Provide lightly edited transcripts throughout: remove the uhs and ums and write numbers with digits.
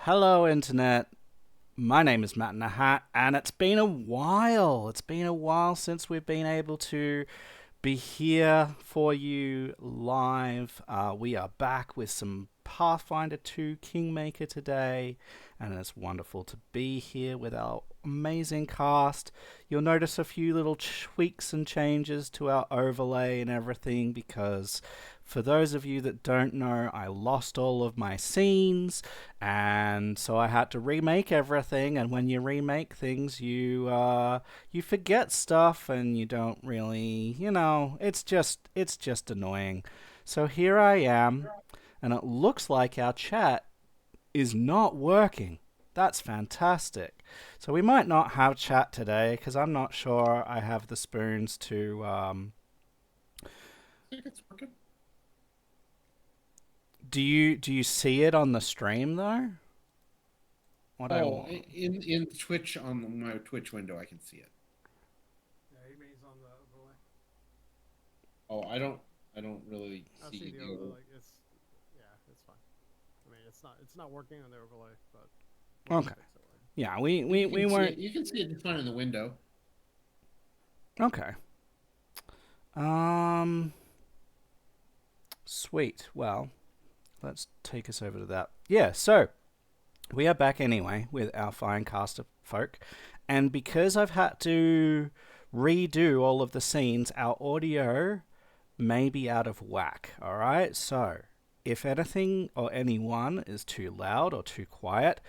Hello, Internet. My name is Matt in a Hat, and it's been a while. It's been a while since we've been able to be here for you live. We are back with some Pathfinder 2 Kingmaker today, and it's wonderful to be here with our amazing cast. You'll notice a few little tweaks and changes to our overlay and everything because for those of you that don't know, I lost all of my scenes, and so I had to remake everything. And when you remake things, you forget stuff, and you don't really, it's just annoying. So here I am, and it looks like our chat is not working. That's fantastic. So we might not have chat today because I'm not sure I have the spoons to. I think it's working. Do you see it on the stream though? What I Oh, want. in Twitch on my Twitch window, I can see it. Yeah, he means on the overlay. Oh, I don't really I see see the the overlay. It's fine. I mean, it's not working on the overlay, but we'll Okay. fix it later. Yeah, we You we, we can see won't. it. You can see it just fine in the window. Okay. Um. Sweet. Well, let's take us over to that. Yeah. So we are back anyway with our fine cast of folk, and because I've had to redo all of the scenes, our audio may be out of whack. All right. So if anything or anyone is too loud or too quiet,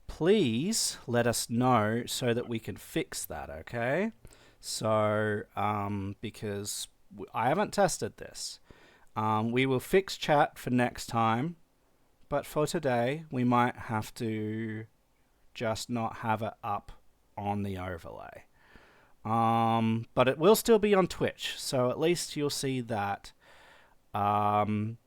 please let us know so that we can fix that, okay? So, because I haven't tested this, we will fix chat for next time, but for today, we might have to just not have it up on the overlay. But it will still be on Twitch, so at least you'll see that. Um,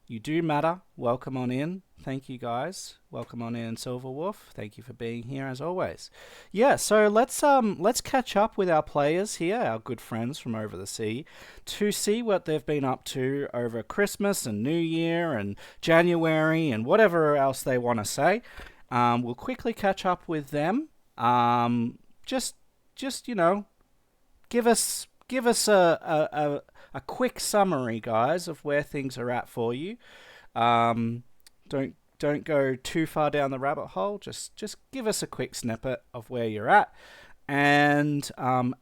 you do matter. Welcome on in. Thank you guys. Welcome on in, Silverwolf. Thank you for being here as always. Yeah, so let's catch up with our players here, our good friends from over the sea, to see what they've been up to over Christmas and New Year and January and whatever else they want to say. We'll quickly catch up with them. Just give us a quick summary, guys, of where things are at for you. Um, don't go too far down the rabbit hole. Just give us a quick snippet of where you're at, and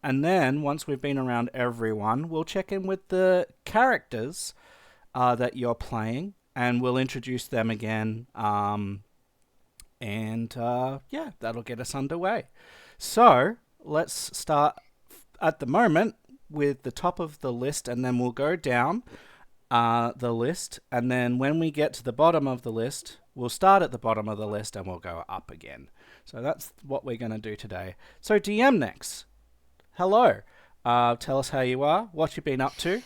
then once we've been around everyone, we'll check in with the characters that you're playing, and we'll introduce them again. Yeah, that'll get us underway. So let's start at the moment with the top of the list, and then we'll go down the list, and then when we get to the bottom of the list, we'll start at the bottom of the list and we'll go up again. So that's what we're going to do today. So DM next. Hello. Tell us how you are, what you've been up to,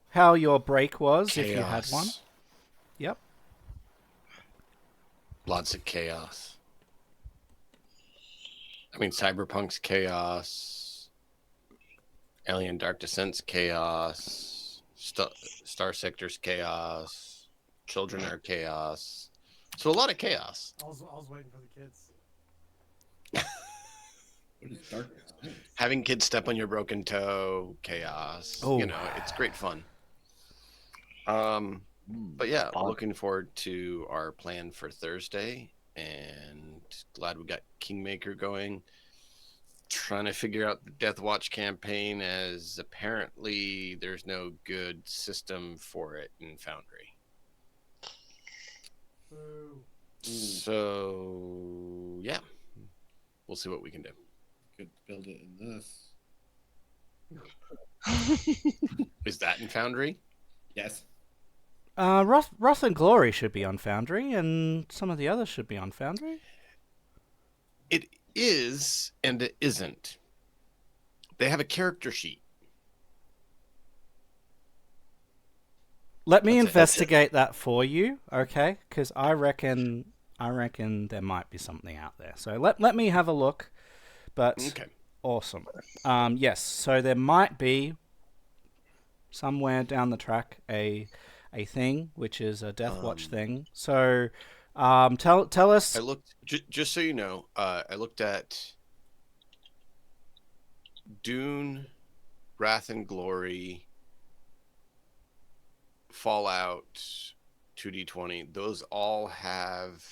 how your break was, if you had one. Chaos. Yep. Lots of chaos. I mean, Cyberpunk's chaos. Alien Dark Descent's chaos. Star Sector's chaos. Children are chaos. So a lot of chaos. I was waiting for the kids. What is darkness? Having kids step on your broken toe, chaos. Oh. You know, it's great fun. But yeah, looking forward to our plan for Thursday, and glad we got Kingmaker going. Trying to figure out the Death Watch campaign, as apparently there's no good system for it in Foundry. Boo. So yeah, we'll see what we can do. Could build it in this. Is that in Foundry? Yes. Wrath and Glory should be on Foundry, and some of the others should be on Foundry. It is, and it isn't. They have a character sheet. Let me That's it. investigate that for you, okay? Because I reckon there might be something out there. So let me have a look. But Okay. awesome. Yes. So there might be somewhere down the track a thing which is a Death Watch thing. So Tell us. I looked just so you know. I looked at Dune, Wrath and Glory, Fallout, 2D20. Those all have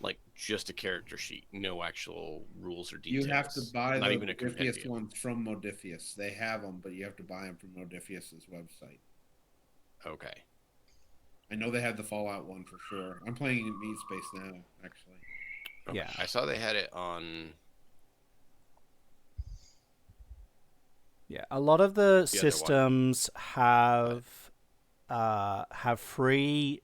like just a character sheet, no actual rules or details. You have to buy not the even a Modifius compendium. ones from Modifius. They have them, but you have to buy them from Modifius's website. Okay. I know they had the Fallout one for sure. I'm playing in Meat Space now, actually. Okay. Yeah. I saw they had it on. Yeah, a lot of the other one. systems have free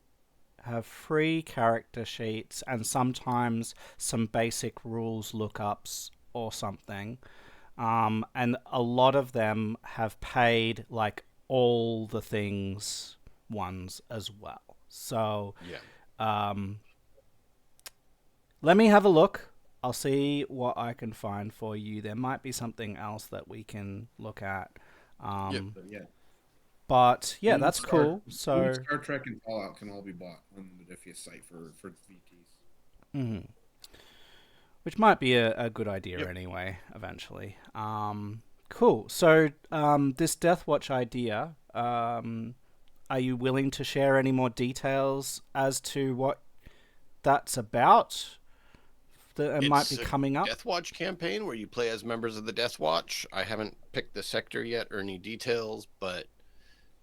character sheets and sometimes some basic rules lookups or something. And a lot of them have paid like all the things ones as well. So Yeah. let me have a look. I'll see what I can find for you. There might be something else that we can look at. Yep. But yeah. But yeah, Dune, that's cool. So Dune, Star Trek and Fallout can all be bought on the Modifius site for VTs. mhm. Which might be a good idea Yep. anyway, eventually. Cool. So this Death Watch idea, are you willing to share any more details as to what that's about? That it might be It's a coming up. Death Watch campaign where you play as members of the Death Watch. I haven't picked the sector yet or any details, but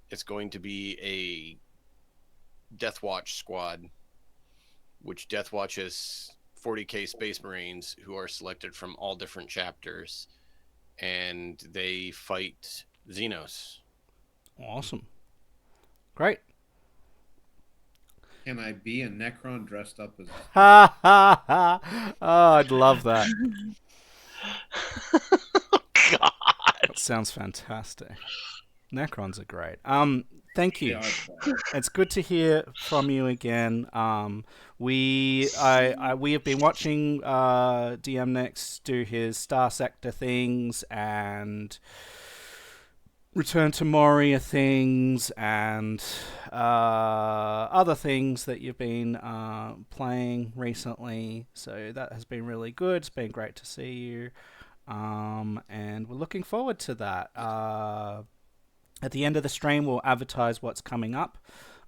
it's going to be a Death Watch squad, which Death Watch is 40k Space Marines who are selected from all different chapters, and they fight Xenos. Awesome. Great. Can I be a Necron dressed up as? Ha ha ha! Oh, I'd love that. God. That sounds fantastic. Necrons are great. Thank you. It's good to hear from you again. We have been watching DM Next do his Star Sector things and Return to Moria things and other things that you've been playing recently. So that has been really good. It's been great to see you. And we're looking forward to that. At the end of the stream, we'll advertise what's coming up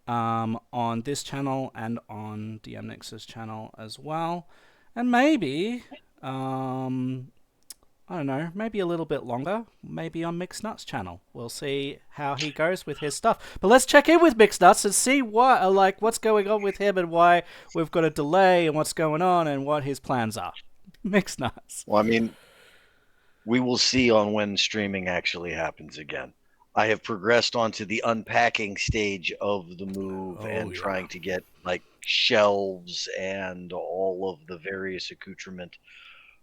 on this channel and on DMNix's channel as well. And maybe, I don't know, maybe a little bit longer, maybe on Mixed Nuts channel. We'll see how he goes with his stuff. But let's check in with Mixed Nuts and see what's going on with him and why we've got a delay and what's going on and what his plans are. Mixed Nuts. Well, I mean, we will see on when streaming actually happens again. I have progressed onto the unpacking stage of the move and trying to get like shelves and all of the various accoutrement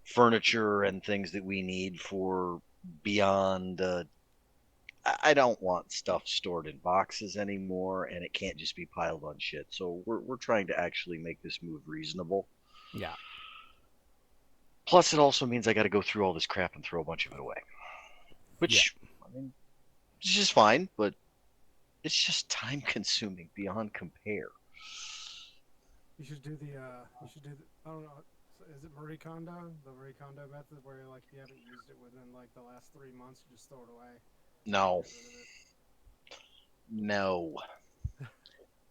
furniture and things that we need for beyond. I don't want stuff stored in boxes anymore, and it can't just be piled on shit. So we're trying to actually make this move reasonable. Yeah. Plus, it also means I got to go through all this crap and throw a bunch of it away, which I mean, it's just fine, but it's just time consuming beyond compare. You should do the. I don't know. Is it Marie Kondo? The Marie Kondo method, where like if you haven't used it within like the last 3 months, you just throw it away. No. No.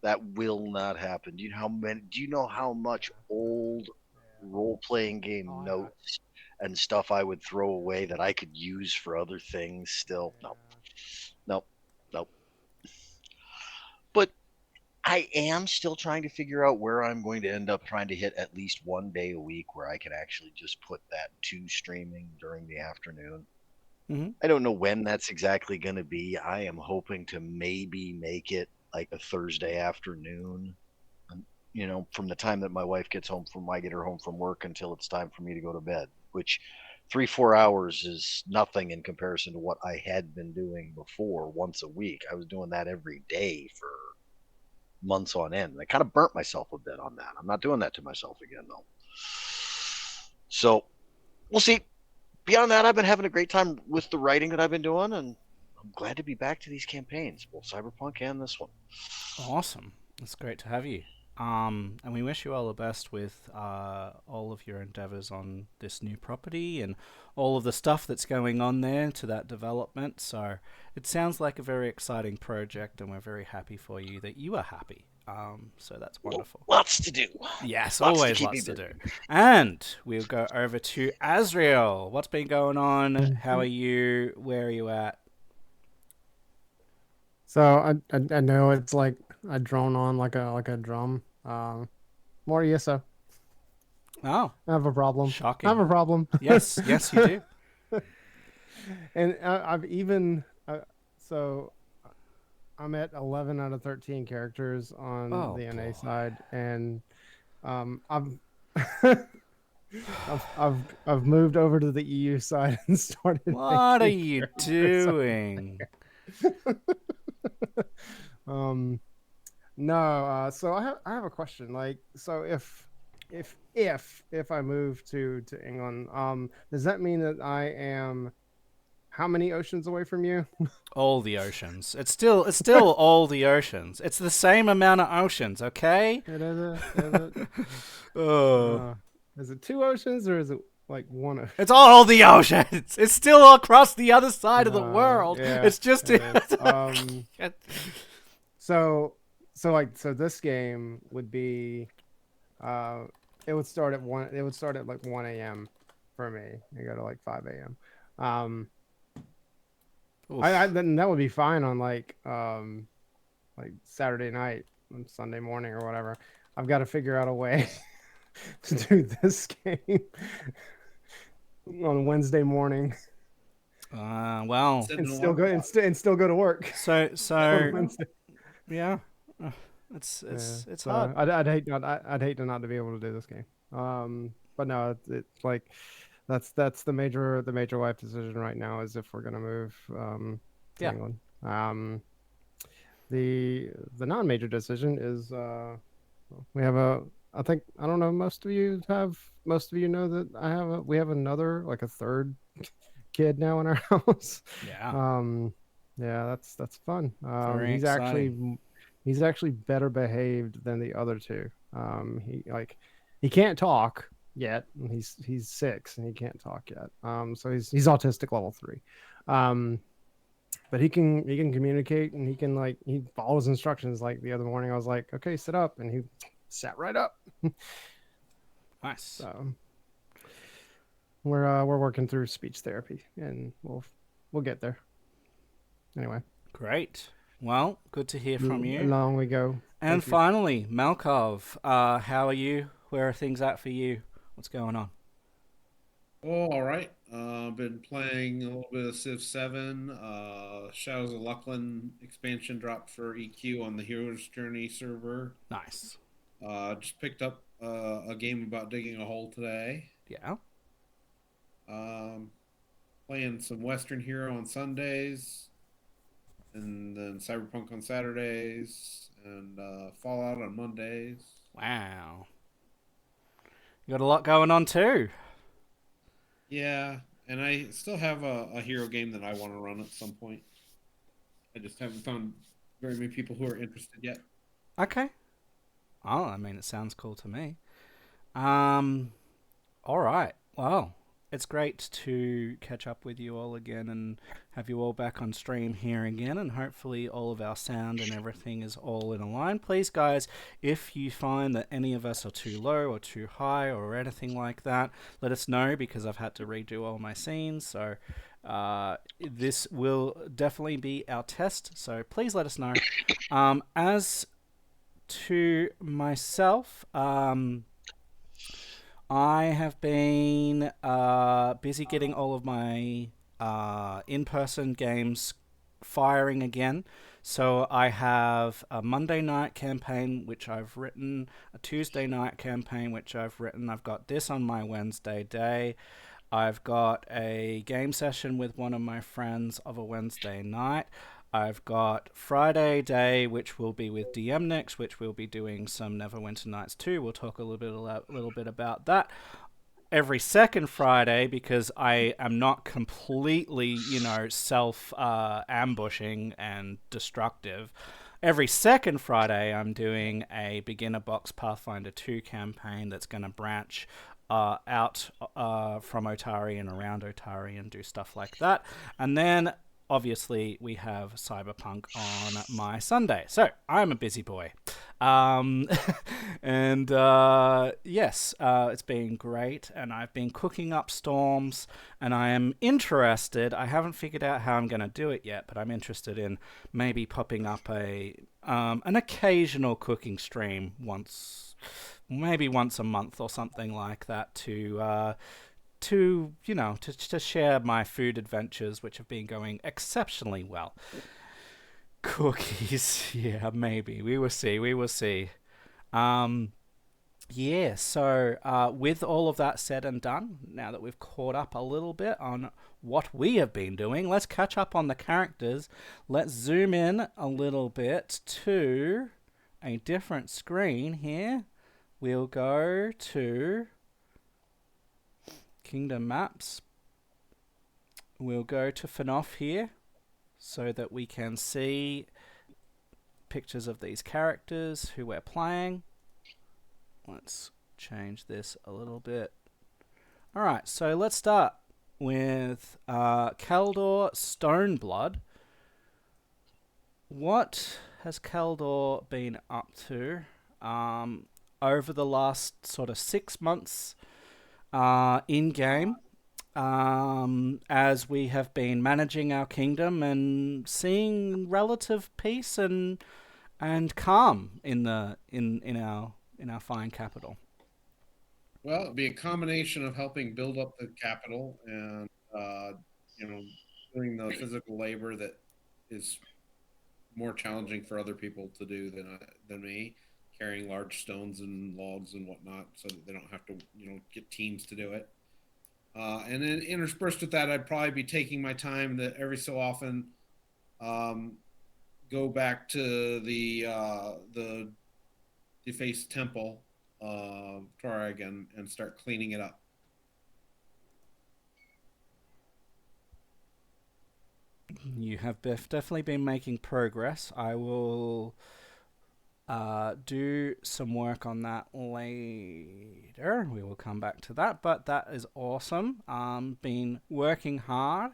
That will not happen. Do you know how much old role-playing game notes and stuff I would throw away that I could use for other things still? No. But I am still trying to figure out where I'm going to end up trying to hit at least one day a week where I can actually just put that to streaming during the afternoon. Mm-hmm. I don't know when that's exactly going to be. I am hoping to maybe make it like a Thursday afternoon, from the time that my wife gets home I get her home from work until it's time for me to go to bed, which 3-4 hours is nothing in comparison to what I had been doing before once a week. I was doing that every day for months on end. I kind of burnt myself a bit on that. I'm not doing that to myself again, though. So we'll see. Beyond that, I've been having a great time with the writing that I've been doing, and I'm glad to be back to these campaigns, both Cyberpunk and this one. Awesome. It's great to have you. And we wish you all the best with all of your endeavors on this new property and all of the stuff that's going on there to that development. So it sounds like a very exciting project, and we're very happy for you that you are happy. So that's wonderful. Lots to do. Yes, Lots to always keep me lots to do. busy. And we'll go over to Azriel. What's been going on? How are you? Where are you at? So I know it's like I drone on like a drum. More so Oh, I have a problem. shocking. I have a problem. Yes, yes, you do. And I've even so I'm at 11 out of 13 characters on Oh, the NA boy. side, and I've I've moved over to the EU side and started. What are making you characters. doing? Um, no. So I have a question. Like, so if I move to England, does that mean that I am how many oceans away from you? All the oceans. It's still all the oceans. It's the same amount of oceans, okay? Is it? Oh. Is it 2 oceans or is it like 1 ocean? It's all the oceans. It's still across the other side of the world. Yeah, It's just it is. So this game would be it would start at 1 it would start at like 1 a.m. for me and go to like 5 a.m. Then that would be fine on like Saturday night and Sunday morning or whatever. I've got to figure out a way to do this game on Wednesday morning well, Set and an still alarm go clock. and still go to work. so on Wednesday. yeah, it's So hard. I'd hate to not to be able to do this game. But no, it's like that's the major life decision right now is if we're gonna move to Yeah. England. The non-major decision is we have a I don't know most of you know that we have another like a third kid now in our house. Yeah. Yeah, that's fun. Very He's exciting. actually better behaved than the other two. He can't talk yet. He's 6 and he can't talk yet. So he's autistic level 3. But he can communicate and he follows instructions. Like the other morning I was like, okay, sit up, and he sat right up. Nice. So we're working through speech therapy and we'll get there. Anyway, Great. Well, good to hear from you. along we go. And Thank you. finally, Malkov, how are you? Where are things at for you? What's going on? Oh, all right. Been playing a little bit of Civ 7. Shadows of Lucklin expansion dropped for EQ on the Hero's Journey server. Nice. Just picked up a game about digging a hole today. Yeah. Playing some Western Hero on Sundays, and then Cyberpunk on Saturdays, and Fallout on Mondays. Wow. You got a lot going on too. Yeah, and I still have a hero game that I want to run at some point. I just haven't found very many people who are interested yet. Okay. Oh, I mean, it sounds cool to me. All right. Well, it's great to catch up with you all again and have you all back on stream here again, and hopefully all of our sound and everything is all in a line. Please, guys, if you find that any of us are too low or too high or anything like that, let us know, because I've had to redo all my scenes. So this will definitely be our test, so please let us know. As to myself, I have been busy getting all of my in-person games firing again. So I have a Monday night campaign, which I've written, a Tuesday night campaign, which I've written. I've got this on my Wednesday day. I've got a game session with one of my friends of a Wednesday night. I've got Friday day, which will be with DM Next, which we'll be doing some Neverwinter Nights 2. We'll talk a little bit about that. Every second Friday, because I am not completely, self ambushing and destructive, every second Friday, I'm doing a beginner box Pathfinder 2 campaign that's going to branch out from Otari and around Otari and do stuff like that. And then, obviously, we have Cyberpunk on my Sunday. So, I'm a busy boy. And yes, it's been great. And I've been cooking up storms. And I am interested. I haven't figured out how I'm going to do it yet, but I'm interested in maybe popping up an occasional cooking stream maybe once a month or something like that to share my food adventures, which have been going exceptionally well. Cookies, yeah, maybe we will see. Yeah, so with all of that said and done, now that we've caught up a little bit on what we have been doing, let's catch up on the characters. Let's zoom in a little bit to a different screen here. We'll go to Kingdom Maps. We'll go to FNAF here so that we can see pictures of these characters who we're playing. Let's change this a little bit. Alright, so let's start with Kaldor Stoneblood. What has Kaldor been up to over the last sort of 6 months in-game, as we have been managing our kingdom and seeing relative peace and calm in our fine capital? Well, it'd be a combination of helping build up the capital and doing the physical labor that is more challenging for other people to do than me, carrying large stones and logs and whatnot, so that they don't have to get teams to do it. And then interspersed with that, I'd probably be taking my time that every so often go back to the defaced temple, Torag, and start cleaning it up. You have definitely been making progress. I will do some work on that later. We will come back to that, but that is awesome. Been working hard.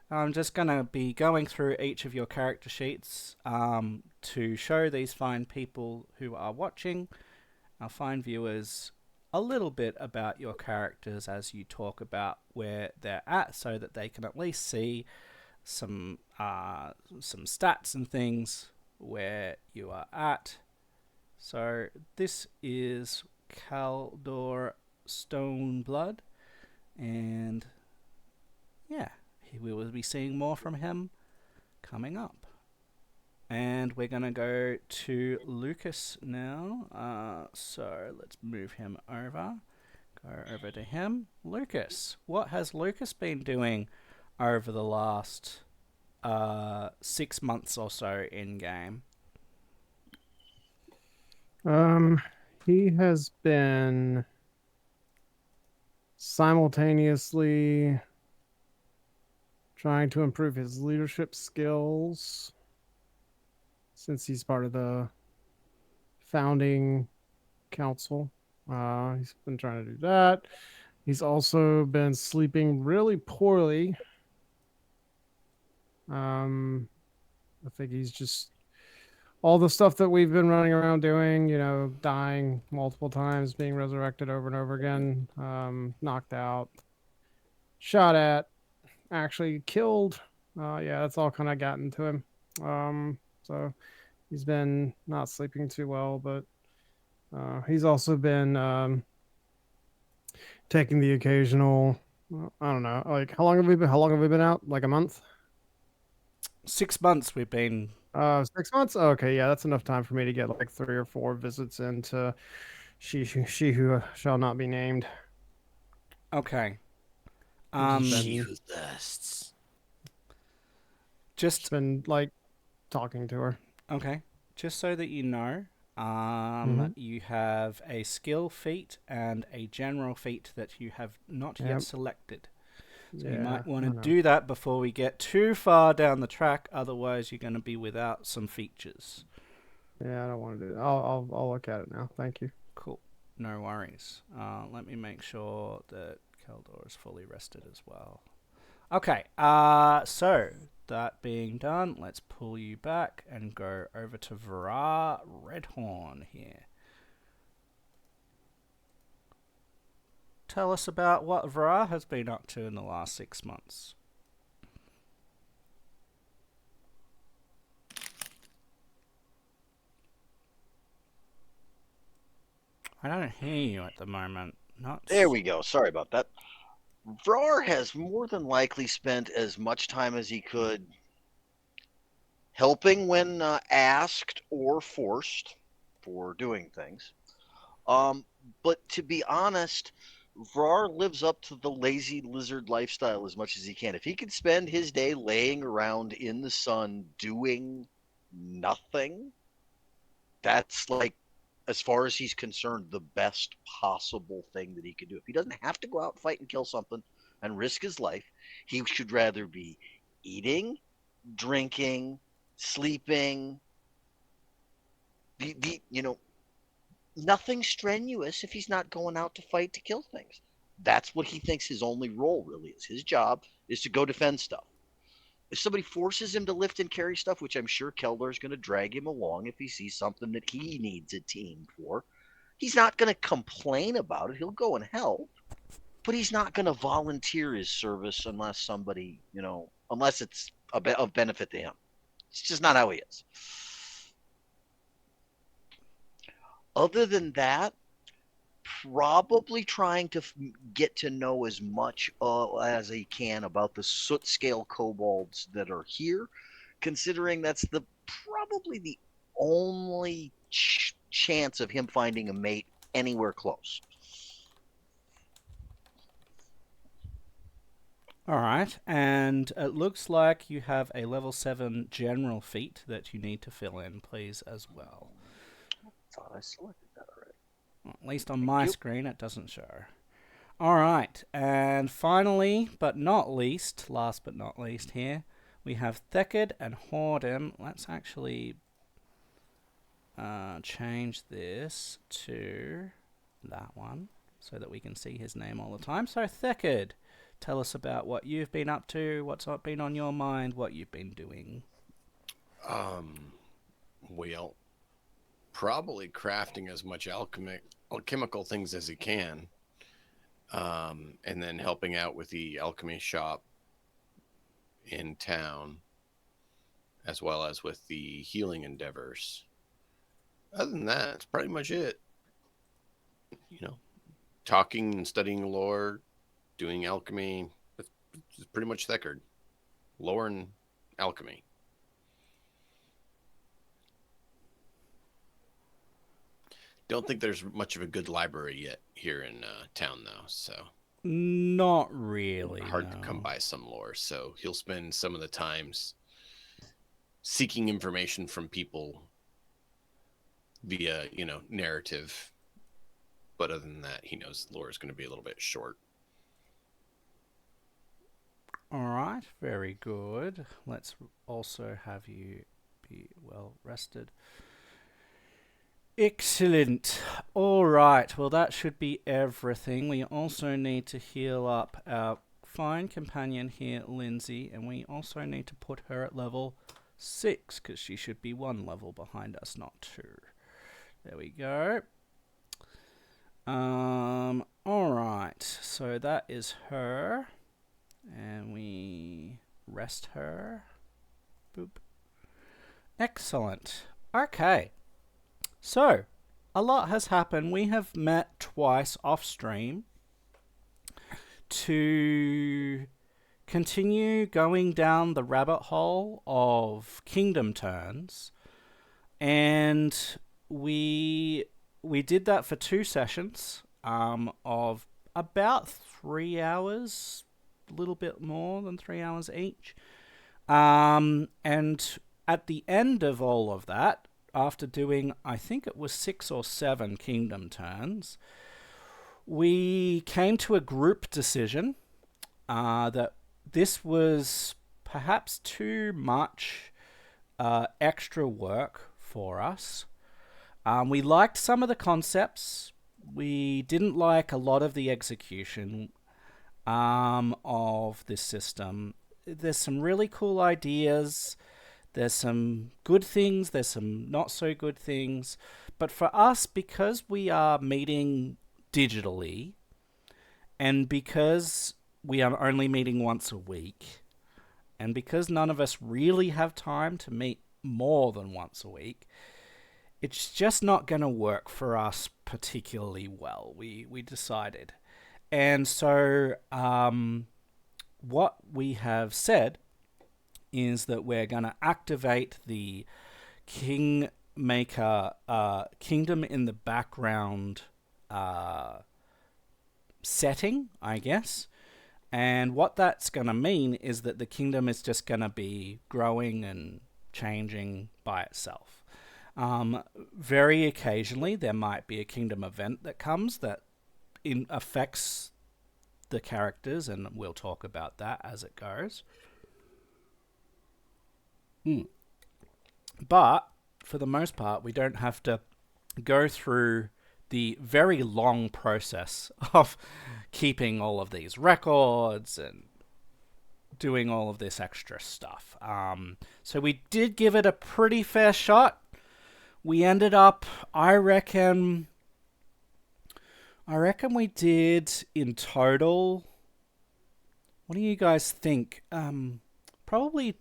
I'm just going to be going through each of your character sheets to show these fine people who are watching, our fine viewers, a little bit about your characters as you talk about where they're at, so that they can at least see some stats and things where you are at. So this is Kaldor Stoneblood, and yeah, we will be seeing more from him coming up. And we're going to go to Lucas now. So let's move him over. Go over to him. Lucas, what has Lucas been doing over the last 6 months or so in game? He has been simultaneously trying to improve his leadership skills, since he's part of the founding council. He's been trying to do that. He's also been sleeping really poorly. I think he's just all the stuff that we've been running around doing, dying multiple times, being resurrected over and over again, knocked out, shot at, actually killed. Yeah, that's all kind of gotten to him. So he's been not sleeping too well, but he's also been taking the occasional, I don't know, like how long have we been out? Like a month? 6 months we've been. 6 months? Okay, yeah, that's enough time for me to get like 3 or 4 visits into she who shall not be named. Okay. She who thirsts. Just been like talking to her. Okay. Just so that you know, you have a skill feat and a general feat that you have not yet selected. So you might want to do that before we get too far down the track, otherwise you're going to be without some features. Yeah, I don't want to do that. I'll look at it now. Thank you. Cool. No worries. Let me make sure that Keldor is fully rested as well. Okay. So that being done, let's pull you back and go over to Vara Redhorn here. Tell us about what Vara has been up to in the last 6 months. I don't hear you at the moment. Not There we go. Sorry about that. Vrar has more than likely spent as much time as he could helping when asked or forced for doing things. But to be honest, Vrar lives up to the lazy lizard lifestyle as much as he can. If he could spend his day laying around in the sun doing nothing, that's like, as far as he's concerned, the best possible thing that he could do. If he doesn't have to go out and fight and kill something and risk his life, he should rather be eating, drinking, sleeping, nothing strenuous if he's not going out to fight to kill things. That's what he thinks his only role really is. His job is to go defend stuff. If somebody forces him to lift and carry stuff, which I'm sure Keldor is going to drag him along if he sees something that he needs a team for, he's not going to complain about it. He'll go and help, but he's not going to volunteer his service unless somebody, unless it's of benefit to him. It's just not how he is. Other than that, probably trying to get to know as much as he can about the soot scale kobolds that are here, considering that's probably the only chance of him finding a mate anywhere close. All right, and it looks like you have a level 7 general feat that you need to fill in, please, as well. I thought I selected that already. Well, at least on my screen, it doesn't show. All right, and finally, but not least, last but not least here, we have Thekid and Hordem. Let's actually change this to that one so that we can see his name all the time. So Thekid, tell us about what you've been up to, what's been on your mind, what you've been doing. Well, probably crafting as much alchemical things as he can, and then helping out with the alchemy shop in town, as well as with the healing endeavors. Other than that, that's pretty much it. Talking and studying lore, doing alchemy. It's pretty much Thekid. Lore and alchemy. Don't think there's much of a good library yet here in town, though, so Not really. hard to come by some lore. So he'll spend some of the times seeking information from people via, narrative. But other than that, he knows lore is going to be a little bit short. All right, very good. Let's also have you be well rested. Excellent. All right, well, that should be everything. We also need to heal up our fine companion here, Lindsay, and we also need to put her at level 6 because she should be 1 level behind us, not 2. There we go. All right, so that is her, and we rest her. Boop. Excellent. Okay. So, a lot has happened. We have met twice off stream to continue going down the rabbit hole of kingdom turns, and we did that for 2 sessions of about 3 hours, a little bit more than 3 hours each. And at the end of all of that, after doing, I think it was 6 or 7 kingdom turns, we came to a group decision that this was perhaps too much extra work for us. We liked some of the concepts. We didn't like a lot of the execution of this system. There's some really cool ideas. There's some good things. There's some not so good things. But for us, because we are meeting digitally, and because we are only meeting once a week, and because none of us really have time to meet more than once a week, it's just not going to work for us particularly well. We decided. And so what we have said is that we're going to activate the Kingmaker Kingdom in the background setting, I guess. And what that's going to mean is that the kingdom is just going to be growing and changing by itself. Very occasionally, there might be a kingdom event that comes that affects the characters, and we'll talk about that as it goes. But for the most part, we don't have to go through the very long process of keeping all of these records and doing all of this extra stuff. So we did give it a pretty fair shot. We ended up, I reckon we did in total. What do you guys think? Probably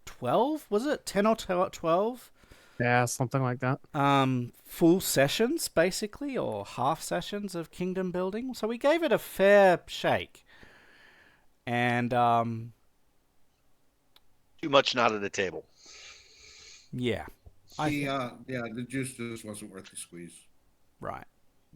12, was it? 10 or 12? Yeah, something like that. Full sessions, basically, or half sessions of kingdom building. So we gave it a fair shake. And, Too much not at the table. yeah. The juice just wasn't worth the squeeze. Right.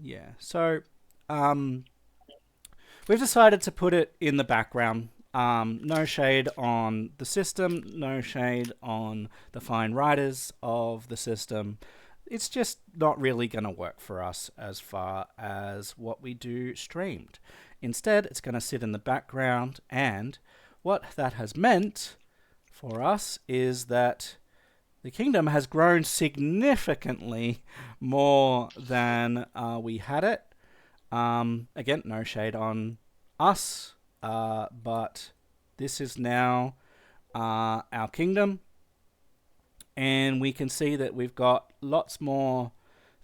Yeah. So, we've decided to put it in the background. No shade on the system, no shade on the fine writers of the system. It's just not really going to work for us as far as what we do streamed. Instead, it's going to sit in the background, and what that has meant for us is that the kingdom has grown significantly more than we had it. Again, no shade on us. But this is now our kingdom, and we can see that we've got lots more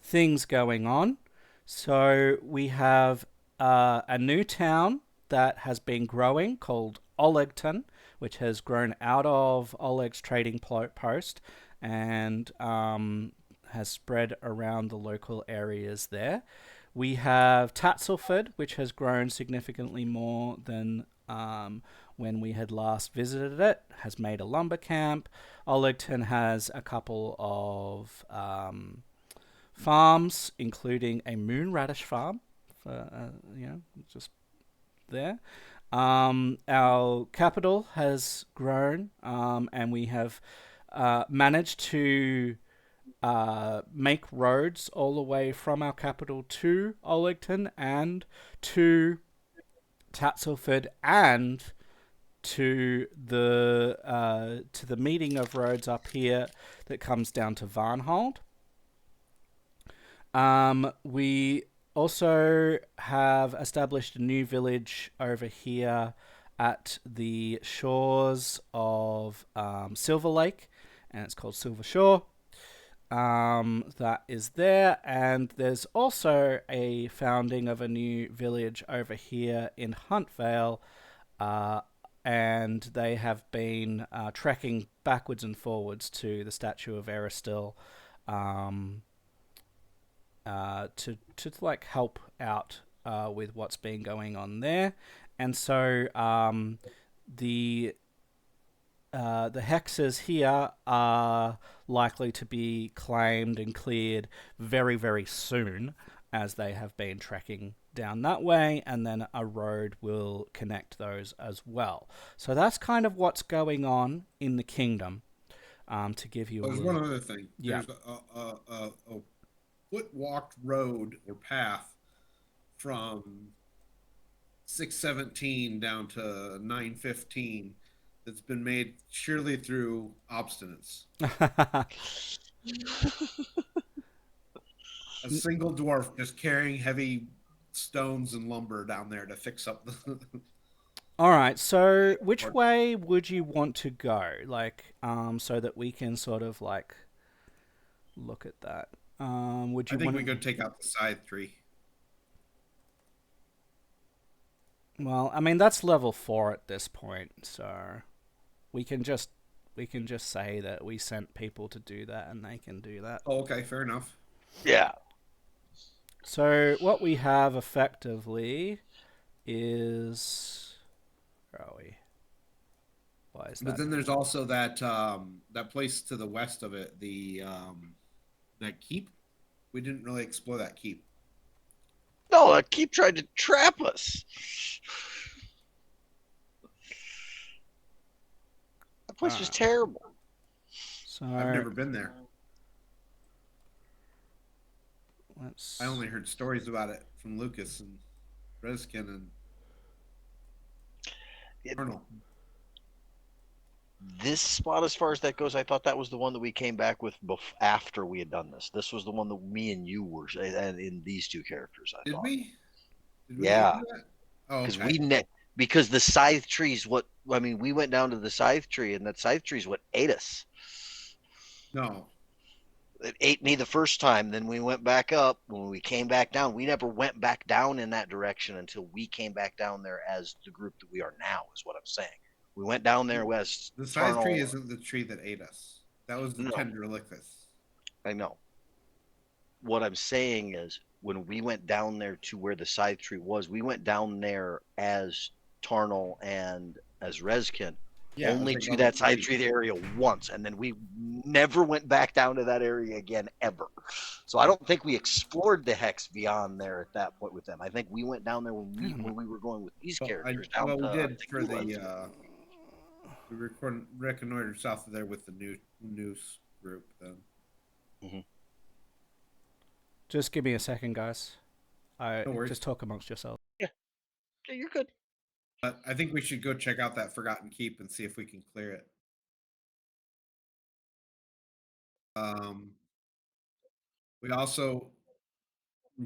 things going on. So we have a new town that has been growing called Olegton, which has grown out of Oleg's trading post and has spread around the local areas there. We have Tatselford, which has grown significantly more than when we had last visited it, has made a lumber camp. Olegton has a couple of farms, including a moon radish farm, for, just there. Our capital has grown, and we have managed to make roads all the way from our capital to Olegton and to Tatselford and to the meeting of roads up here that comes down to Varnhold. We also have established a new village over here at the shores of Silver Lake, and it's called Silver Shore. That is there, and there's also a founding of a new village over here in Huntvale, and they have been trekking backwards and forwards to the statue of Eristil to like help out with what's been going on there. And so the hexes here are likely to be claimed and cleared very, very soon, as they have been trekking down that way, and then a road will connect those as well. So that's kind of what's going on in the kingdom. To give you There's one other thing. Yeah. There's a foot-walked road or path from 617 down to 915 that's been made surely through obstinance. A single dwarf just carrying heavy stones and lumber down there to fix up the. All right. So, which Or- way would you want to go? Like, so that we can sort of like look at that. Would I you think want we to? could take out the side tree. Well, I mean that's level 4 at this point, so we can just say that we sent people to do that, and they can do that. Oh, okay, fair enough. Yeah. So what we have effectively is where are we? Why is But that? then there's also that that place to the west of it, the that keep. We didn't really explore that keep. No, keep trying to trap us. That place was terrible. So I've never been there. let's. I only heard stories about it from Lucas and Reskin and Arnold. This spot, as far as that goes, I thought that was the one that we came back with after we had done this. This was the one that me and you were in these two characters. I Did thought. we? Did we Yeah. do that? Oh, Because okay. because the scythe tree's what I mean. We went down to the scythe tree, and that scythe tree's what ate us. No. It ate me the first time. Then we went back up. When we came back down, we never went back down in that direction until we came back down there as the group that we are now. Is what I'm saying. We went down there as The scythe tree Tarnal. isn't the tree that ate us. That was the No. Tenderlicus. I know. What I'm saying is, when we went down there to where the scythe tree was, we went down there as Tarnal and as Reskin, Yeah, only like to level that scythe 3. tree area once, and then we never went back down to that area again ever. So I don't think we explored the hex beyond there at that point with them. I think we went down there when we were going with these characters down Well, to we I did think for it was. the we reconnoitered south of there with the noose group. Then Just give me a second, guys. I No worries. just talk amongst yourselves. Yeah, you're good. But I think we should go check out that Forgotten Keep and see if we can clear it. We also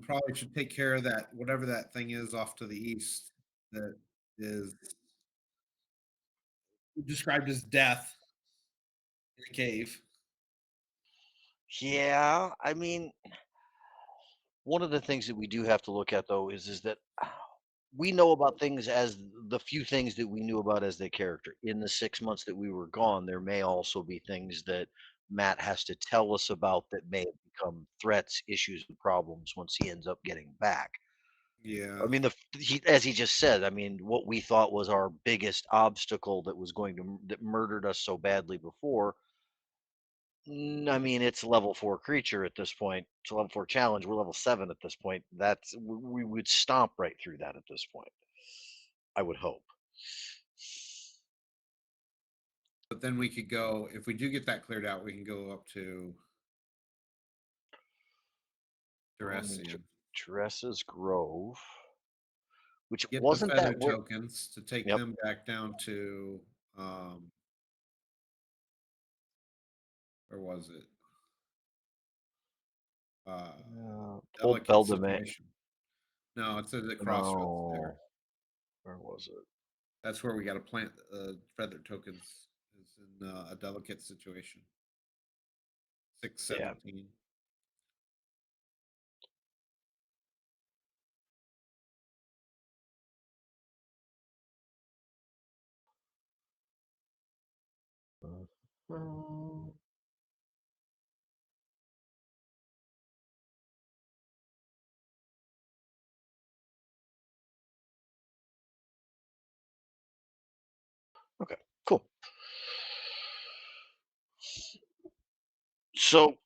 probably should take care of that whatever that thing is off to the east that is described as death in the cave. Yeah, I mean, one of the things that we do have to look at though is that we know about things as the few things that we knew about as the character. In the 6 months that we were gone, there may also be things that Matt has to tell us about that may have become threats, issues, and problems once he ends up getting back. Yeah. I mean, as he just said, I mean, what we thought was our biggest obstacle that was that murdered us so badly before. I mean, it's level 4 creature at this point. It's a level 4 challenge. We're level 7 at this point. We would stomp right through that at this point. I would hope. But then we could go if we do get that cleared out. We can go up to Teresian. Teresa's Grove, which Get the wasn't feather that where? tokens to take Yep. them back down to where was it? Old Delicate Beldame. situation. No, it's at the crossroads there. Where was it? That's where we got to plant feather tokens. Is in a delicate situation. 617. Okay, cool. So,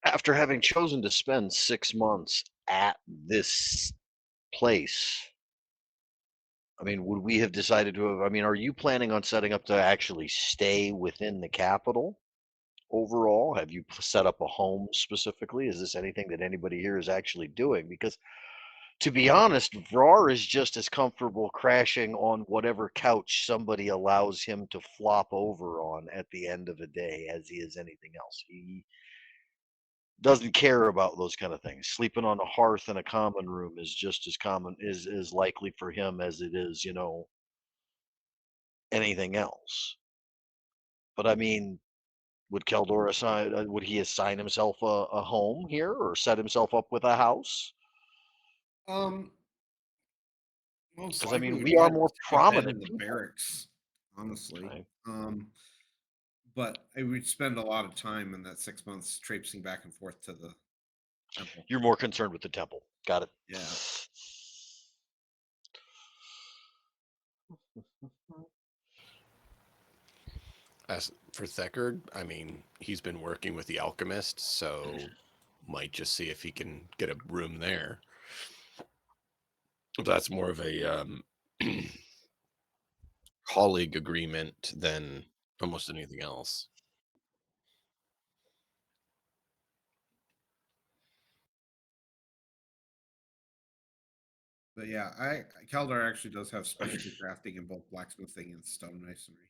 after having chosen to spend 6 months at this place, I mean, would we have decided to have? I mean, are you planning on setting up to actually stay within the capital overall? Have you set up a home specifically? Is this anything that anybody here is actually doing? Because to be honest, Vrar is just as comfortable crashing on whatever couch somebody allows him to flop over on at the end of the day as he is anything else. doesn't care about those kind of things. Sleeping on a hearth in a common room is just as common, is likely for him as it is, anything else. But I mean, would he assign himself a home here or set himself up with a house? Um, most Because I likely mean, would we are try to more take a bed in prominent the people. barracks, honestly. Right? But I would spend a lot of time in that 6 months traipsing back and forth to the temple. You're more concerned with the temple. Got it. Yeah. As for Thekard, I mean, he's been working with the alchemist, so might just see if he can get a room there. That's more of a colleague agreement than almost anything else. But yeah, Kaldar actually does have specialty crafting in both blacksmithing and stone masonry.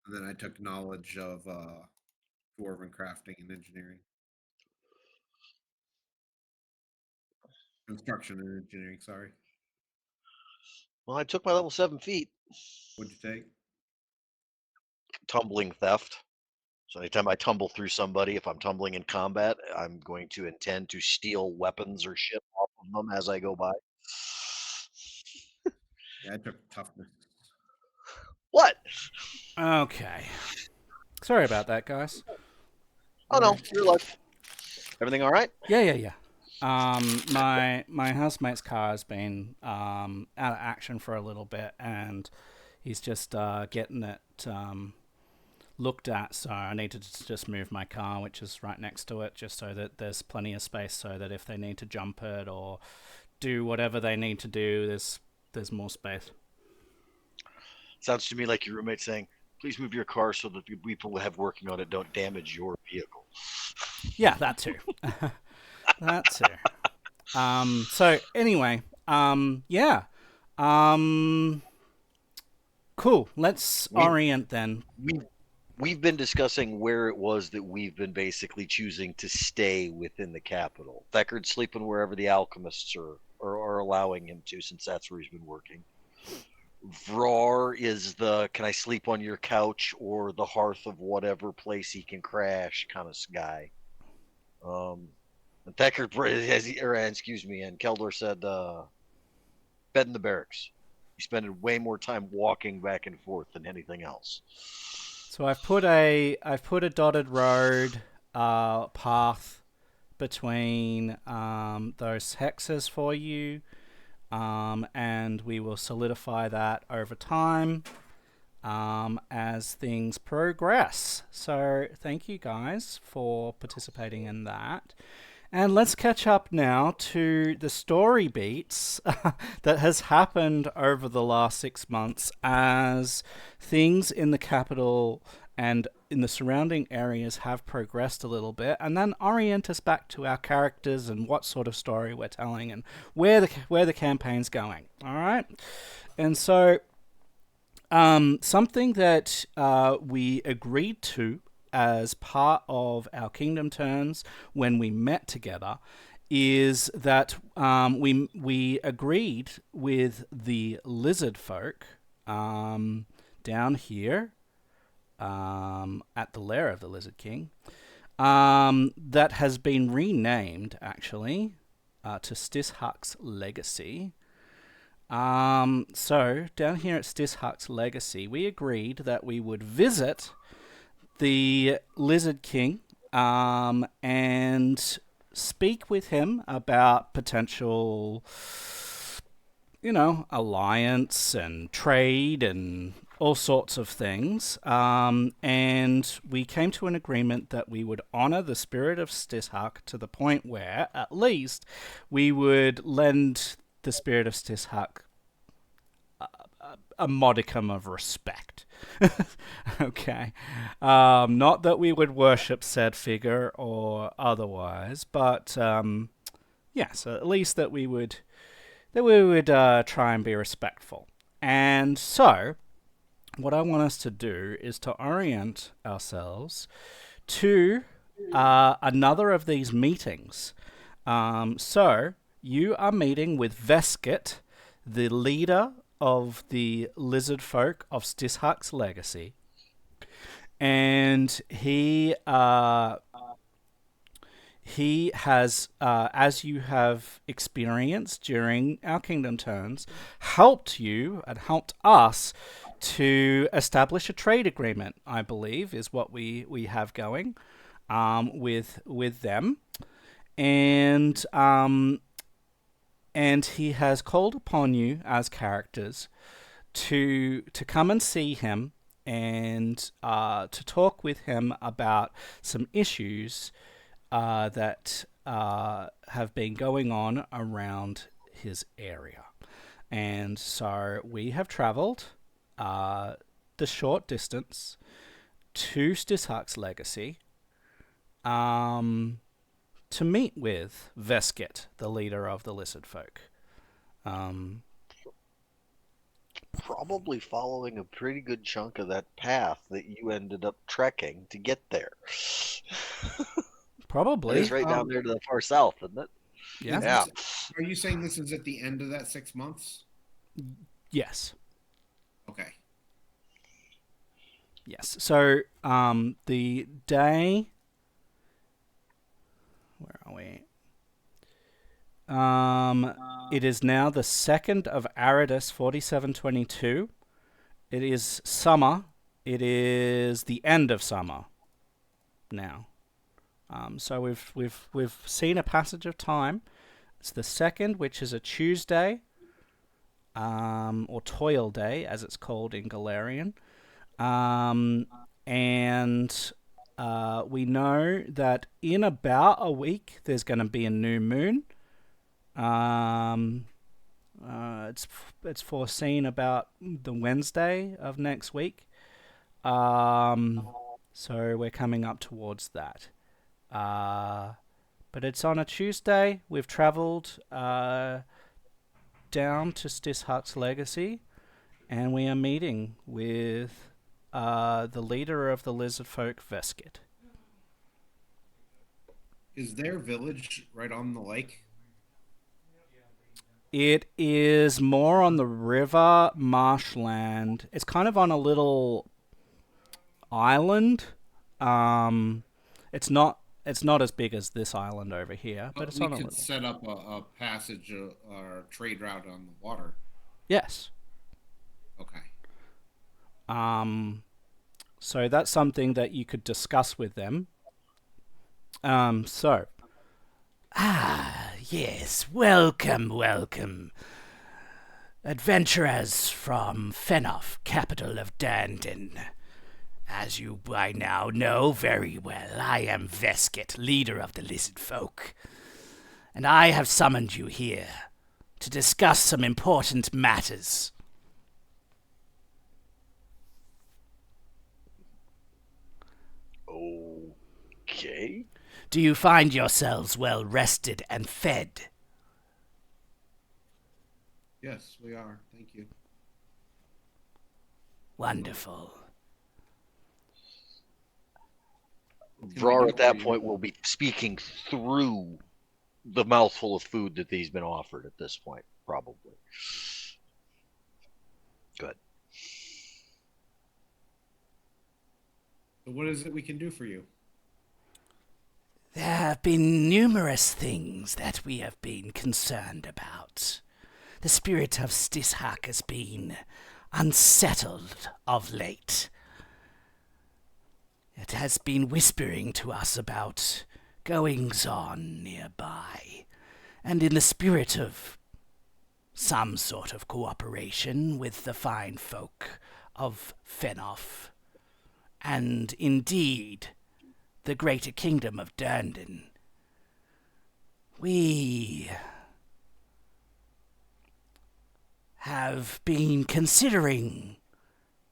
And then I took knowledge of dwarven crafting and engineering. Construction and engineering, sorry. Well, I took my level 7 feat, What'd you take? tumbling theft. So anytime I tumble through somebody, if I'm tumbling in combat, I'm going to intend to steal weapons or shit off of them as I go by. Yeah, I took toughness. What? Okay. Sorry about that, guys. Oh no, you're alive. Everything all right? Yeah. My housemate's car has been out of action for a little bit, and he's just getting it looked at. So I need to just move my car, which is right next to it, just so that there's plenty of space, so that if they need to jump it or do whatever they need to do, there's more space. Sounds to me like your roommate saying, "Please move your car so that the people we have working on it don't damage your vehicle." Yeah, that too. That too. So anyway, yeah. Cool. Let's orient then. We've been discussing where it was that we've been basically choosing to stay within the capital. Thekard's sleeping wherever the alchemists are allowing him to, since that's where he's been working. Vrar is the can I sleep on your couch or the hearth of whatever place he can crash kind of guy. And Thekard, and Keldor said bed in the barracks. He spent way more time walking back and forth than anything else. So I've put a dotted road path between those hexes for you, and we will solidify that over time as things progress. So thank you guys for participating in that. And let's catch up now to the story beats that has happened over the last 6 months as things in the capital and in the surrounding areas have progressed a little bit, and then orient us back to our characters and what sort of story we're telling and where the campaign's going. All right, and so something that we agreed to as part of our kingdom turns when we met together is that we agreed with the lizard folk down here at the lair of the Lizard King that has been renamed actually to Stisshak's Legacy. So down here at Stisshak's Legacy, we agreed that we would visit the Lizard King and speak with him about potential, alliance and trade and all sorts of things. And we came to an agreement that we would honor the spirit of Stisshak to the point where, at least, we would lend the spirit of Stisshak a modicum of respect. Okay. Not that we would worship said figure or otherwise, but so at least that we would try and be respectful. And so what I want us to do is to orient ourselves to another of these meetings. So you are meeting with Veskit, the leader of the lizard folk of Stisshak's legacy, and he has, as you have experienced during our kingdom turns, helped you and helped us to establish a trade agreement, I believe, is what we have going with them. And he has called upon you as characters to come and see him and to talk with him about some issues that have been going on around his area. And so we have travelled the short distance to Stisshak's legacy to meet with Veskit, the leader of the lizard folk. Probably following a pretty good chunk of that path that you ended up trekking to get there. Probably. It's right down there to the far south, isn't it? Yeah. Yeah. Are you saying this is at the end of that 6 months? Yes. Okay. Yes. So the day. Where are we? It is now the 2nd of Aridus 4722. It is summer. It is the end of summer now. So we've seen a passage of time. It's the 2nd, which is a Tuesday, or Toil Day, as it's called in Galarian. And we know that in about a week there's going to be a new moon. It's foreseen about the Wednesday of next week. So we're coming up towards that. But it's on a Tuesday. We've travelled down to Stisshak's legacy, and we are meeting with the leader of the lizard folk, Veskit. Is their village right on the lake? It is more on the river marshland. It's kind of on a little island. It's not as big as this island over here, but it's we on a could little. set up a passage or trade route on the water. Yes. Okay. So that's something that you could discuss with them. Yes, welcome. Adventurers from Fenoff, capital of Dandin. As you by now know very well, I am Veskit, leader of the lizard folk. And I have summoned you here to discuss some important matters. Okay. Do you find yourselves well rested and fed? Yes, we are. Thank you. Wonderful. Vrar at that point will be speaking through the mouthful of food that he's been offered at this point, probably. Good. So what is it we can do for you? There have been numerous things that we have been concerned about. The spirit of Stisshak has been unsettled of late. It has been whispering to us about goings-on nearby, and in the spirit of some sort of cooperation with the fine folk of Fenoff, and indeed the greater kingdom of Dandin, we have been considering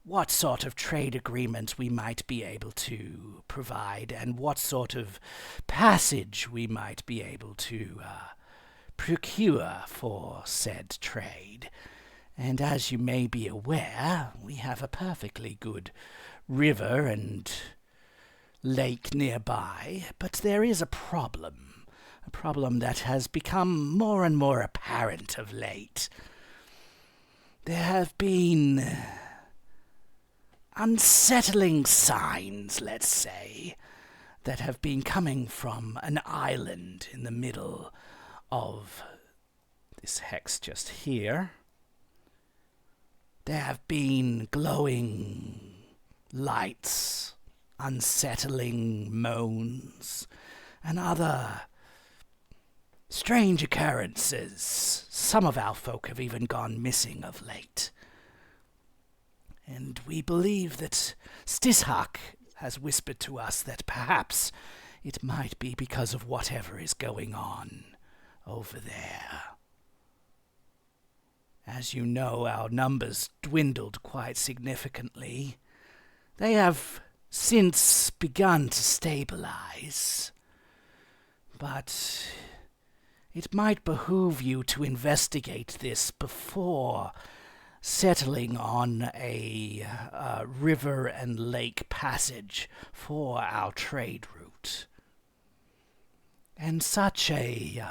what sort of trade agreement we might be able to provide and what sort of passage we might be able to procure for said trade. And as you may be aware, we have a perfectly good river and lake nearby, but there is a problem. A problem that has become more and more apparent of late. There have been unsettling signs, let's say, that have been coming from an island in the middle of this hex just here. There have been glowing lights, unsettling moans, and other strange occurrences. Some of our folk have even gone missing of late. And we believe that Stisshak has whispered to us that perhaps it might be because of whatever is going on over there. As you know, our numbers dwindled quite significantly. They have since begun to stabilize. But it might behoove you to investigate this before settling on a river and lake passage for our trade route. And such an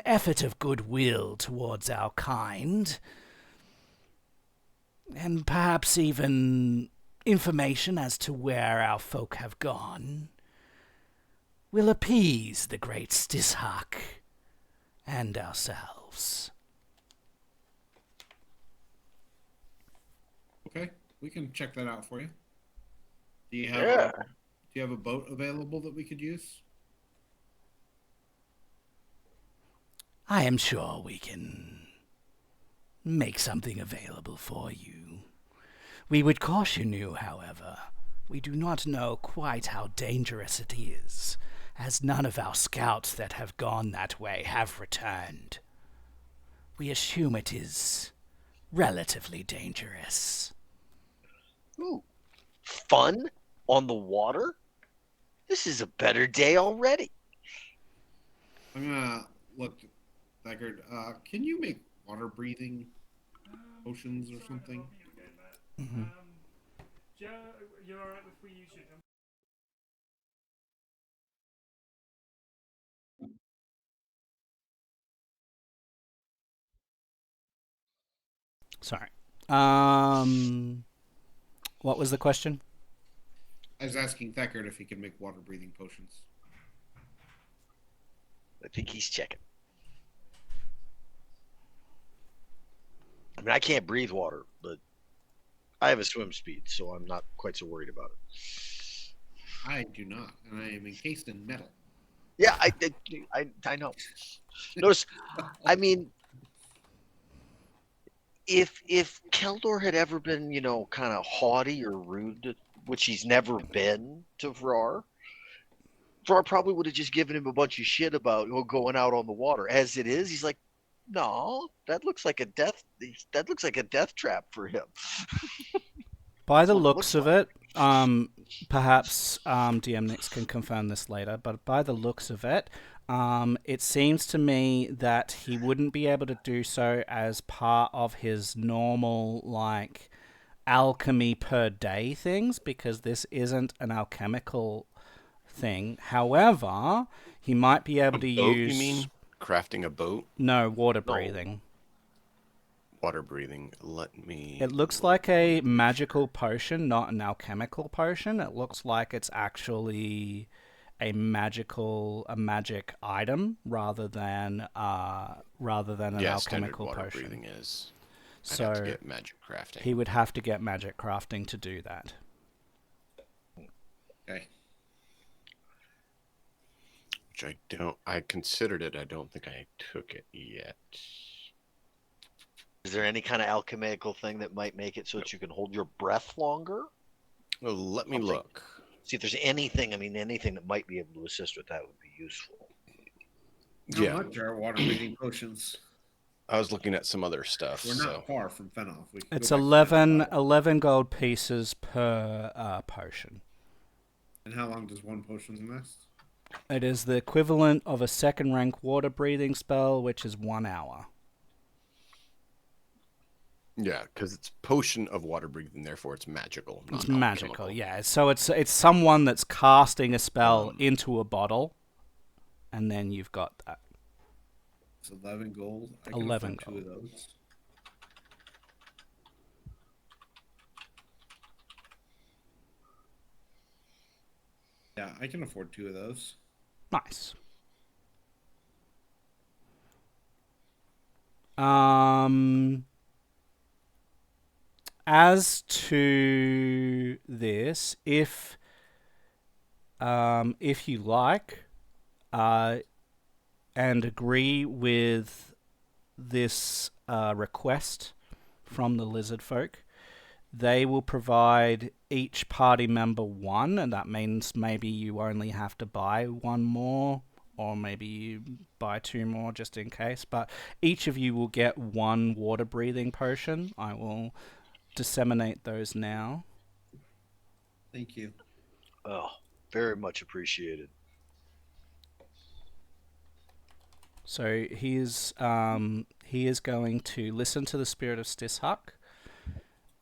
effort of goodwill towards our kind, and perhaps even information as to where our folk have gone, will appease the great Stisshak and ourselves. Okay, we can check that out for you. Do you have a boat available that we could use? I am sure we can make something available for you. We would caution you, however. We do not know quite how dangerous it is, as none of our scouts that have gone that way have returned. We assume it is relatively dangerous. Ooh, fun on the water? This is a better day already. I'm gonna look, Deckard. Can you make water breathing potions or something? Mm-hmm. Joe, you're alright if we use your number? Sorry. What was the question? I was asking Deckard if he could make water breathing potions. I think he's checking. I mean, I can't breathe water, but I have a swim speed, so I'm not quite so worried about it. I do not, and I am encased in metal. Yeah, I know. Notice, I mean, if Keldor had ever been, kind of haughty or rude, which he's never been to Vrar probably would have just given him a bunch of shit about going out on the water. As it is, he's like, no, that looks like a death trap for him. By the looks of it, perhaps DM Nix can confirm this later, but by the looks of it, it seems to me that he wouldn't be able to do so as part of his normal, alchemy per day things, because this isn't an alchemical thing. However, he might be able to use... You mean? Crafting a boat? No, water breathing. Water breathing. Let me... It looks like a magical potion, not an alchemical potion. It looks like it's actually a magic item rather than an alchemical water potion. Breathing is. I'd So have to get magic crafting. he would have to get magic crafting to do that. Okay. Which I considered it. I don't think I took it yet. Is there any kind of alchemical thing that might make it so that you can hold your breath longer? Well, let me look. See if there's anything that might be able to assist with that would be useful. How much are water breathing potions? I was looking at some other stuff. We're not far from Fenoff. It's 11 gold pieces per potion. And how long does one potion last? It is the equivalent of a second rank water breathing spell, which is 1 hour. Yeah, because it's potion of water breathing, therefore it's magical. It's not magical, alchemical. yeah. So it's someone that's casting a spell Um, into a bottle, and then you've got that. It's 11 gold. I can 11 afford 2 of those. Yeah, I can afford 2 of those. Nice. As to this, if you like, and agree with this request from the lizard folk, they will provide each party member 1, and that means maybe you only have to buy 1 more, or maybe you buy 2 more just in case. But each of you will get 1 water breathing potion. I will disseminate those now. Thank you. Oh, very much appreciated. So he is going to listen to the spirit of Stisshak,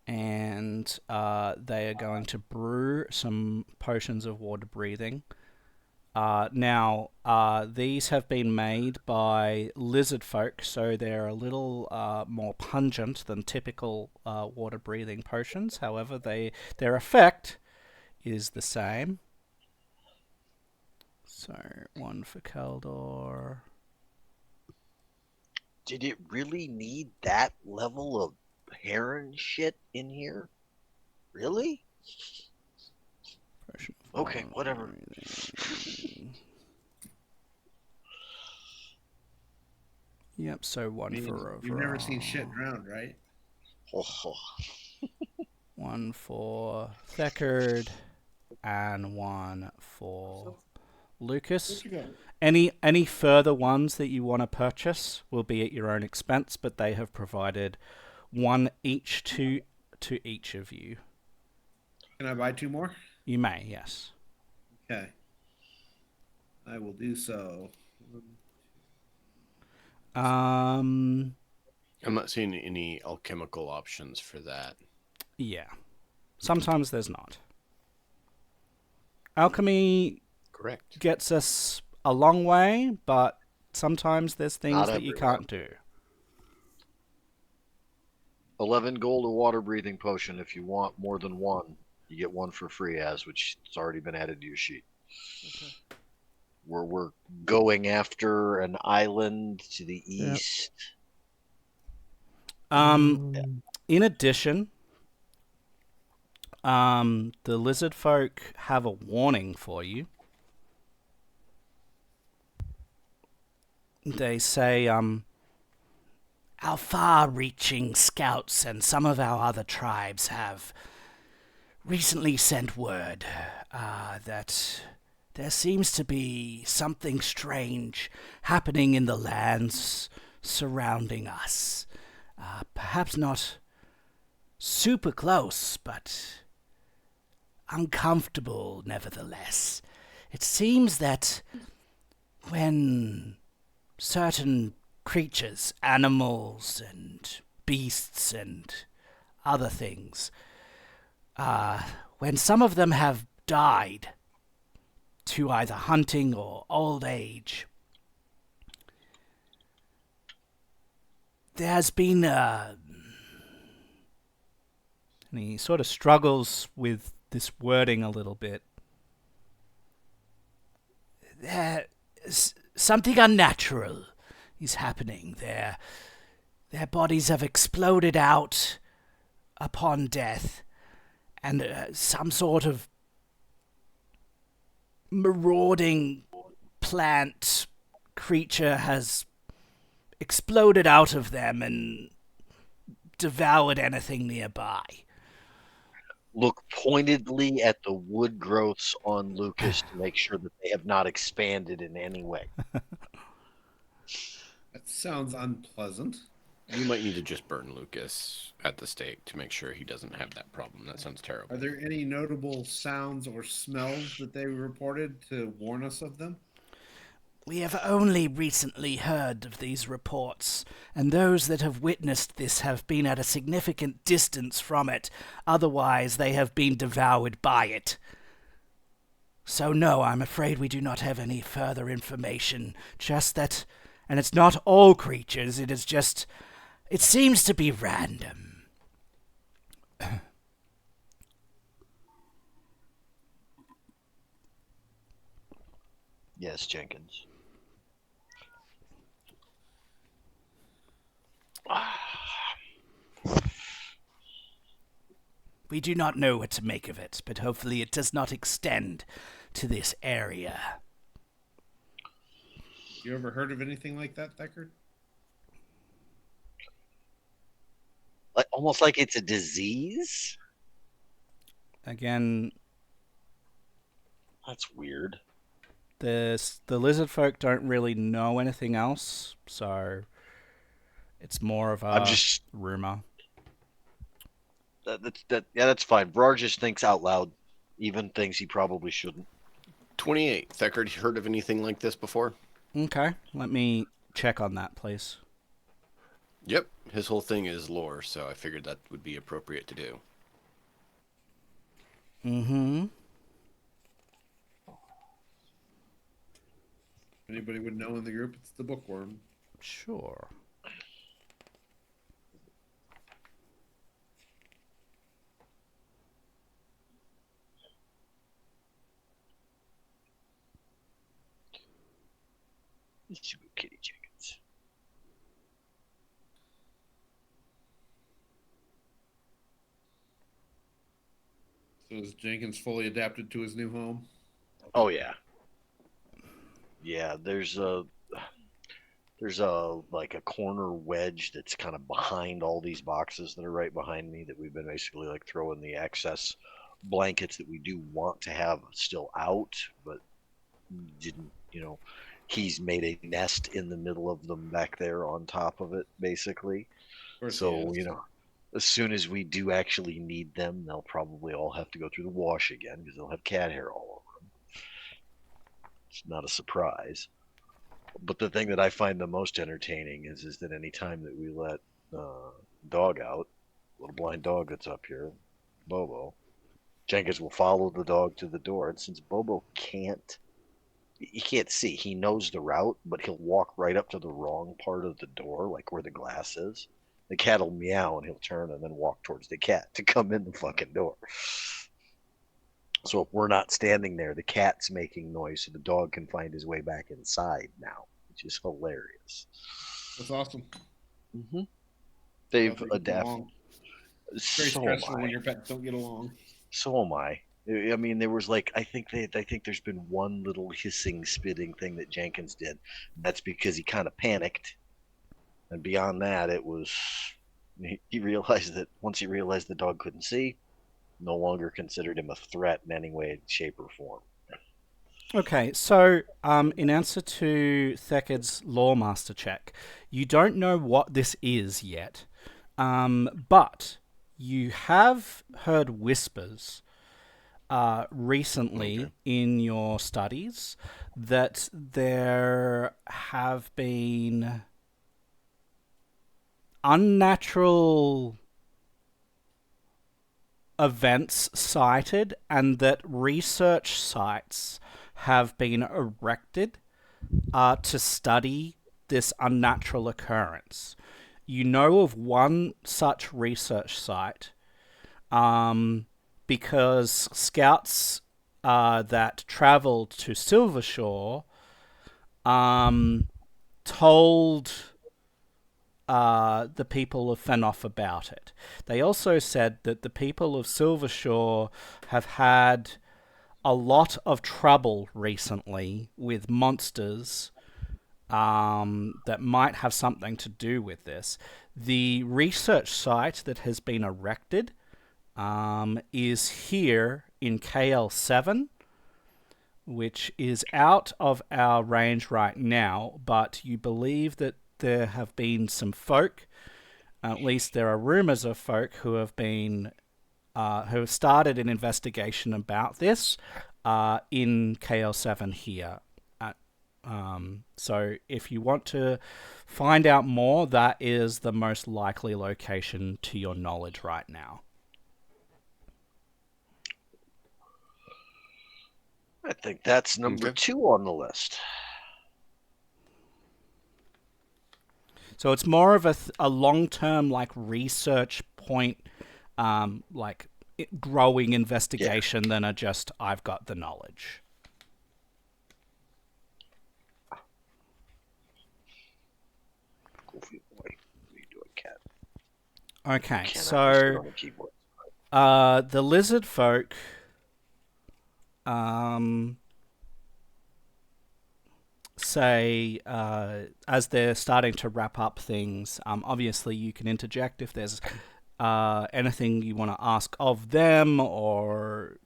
and they are going to brew some potions of water breathing. Now, these have been made by lizard folk, so they're a little more pungent than typical water breathing potions. However, their effect is the same. So 1 for Kaldor. Did it really need that level of heron shit in here? Really? Potion of Okay, water whatever. breathing. Yep, so 1 for overall. You've never seen shit drowned, right? Oh, 1 for Thekard, and 1 for Lucas. Where'd you go? Any further ones that you want to purchase will be at your own expense, but they have provided 1 each to each of you. Can I buy 2 more? You may, yes. Okay. I will do so. Um, I'm not seeing any alchemical options for that. yeah. Sometimes there's not. Alchemy Correct. gets us a long way, but sometimes there's things Not that you everywhere. can't do. 11 gold a water breathing potion. If you want more than 1, you get 1 for free, which has already been added to your sheet. Okay. We're going after an island to the east. In addition, the lizard folk have a warning for you. They say, our far-reaching scouts and some of our other tribes have recently sent word that there seems to be something strange happening in the lands surrounding us. Perhaps not super close, but uncomfortable nevertheless. It seems that when certain creatures, animals and beasts and other things, when some of them have died to either hunting or old age, there's been and he sort of struggles with this wording a little bit. There's something unnatural is happening. Their bodies have exploded out upon death, and some sort of marauding plant creature has exploded out of them and devoured anything nearby. Look pointedly at the wood growths on Lucas to make sure that they have not expanded in any way. That sounds unpleasant. You might need to just burn Lucas at the stake to make sure he doesn't have that problem. That sounds terrible. Are there any notable sounds or smells that they reported to warn us of them? We have only recently heard of these reports, and those that have witnessed this have been at a significant distance from it. Otherwise, they have been devoured by it. So no, I'm afraid we do not have any further information. Just that, and it's not all creatures, it is just, it seems to be random. Yes, Jenkins. We do not know what to make of it, but hopefully it does not extend to this area. You ever heard of anything like that, Deckard? Like, almost like it's a disease? Again, That's weird. the lizard folk don't really know anything else, so it's more of a I'm just rumor. that's fine. Brar just thinks out loud, even things he probably shouldn't. 28. Deckard, you heard of anything like this before? Okay, let me check on that, please. Yep. His whole thing is lore, so I figured that would be appropriate to do. Mm-hmm. Anybody would know in the group, it's the bookworm. Sure. It's Kitty Jenkins. So is Jenkins fully adapted to his new home? Oh yeah. Yeah, there's a like a corner wedge that's kind of behind all these boxes that are right behind me that we've been basically like throwing the excess blankets that we do want to have still out, but didn't, he's made a nest in the middle of them back there on top of it, basically. Of course he So, is. as soon as we do actually need them, they'll probably all have to go through the wash again because they'll have cat hair all over them. It's not a surprise. But the thing that I find the most entertaining is that any time that we let dog out, little blind dog that's up here, Bobo, Jenkins will follow the dog to the door. And since Bobo he can't see, he knows the route, but he'll walk right up to the wrong part of the door, like where the glass is. The cat will meow and he'll turn and then walk towards the cat to come in the fucking door. So if we're not standing there, the cat's making noise so the dog can find his way back inside now, which is hilarious. That's awesome. Mm-hmm. They've Sounds like you get adapted. along. It's very So am stressful I. when your pets don't get along. So am I. I mean, there was like I think there's been one little hissing, spitting thing that Jenkins did. That's because he kind of panicked, and beyond that, it was he realized that once he realized the dog couldn't see, no longer considered him a threat in any way, shape, or form. Okay, so in answer to Thekked's Lore Master check, you don't know what this is yet, but you have heard whispers recently in your studies that there have been unnatural events cited and that research sites have been erected to study this unnatural occurrence. You know of one such research site because scouts that traveled to Silvershore told the people of Fenoff about it. They also said that the people of Silvershore have had a lot of trouble recently with monsters that might have something to do with this. The research site that has been erected is here in KL7, which is out of our range right now, but you believe that there have been some folk, at least there are rumors of folk who have been who have started an investigation about this in KL7 here. So if you want to find out more, that is the most likely location to your knowledge right now. I think that's number Okay. 2 on the list. So it's more of a long-term like research point, like growing investigation than a just I've got the knowledge. Goofy boy. What are you doing, cat? Okay, Cannot so sit on the keyboard. the lizard folk say as they're starting to wrap up things, obviously you can interject if there's anything you want to ask of them, or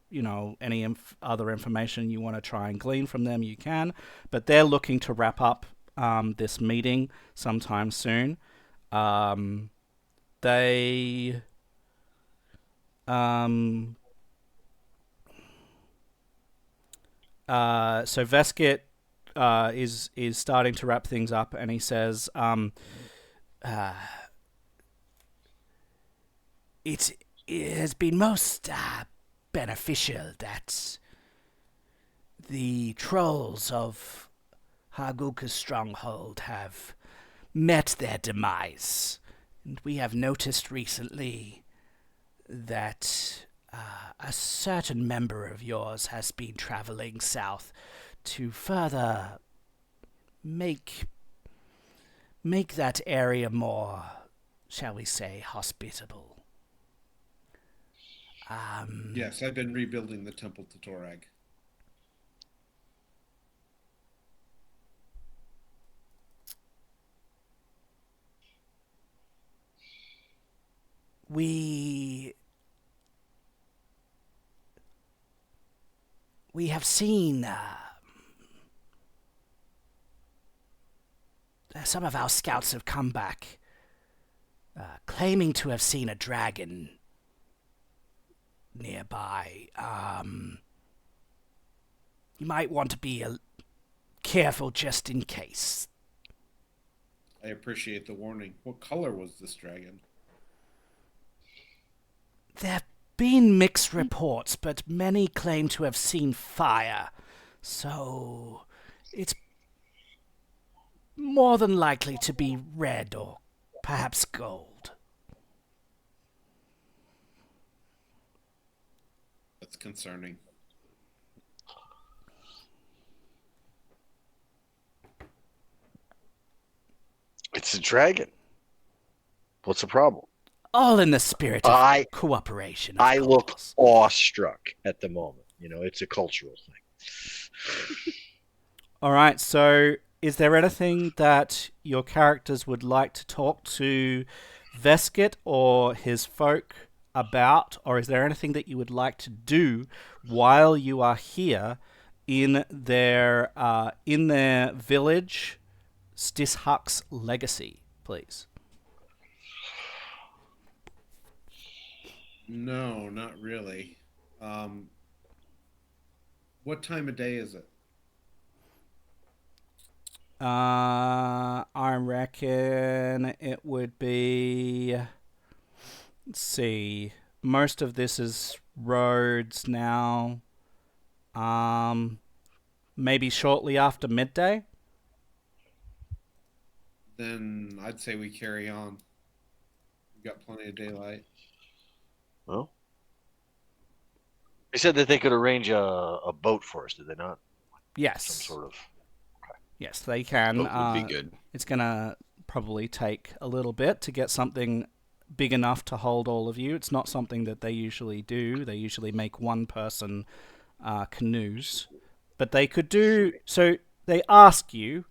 any other information you want to try and glean from them, you can. But they're looking to wrap up this meeting sometime soon. They so Veskit is starting to wrap things up, and he says, It has been most beneficial that the trolls of Haguka's stronghold have met their demise. And we have noticed recently that a certain member of yours has been traveling south to further make that area more, shall we say, hospitable. Yes, I've been rebuilding the temple to Torag. We have seen some of our scouts have come back claiming to have seen a dragon nearby. You might want to be careful just in case. I appreciate the warning. What color was this dragon? There have been mixed reports, but many claim to have seen fire. So it's more than likely to be red or perhaps gold. That's concerning. It's a dragon. What's the problem? All in the spirit of cooperation, of I look course. awestruck at the moment. It's a cultural thing. all right, so is there anything that your characters would like to talk to Veskit or his folk about, or is there anything that you would like to do while you are here in their village, Stisshak's legacy, please? No, not really. What time of day is it? I reckon it would be. Let's see. Most of this is roads now. Maybe shortly after midday. Then I'd say we carry on. We've got plenty of daylight. Well, they said that they could arrange a boat for us, did they not? Yes. Some sort of. Yes, they can. Boat would be good. It's gonna probably take a little bit to get something big enough to hold all of you. It's not something that they usually do. They usually make one-person canoes, but they could do. So they ask you.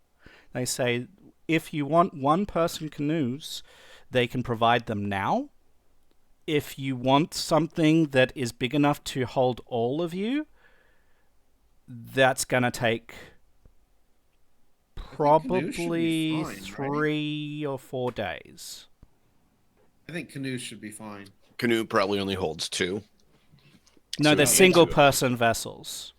They say if you want one-person canoes, they can provide them now. If you want something that is big enough to hold all of you, that's gonna take probably fine, right? 3 or 4 days. I think canoes should be fine. Canoe probably only holds 2. No, So they're we get single to it. person vessels.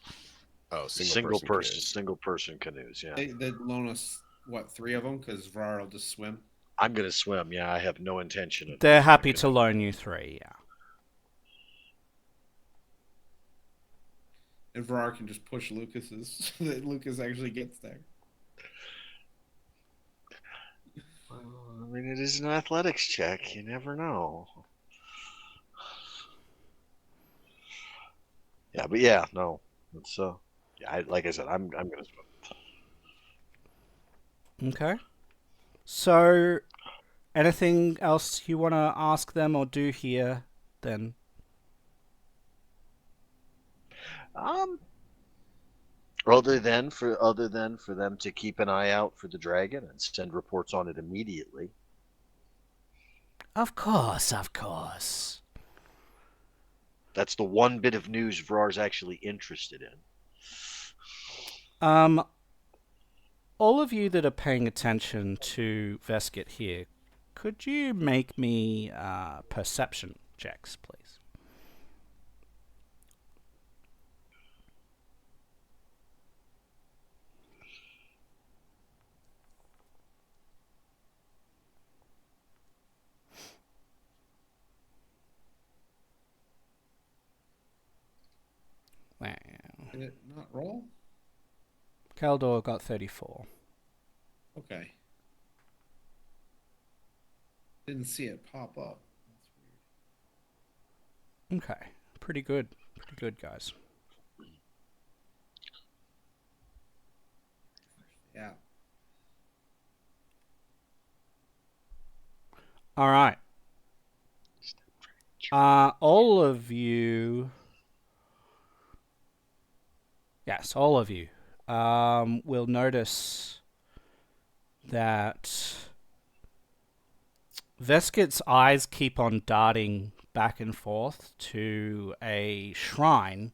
Oh, Single person, canoes. single person canoes. Yeah. They loan us what, 3 of them? Because Vrar will just swim. I'm gonna swim. Yeah, I have no intention of. They're using a happy to canoe. loan you 3, yeah. And Vrar can just push Lucas's so that Lucas actually gets there. Well, I mean, it is an athletics check. You never know. Yeah, but yeah, no, it's yeah. Like I said, I'm gonna swim. Okay. So, anything else you want to ask them or do here, then? Other than for them to keep an eye out for the dragon and send reports on it immediately. Of course, of course. That's the one bit of news Vrar's actually interested in. All of you that are paying attention to Veskit here, could you make me perception checks, please? Wow. Did it not roll? Kaldor got 34. Okay. Didn't see it pop up. That's weird. Okay. Pretty good. Pretty good, guys. Yeah. All right. All of you... Yes, all of you will notice that Veskit's eyes keep on darting back and forth to a shrine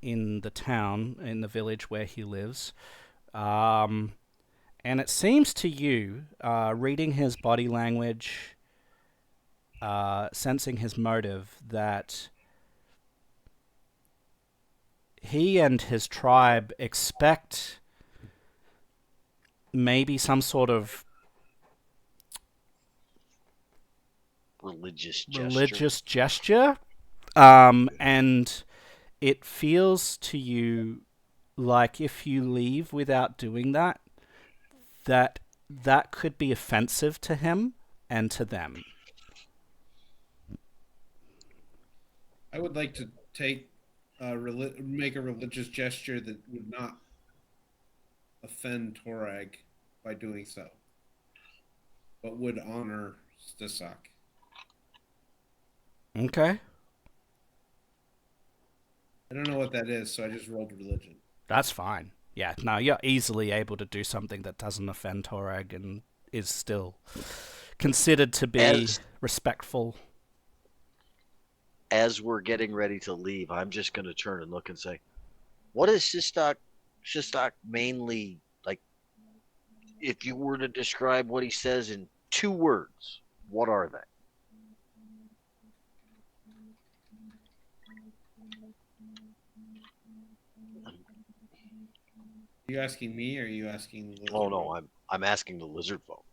in the town, in the village where he lives. And it seems to you, reading his body language, sensing his motive, that he and his tribe expect maybe some sort of Religious gesture. And it feels to you like if you leave without doing that, that could be offensive to him and to them. I would like to make a religious gesture that would not offend Torag by doing so, but would honor Stisshak. Okay. I don't know what that is, so I just rolled religion. That's fine. Yeah, no, you're easily able to do something that doesn't offend Torag and is still considered to be respectful. As we're getting ready to leave, I'm just going to turn and look and say, what is Stisshak mainly, like, if you were to describe what he says in 2 words, what are they? Are you asking me or are you asking the lizard? Oh no, I'm asking the lizard folk.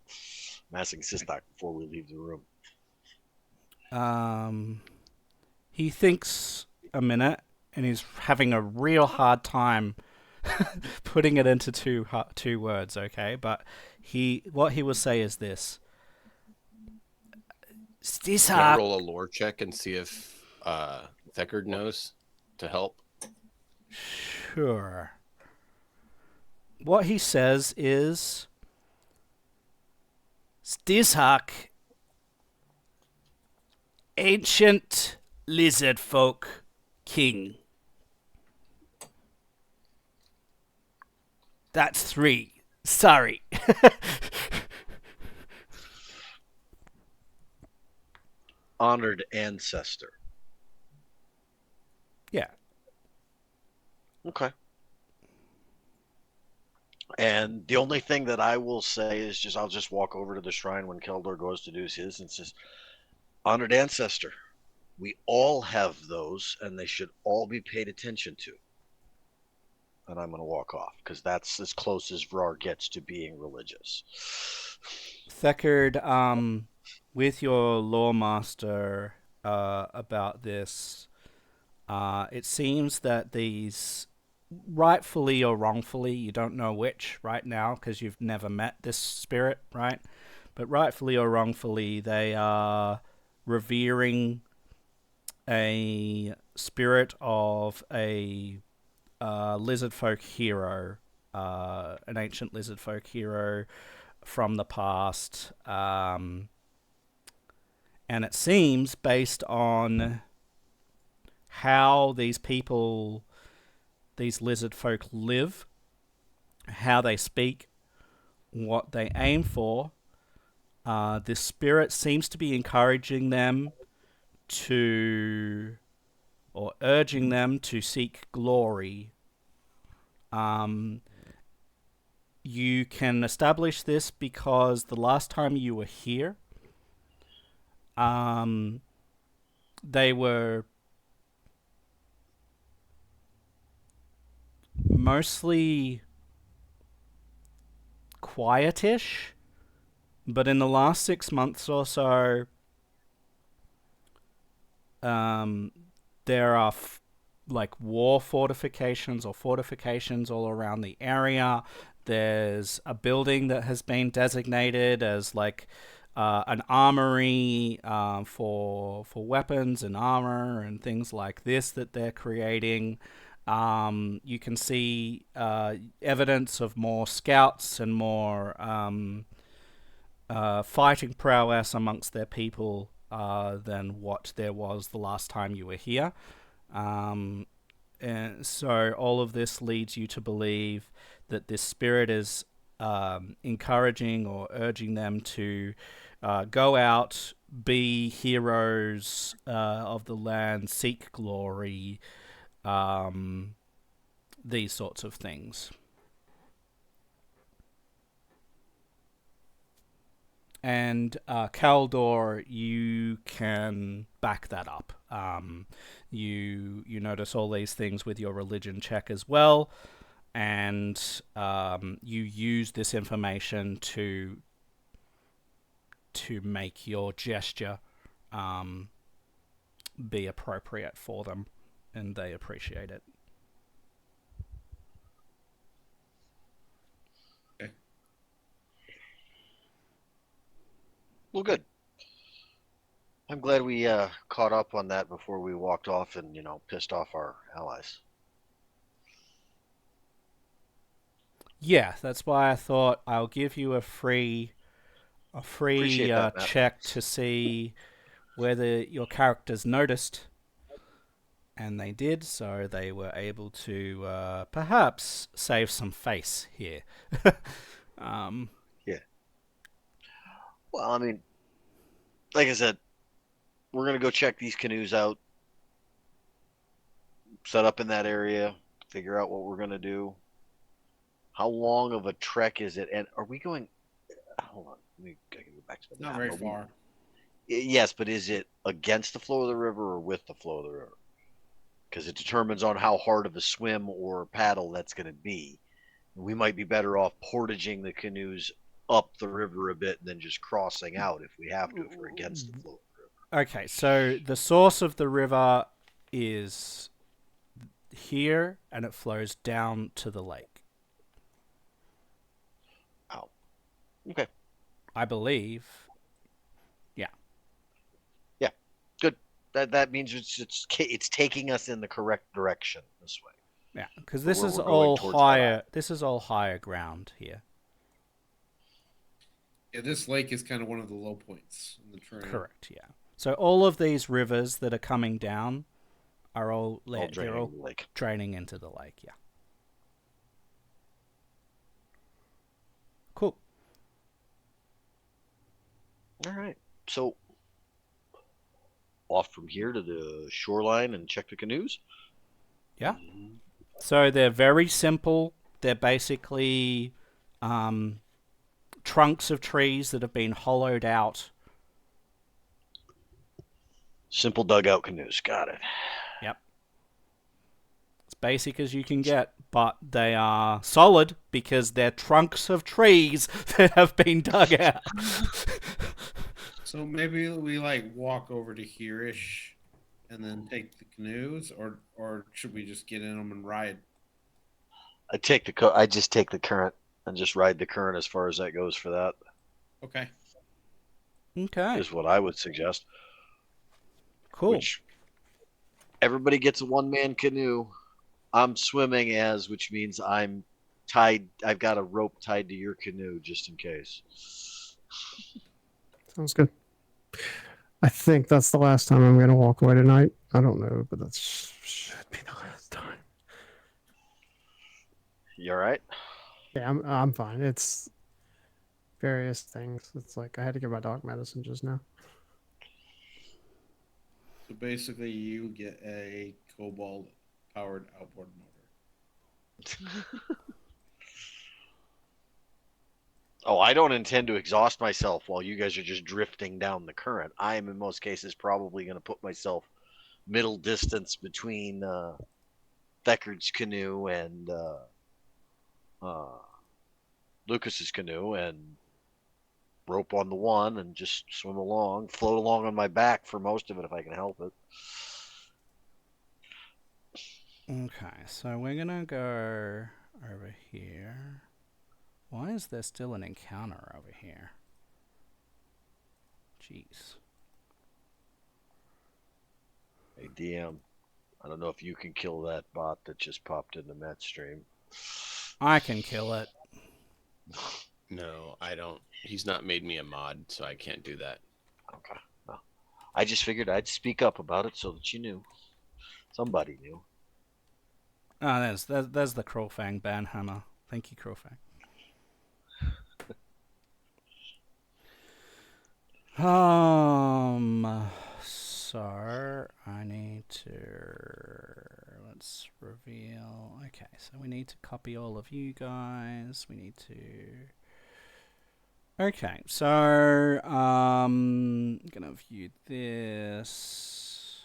I'm asking Stisshak before we leave the room. He thinks a minute, and he's having a real hard time putting it into two words. Okay, but what he will say is this: Can I Stisshak, roll a lore check and see if Thekard knows to help? Sure. What he says is, Stisshak, ancient lizard folk king. That's 3. Sorry. Honored ancestor. yeah. Okay. And the only thing that I will say is I'll just walk over to the shrine when Keldor goes to do his and says, honored ancestor. We all have those, and they should all be paid attention to. and I'm going to walk off because that's as close as Vrar gets to being religious. Thekard, with your lore master about this, it seems that these, rightfully or wrongfully, you don't know which right now because you've never met this spirit, right? But rightfully or wrongfully, they are revering a spirit of a lizard folk hero, an ancient lizard folk hero from the past. And it seems, based on how these people, these lizard folk live, how they speak, what they aim for, this spirit seems to be encouraging them to, or urging them to seek glory. You can establish this because the last time you were here, they were mostly quietish, but in the last 6 months or so, there are like war fortifications or fortifications all around the area. There's a building that has been designated as like an armory for weapons and armor and things like this that they're creating. You can see evidence of more scouts and more fighting prowess amongst their people than what there was the last time you were here. And so all of this leads you to believe that this spirit is encouraging or urging them to go out, be heroes of the land, seek glory, these sorts of things. And Kaldor, you can back that up. You notice all these things with your religion check as well, and you use this information to make your gesture be appropriate for them, and they appreciate it. Well, good. I'm glad we caught up on that before we walked off and, pissed off our allies. Yeah, that's why I thought I'll give you a free Appreciate that, Matt. check to see whether your characters noticed, and they did, so they were able to perhaps save some face here. Yeah. Well, I mean, like I said, we're going to go check these canoes out, set up in that area, figure out what we're going to do. How long of a trek is it? And are we going... Hold on. Let me go back to the map. Not very far. Yes, but is it against the flow of the river or with the flow of the river? Because it determines on how hard of a swim or paddle that's going to be. We might be better off portaging the canoes up the river a bit and then just crossing out if we have to, if we're against the flow of the river. Okay, so the source of the river is here, and it flows down to the lake. Oh, okay. I believe. Yeah. Yeah, good. That means it's taking us in the correct direction this way. Yeah, because this is we're going all towards higher. This is all higher ground here. Yeah, this lake is kind of one of the low points in the terrain. Correct. Yeah. So all of these rivers that are coming down are all All they're all draining the lake. draining into the lake. Yeah. Cool. All right. So off from here to the shoreline and check the canoes. Yeah. So they're very simple. They're basically trunks of trees that have been hollowed out. Simple dugout canoes. Got it. Yep. It's basic as you can get, but they are solid because they're trunks of trees that have been dug out. So maybe we like walk over to here-ish and then take the canoes, or should we just get in them and ride? I just take the current and just ride the current as far as that goes for that. Okay. Okay, Is what I would suggest. cool. Which everybody gets a one-man canoe. I'm swimming which means I'm tied. I've got a rope tied to your canoe just in case. Sounds good. I think that's the last time I'm going to walk away tonight. I don't know, but that should be the last time. You all right? Yeah, I'm fine. It's various things. It's like I had to give my dog medicine just now. So basically, you get a cobalt-powered outboard motor. Oh, I don't intend to exhaust myself while you guys are just drifting down the current. I am, in most cases, probably going to put myself middle distance between Theckert's canoe and Lucas's canoe and rope on the one and just swim along, float along on my back for most of it if I can help it. Okay, so we're gonna go over here. Why is there still an encounter over here? Jeez. Hey, DM, I don't know if you can kill that bot that just popped in the Met stream. I can kill it. No, I don't. He's not made me a mod, so I can't do that. Okay. No. I just figured I'd speak up about it so that you knew. Somebody knew. Oh, there's the Crowfang banhammer. Thank you, Crowfang. So I need to let's reveal. Okay, so we need to copy all of you guys. We need to. Okay, so gonna view this,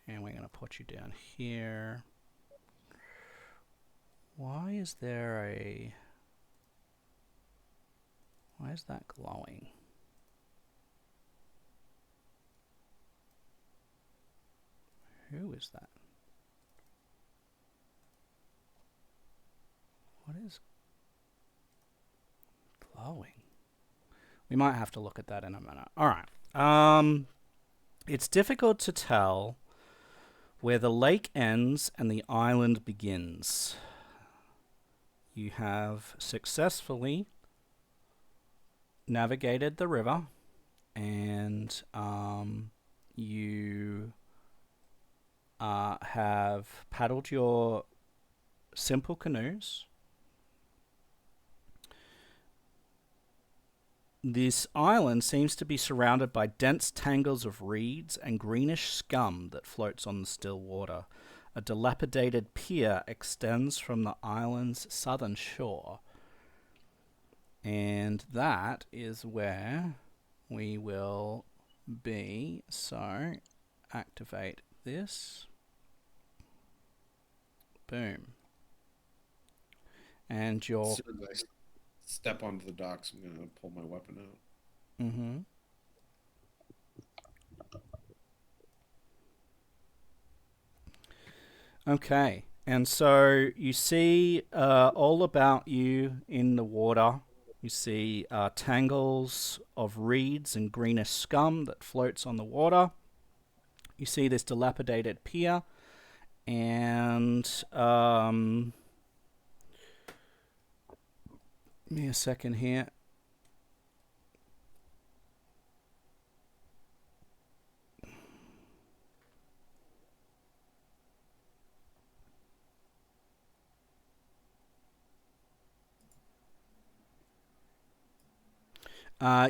and we're gonna put you down here. Why is that glowing? Who is that? What is glowing? We might have to look at that in a minute. All right. It's difficult to tell where the lake ends and the island begins. You have successfully navigated the river, and you have paddled your simple canoes. This island seems to be surrounded by dense tangles of reeds and greenish scum that floats on the still water. A dilapidated pier extends from the island's southern shore. And that is where we will be. So, activate this. Boom. And your... As soon as I step onto the docks, I'm going to pull my weapon out. Mm-hmm. Okay, and so you see all about you in the water. You see tangles of reeds and greenish scum that floats on the water. You see this dilapidated pier, and give me a second here.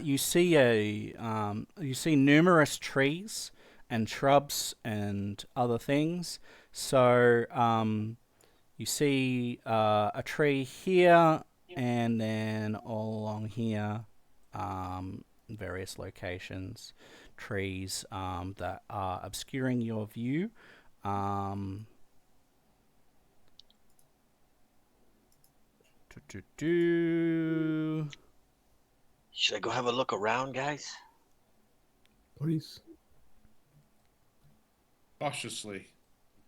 You see numerous trees and shrubs and other things. So you see a tree here, and then all along here, various locations, trees that are obscuring your view. Should I go have a look around, guys? Please. Cautiously.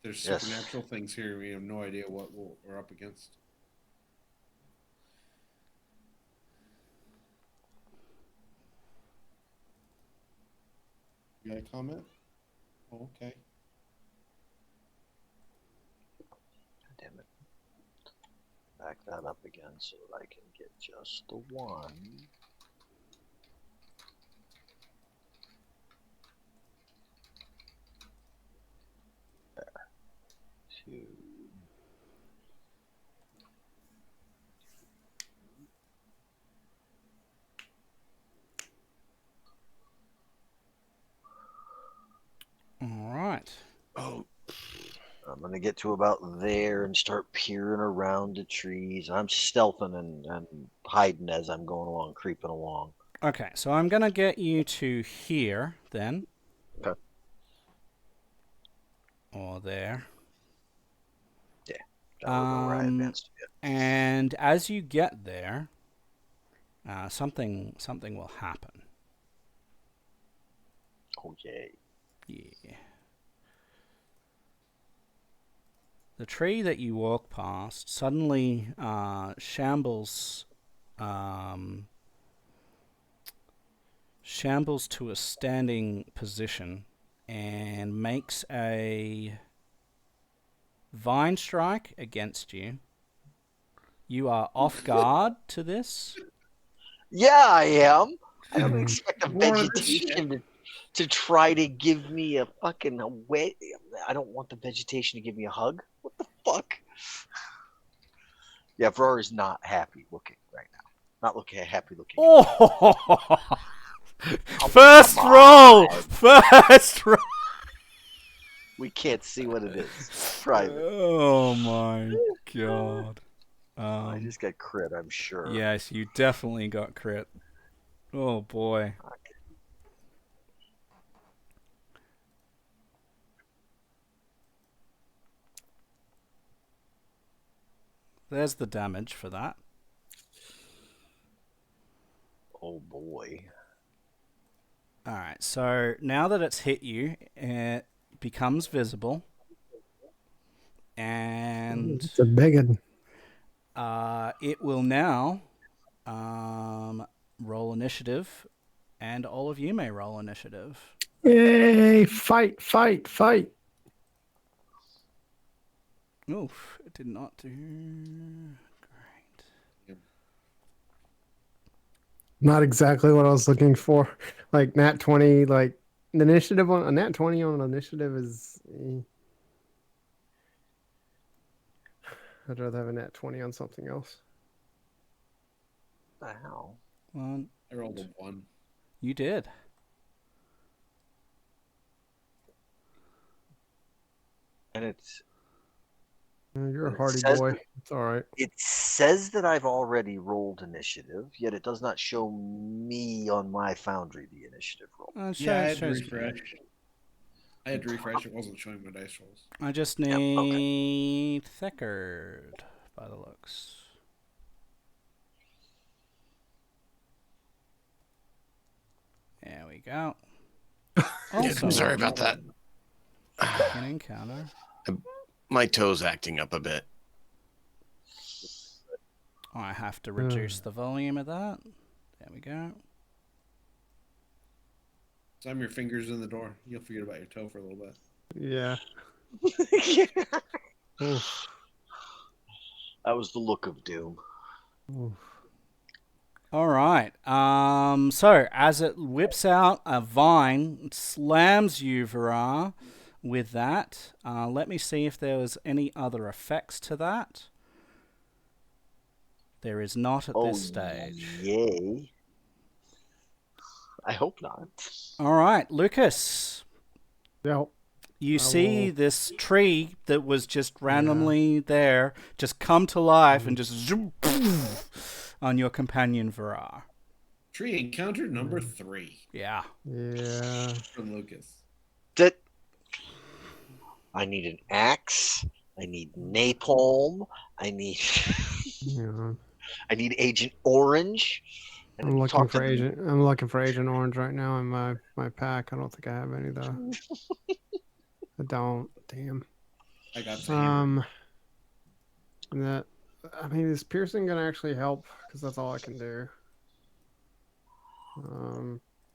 There's Yes. supernatural things here. We have no idea what we're up against. You got a comment? Oh, okay. Damn it. Back that up again so that I can get just the one. There. 2. All right. Oh, I'm gonna get to about there and start peering around the trees. I'm stealthing and hiding as I'm going along, creeping along. Okay, so I'm going to get you to here then. Okay. Or there. That would know where I advanced to get. And as you get there, something will happen. Oh yay! Yeah. The tree that you walk past suddenly shambles to a standing position and makes a vine strike against you. You are off guard to this. Yeah, I am. I don't Mhm. expect a More of this vegetation to try to give me a fucking wet. I don't want the vegetation to give me a hug. What the fuck? Yeah, Ferrari's not happy looking right now. Not looking happy looking. Oh! Come First roll! on. First roll! We can't see what it is. Private. Oh my god. I just got crit, I'm sure. Yes, you definitely got crit. Oh boy. There's the damage for that. Oh boy. Alright, so now that it's hit you, it becomes visible. And It's a big one. it will now roll initiative, and all of you may roll initiative. Yay! Fight, fight, fight. Oof, it did not do great. Not exactly what I was looking for. Like nat 20, like the initiative on a nat 20 on an initiative is. I'd rather have a nat 20 on something else. What the hell? Well, I rolled a 1. you did. And it's. You're a It hardy says boy. that- It's all right. It says that I've already rolled initiative, yet it does not show me on my Foundry the initiative roll. Yeah, I It had to shows refresh. I had to refresh. It wasn't showing my dice rolls. I just Yep, okay. need Thickard by the looks. There we go. yeah, Also, I'm sorry about that. an encounter. My toe's acting up a bit. I have to reduce the volume of that. There we go. Slam your fingers in the door. You'll forget about your toe for a little bit. Yeah. Oof. That was the look of doom. Oof. All right. So as it whips out a vine, it slams you, Vara, with that. Let me see if there was any other effects to that. There is not at this stage. Yay. I hope not. All right, Lucas. Yeah. You I see will- this tree that was just randomly there just come to life and just zoom on your companion Vara. Tree encounter number 3 Yeah. Yeah. from Lucas. That I need an axe. I need napalm. I need. Yeah. I need Agent Orange. I need I'm to looking talk for to the- Agent. I'm looking for Agent Orange right now in my pack. I don't think I have any though. I don't. Damn. I got the hammer. That. I mean, is piercing gonna actually help? Because that's all I can do.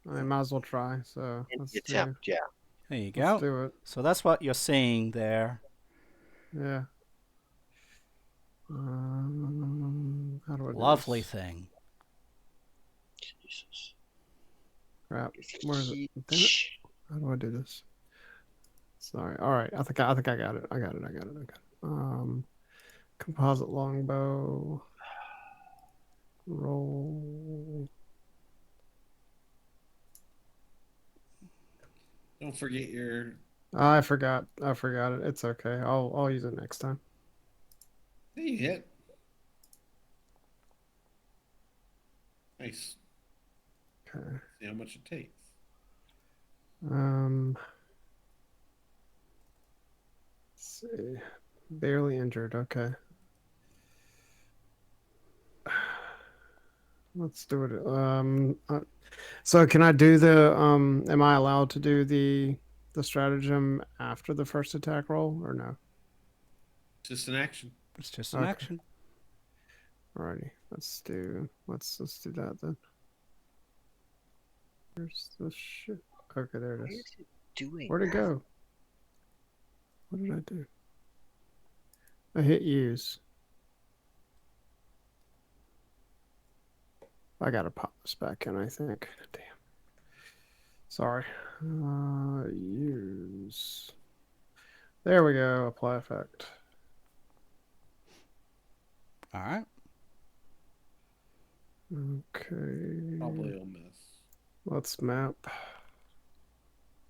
I might as well try. So in let's the do. attempt. Yeah. There you Let's go. do it. So that's what you're seeing there. Yeah. How do I do Lovely this? thing. Jesus. Crap. Where is it? Damn it. How do I do this? Sorry. All right. I think I got it. I got it. Composite longbow. Roll. Don't forget your. I forgot it. It's okay. I'll use it next time. Hey, you hit. Nice. Okay. See how much it takes. Let's see. Barely injured. Okay. Let's do it. So can I do the am I allowed to do the stratagem after the first attack roll or no? Just an action. It's just an Okay. action. Alrighty. Let's do that then. Where's the shit? Okay, there it What is. is it doing? Where'd it go? What did I do? I hit use. I gotta pop this back in, I think. Damn. Sorry. Use. There we go. Apply effect. All right. Okay. Probably will miss. Let's map.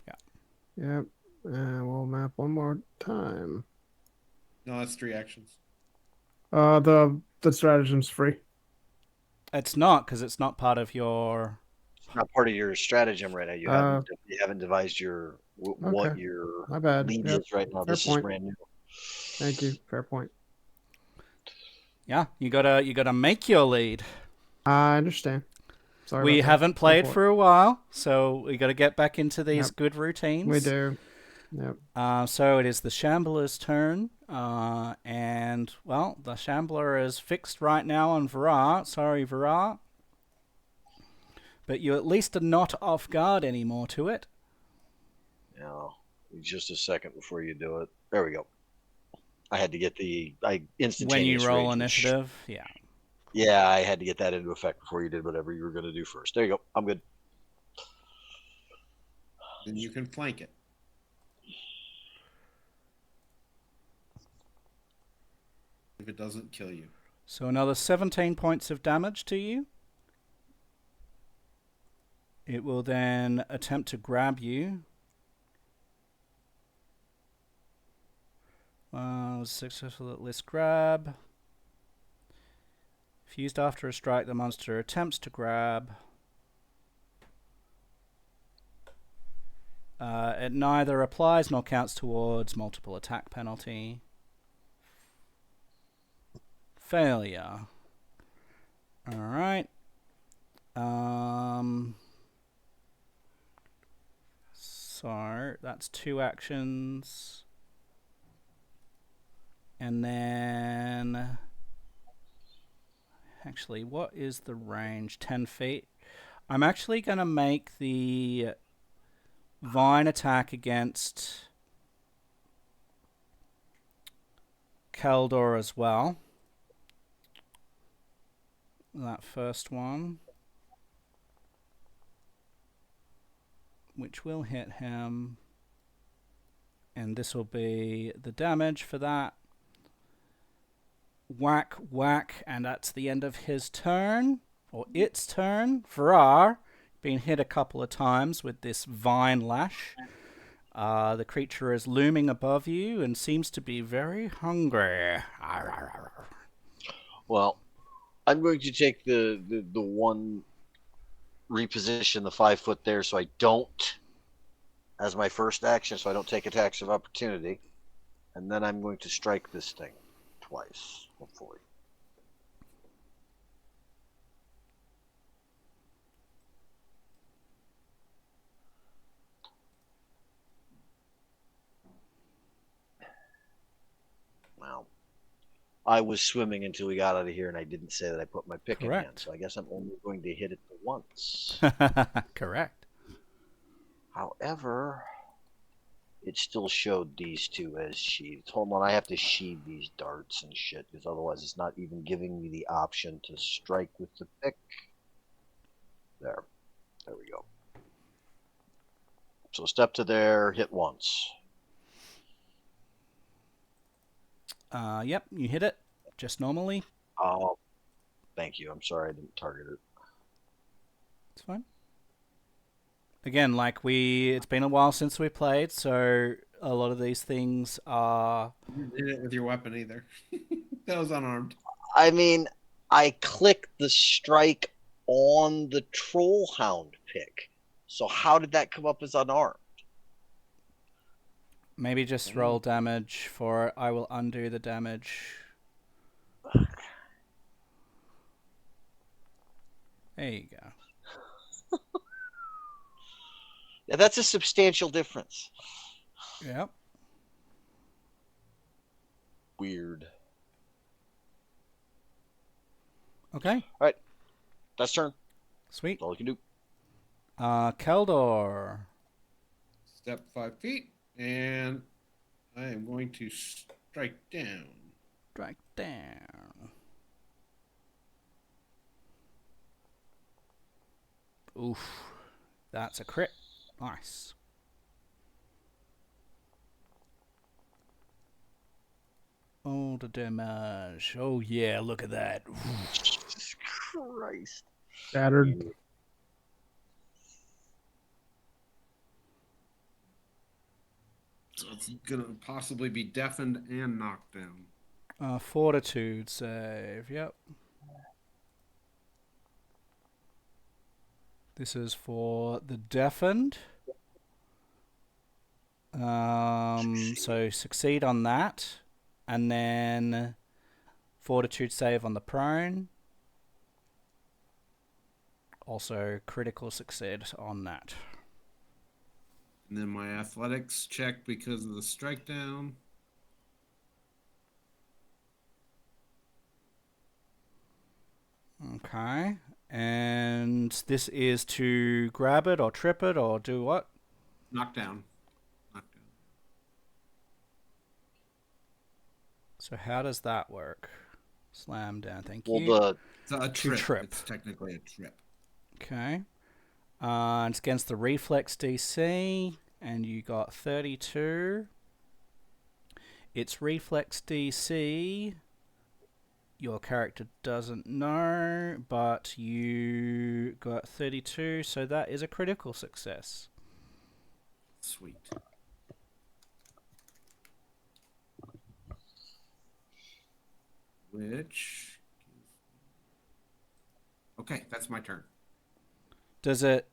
Yeah. Yep. And we'll map one more time. No, that's 3 actions. The stratagem's free. It's not because it's not part of your. It's not part of your stratagem right now. You haven't devised your what Okay. your My bad. lead Yep. is right now. Fair This point. is brand new. Thank you. Fair point. Yeah, you gotta make your lead. I understand. Sorry. We about that. haven't Go played for it. for a while, so we got to get back into these Yep. good routines. We do. Yep. So it is the Shambler's turn, and well, the Shambler is fixed right now on Virar. Sorry, Virar, but you at least are not off guard anymore to it. Now, just a second before you do it. There we go. I had to get the When instantaneous you roll rage, initiative, yeah. Yeah, I had to get that into effect before you did whatever you were going to do first. There you go. I'm good. Then you can flank it. If it doesn't kill you. So another 17 points of damage to you. It will then attempt to grab you. Successful at list grab. If used after a strike, the monster attempts to grab. It neither applies nor counts towards multiple attack penalty. Failure. Alright. So that's 2 actions. And then actually, what is the range? 10 feet. I'm actually going to make the vine attack against Keldor as well. That first one, which will hit him. And this will be the damage for that. Whack, whack, and that's the end of his turn, or its turn. Virar, been hit a couple of times with this vine lash. The creature is looming above you and seems to be very hungry. Well, I'm going to take the one reposition the 5 foot there, so I don't, as my first action, so I don't take attacks of opportunity, and then I'm going to strike this thing twice, hopefully. Well, I was swimming until we got out of here, and I didn't say that I put my pick in hand. Correct. So I guess I'm only going to hit it once. Correct. However, it still showed these two as sheathed. Hold on, I have to sheathe these darts and shit, because otherwise it's not even giving me the option to strike with the pick. There we go. So step to there, hit once. Yep, you hit it just normally. Oh, thank you. I'm sorry I didn't target it. It's fine. Again, it's been a while since we played, so a lot of these things are. You didn't hit it with your weapon either. That was unarmed. I mean, I clicked the strike on the Trollhound pick. So how did that come up as unarmed? Maybe just roll damage for it. I will undo the damage. There you go. Yeah, that's a substantial difference. Yep. Weird. Okay. All right. That's turn. Sweet. That's all you can do. Keldor. Step 5 feet, and I am going to strike down. Strike down. Oof. That's a crit. Nice. Oh, the damage. Oh, yeah, look at that. Jesus Christ. Shattered. So it's going to possibly be deafened and knocked down. Fortitude save. Yep. This is for the deafened. So succeed on that. And then fortitude save on the prone. Also critical succeed on that. And then my athletics check because of the strike down. Okay. And this is to grab it or trip it or do what? Knockdown. So how does that work? Slam down, thank Well, you. It's a To trip. It's technically a trip. Okay. It's against the reflex DC, and you got 32. Its reflex DC, your character doesn't know, but you got 32, so that is a critical success. Sweet. Which... Okay, that's my turn. Does it,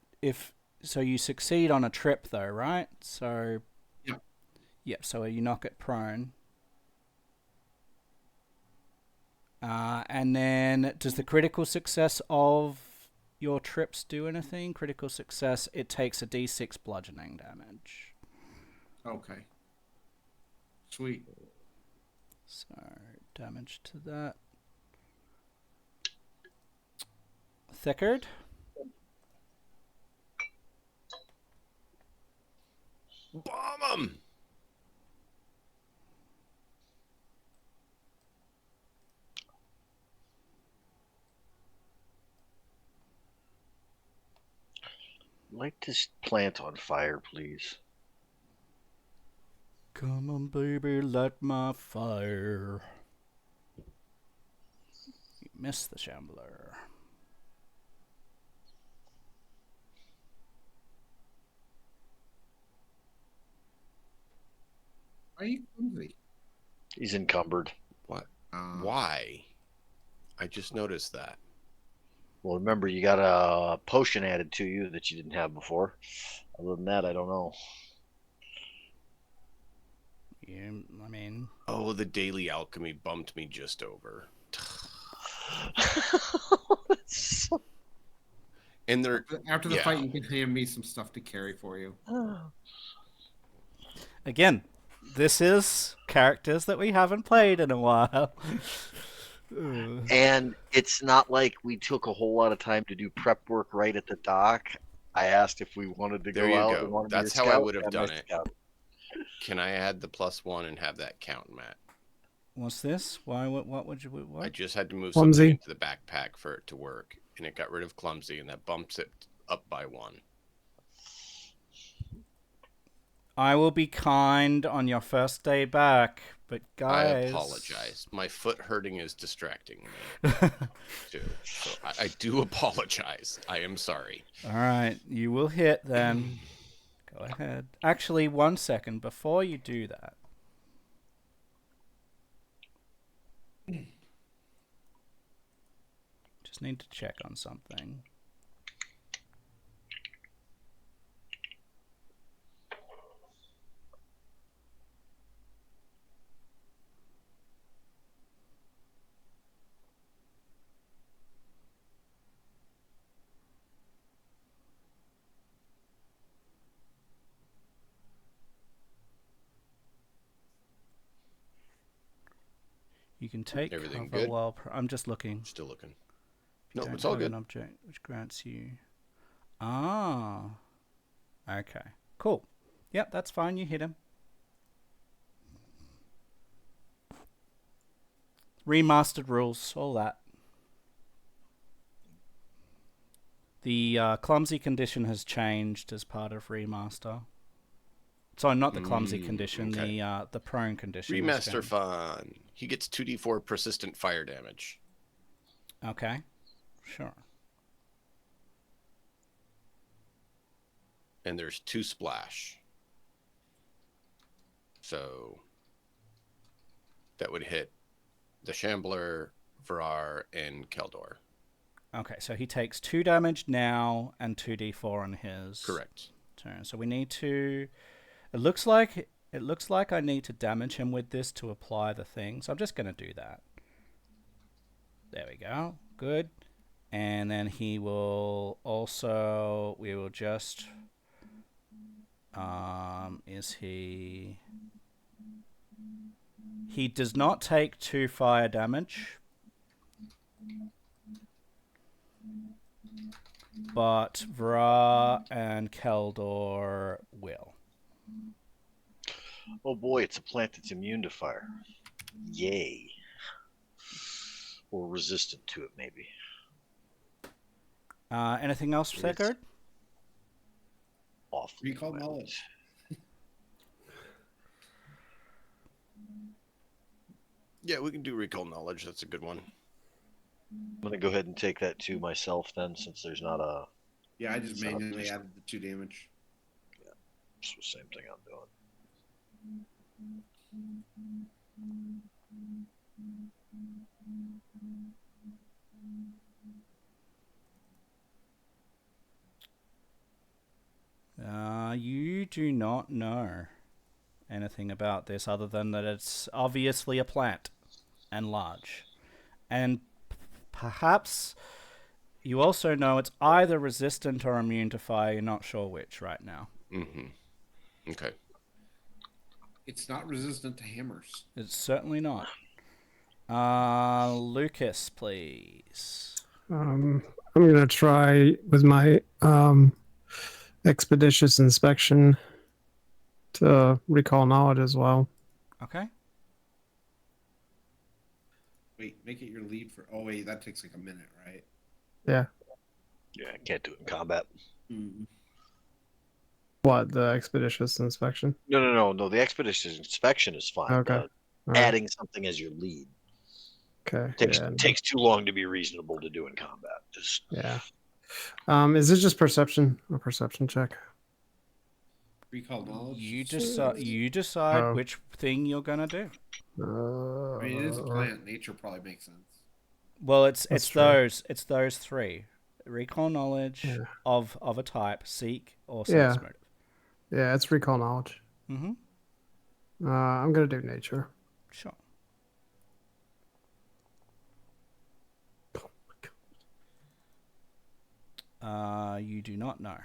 so you succeed on a trip though, right? So... Yep. Yep, so you knock it prone. And then, does the critical success of your trips do anything? Critical success, it takes a d6 bludgeoning damage. Okay. Sweet. So, damage to that. Thickard. Bomb him! Light this plant on fire, please. Come on, baby, light my fire. You missed the shambler. Why are you clumsy? He's encumbered. What? Why? I just noticed that. Well, remember, you got a potion added to you that you didn't have before. Other than that, I don't know. Yeah, I mean... Oh, the daily alchemy bumped me just over. And they're... After the yeah. fight, you can hand me some stuff to carry for you. Again, this is characters that we haven't played in a while. And it's not like we took a whole lot of time to do prep work right at the dock. I asked if we wanted to There go you out go. and wanted me That's to how I scout, would have and I done it. scouted. Can I add the +1 and have that count, Matt? What's this? Why? What would you? I What? just had to move Clumsy. something into the backpack for it to work, and it got rid of clumsy, and that bumps it up by 1. I will be kind on your first day back, but I guys. apologize. My foot hurting is distracting me too. So I do apologize. I am sorry. All right, you will hit then. Go ahead. Actually, 1 second before you do that. Just need to check on something. You can take Everything cover good? while I'm just looking. Still looking. You No, don't it's all have good. An object which grants you. Ah. Okay. Cool. Yep, that's fine. You hit him. Remastered rules, all that. The clumsy condition has changed as part of remaster. Sorry, not the clumsy condition. okay. The prone condition. has Remaster changed. fun. He gets 2d4 persistent fire damage. Okay. Sure. And there's 2 splash. So that would hit the Shambler, Varar, and Keldor. Okay, so he takes 2 damage now and 2d4 on his Correct. turn. So we need to. It looks like I need to damage him with this to apply the thing. So I'm just gonna do that. There we go. Good. And then he will also. We will just. Is he? He does not take 2 fire damage. But Vra and Keldor will. Oh boy, it's a plant that's immune to fire. Yay. Or resistant to it, maybe. Anything else, Yes. Sigurd? Awfully Recall mild. knowledge. Yeah, we can do recall knowledge. That's a good one. I'm gonna go ahead and take that 2 myself then, since there's not a Yeah, I just Set up manually just- added the 2 damage. it's the same thing I'm doing. You do not know anything about this other than that it's obviously a plant and large. And perhaps you also know it's either resistant or immune to fire. You're not sure which right now. Mm-hmm. Okay. It's not resistant to hammers. It's certainly not. Lucas, please. I'm gonna try with my expeditious inspection to recall knowledge as well. Okay. Wait, make it your lead for. Oh wait, that takes like a minute, right? Yeah. Yeah, I can't do it in combat. What, the expeditious inspection? No. The expedition inspection is fine. Okay. All right. Adding something as your lead Okay. takes too long to be reasonable to do in combat. Just Yeah. Is this just perception? A perception check? Recall knowledge. You decide Oh. which thing you're gonna do. I mean, it is a plant. Nature probably makes sense. Well, it's That's true. those 3: recall knowledge Yeah. of a type, seek or Yeah. sense motive. Yeah, it's recall knowledge. Mm-hmm. I'm gonna do nature. Sure. You do not know.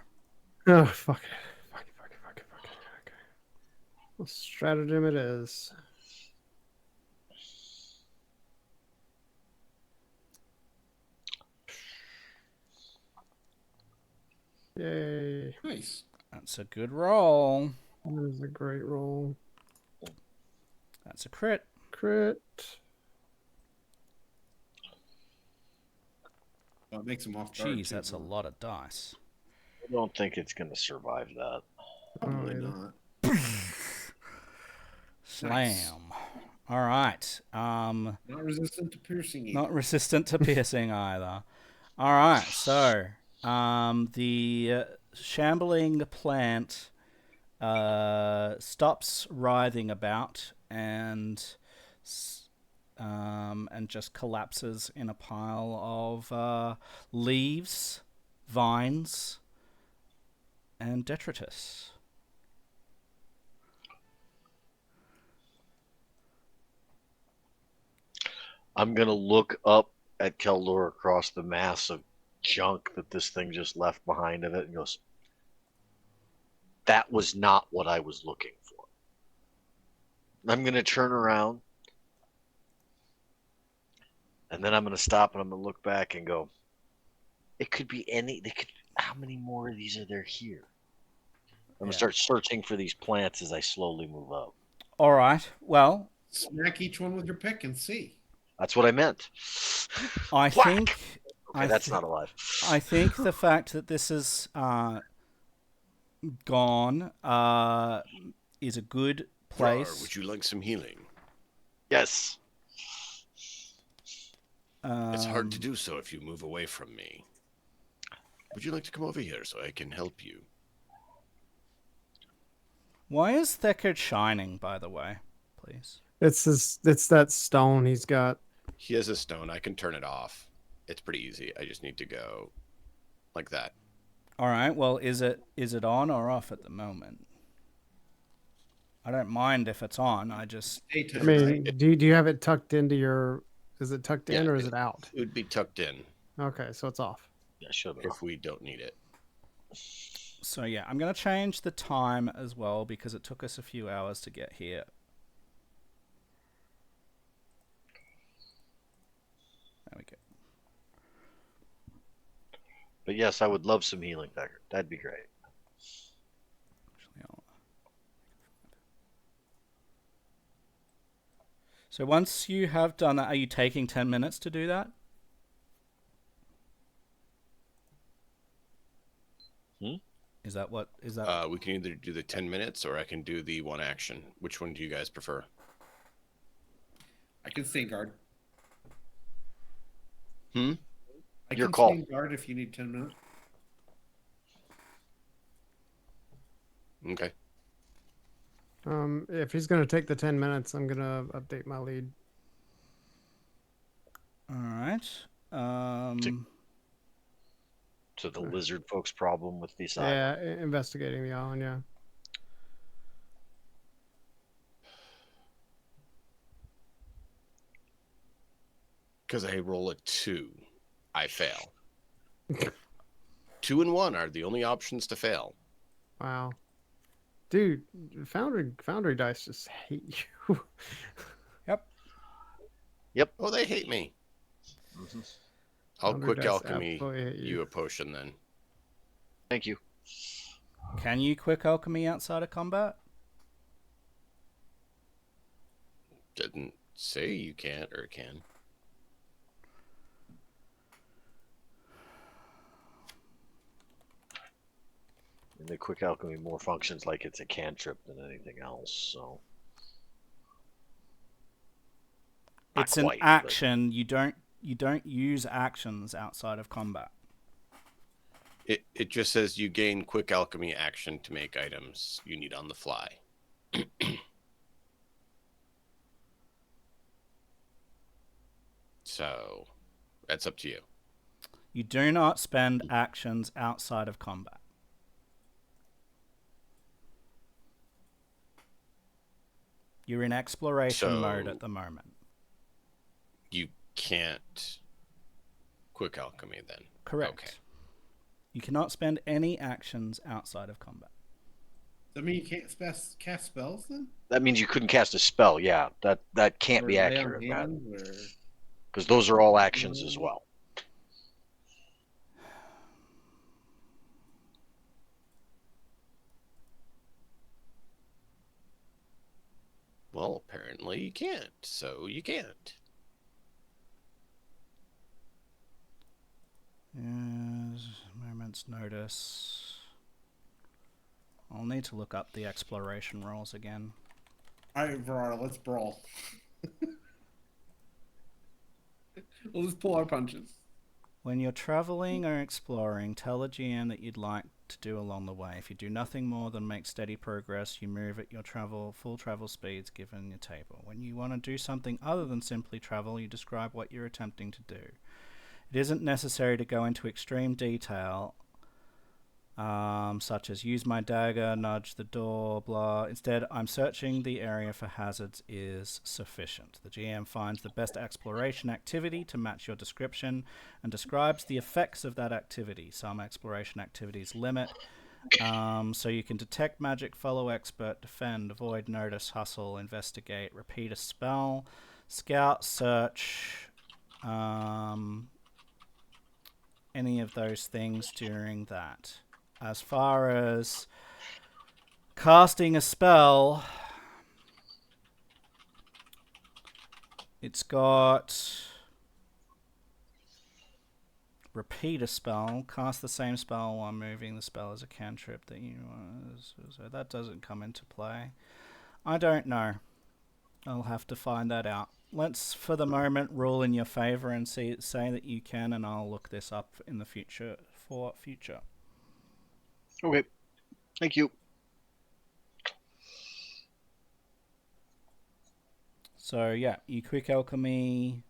Oh fuck it. Okay. Well, stratagem it is. Yay. Nice. That's a good roll. That is a great roll. That's a crit. Crit. Well, it makes them off guard. Jeez, too, that's a huh? lot of dice. I don't think it's going to survive that. Probably either. not. Slam. All right. Not resistant to piercing. Not resistant to piercing either. All right. So, the shambling plant stops writhing about and just collapses in a pile of leaves, vines, and detritus. I'm going to look up at Keldor across the mass of junk that this thing just left behind of it and goes, that was not what I was looking for. I'm going to turn around and then I'm going to stop and I'm going to look back and go, it could be any, how many more of these are there here? I'm going to start searching for these plants as I slowly move up. All right. Well, Smack each one with your pick and see. That's what I meant. I Whack! think Okay, that's not alive. I think the fact that this is gone is a good place. Rar, would you like some healing? Yes. It's hard to do so if you move away from me. Would you like to come over here so I can help you? Why is Thickard shining, by the way? Please. It's that stone he's got. He has a stone. I can turn it off. It's pretty easy. I just need to go like that. All right. Well, is it on or off at the moment? I don't mind if it's on. I I mean, do you have it tucked into your? Is it tucked in Yeah, or is it out? It would be tucked in Okay, so it's off. Yeah, should if we don't need it. So yeah, I'm gonna change the time as well because it took us a few hours to get here. There we go. But yes, I would love some healing, Decker. That'd be great. Actually, So once you have done that, are you taking 10 minutes to do that? Is that what is that? We can either do the 10 minutes or I can do the one action. Which one do you guys prefer? I can stay guard. Hmm? I Your can call. stay guard if you need 10 minutes. Okay. If he's gonna take the 10 minutes, I'm gonna update my lead. All right. So the lizard folks' problem with this island. Yeah, investigating the island. Yeah. Because I roll a 2, I fail. 2 and 1 are the only options to fail. Wow. Dude, Foundry dice just hate you. Yep. Oh, they hate me. Mm-hmm. I'll Foundry quick dice alchemy absolutely hate you a potion then. Thank you. Can you quick alchemy outside of combat? Didn't say you can't or can. And the quick alchemy more functions like it's a cantrip than anything else. So Not It's an quite, but- action. You don't use actions outside of combat. It just says you gain quick alchemy action to make items you need on the fly. So that's up to you. You do not spend actions outside of combat. You're in exploration mode at the moment. You can't quick alchemy then. Correct. Okay. You cannot spend any actions outside of combat. That mean you can't cast spells then? That means you couldn't cast a spell. Yeah, that can't Or be lay on accurate, Matt, hands, or because those are all actions as well. Well, apparently you can't, so you can't. Yes, moment's notice. I'll need to look up the exploration rules again. all right, Verada, let's brawl. We'll just pull our punches. When you're traveling or exploring, tell the GM that you'd like to do along the way. If you do nothing more than make steady progress, you move at your full travel speeds given your table. When you want to do something other than simply travel, you describe what you're attempting to do. It isn't necessary to go into extreme detail, such as use my dagger, nudge the door, blah. Instead, I'm searching the area for hazards is sufficient. The GM finds the best exploration activity to match your description and describes the effects of that activity. Some exploration activities limit, so you can detect magic, follow expert, defend, avoid, notice, hustle, investigate, repeat a spell, scout, search, any of those things during that. As far as casting a spell, it's got repeat a spell, cast the same spell while moving the spell as a cantrip that you so that doesn't come into play. I don't know. I'll have to find that out. Let's, for the moment, rule in your favor and say that you can, and I'll look this up in the future for future. Okay, thank you. So yeah, you quick alchemy.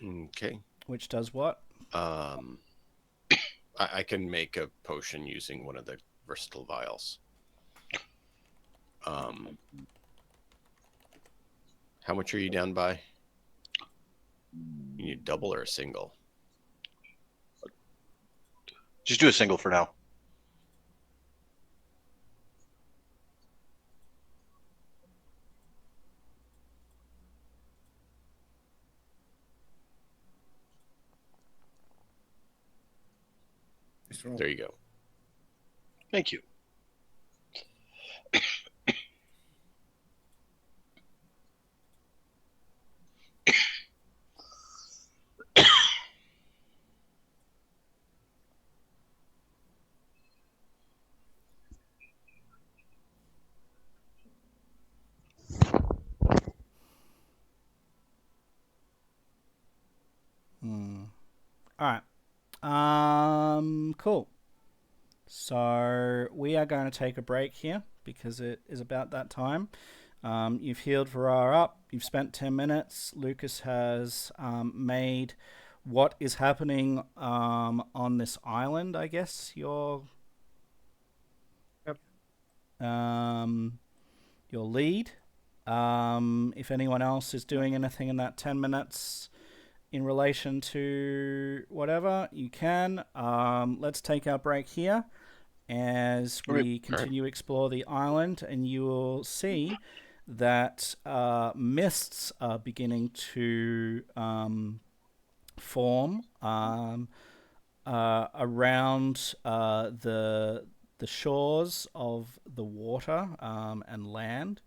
Okay. Which does what? I can make a potion using one of the versatile vials. How much are you down by? You need double or a single? Just do a single for now. There you go. Thank you. Alright. Cool. So we are going to take a break here because it is about that time. You've healed Varar up. You've spent 10 minutes. Lucas has made what is happening on this island, I guess. Your lead. If anyone else is doing anything in that 10 minutes in relation to whatever, you can. Let's take our break here as we continue to explore the island, and you will see that mists are beginning to form around the shores of the water and land.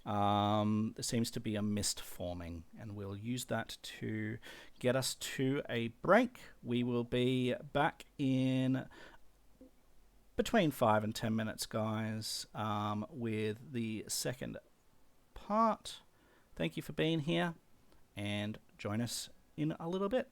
There seems to be a mist forming, and we'll use that to get us to a break. We will be back in between 5 and 10 minutes, guys, with the second part. Thank you for being here, and join us in a little bit.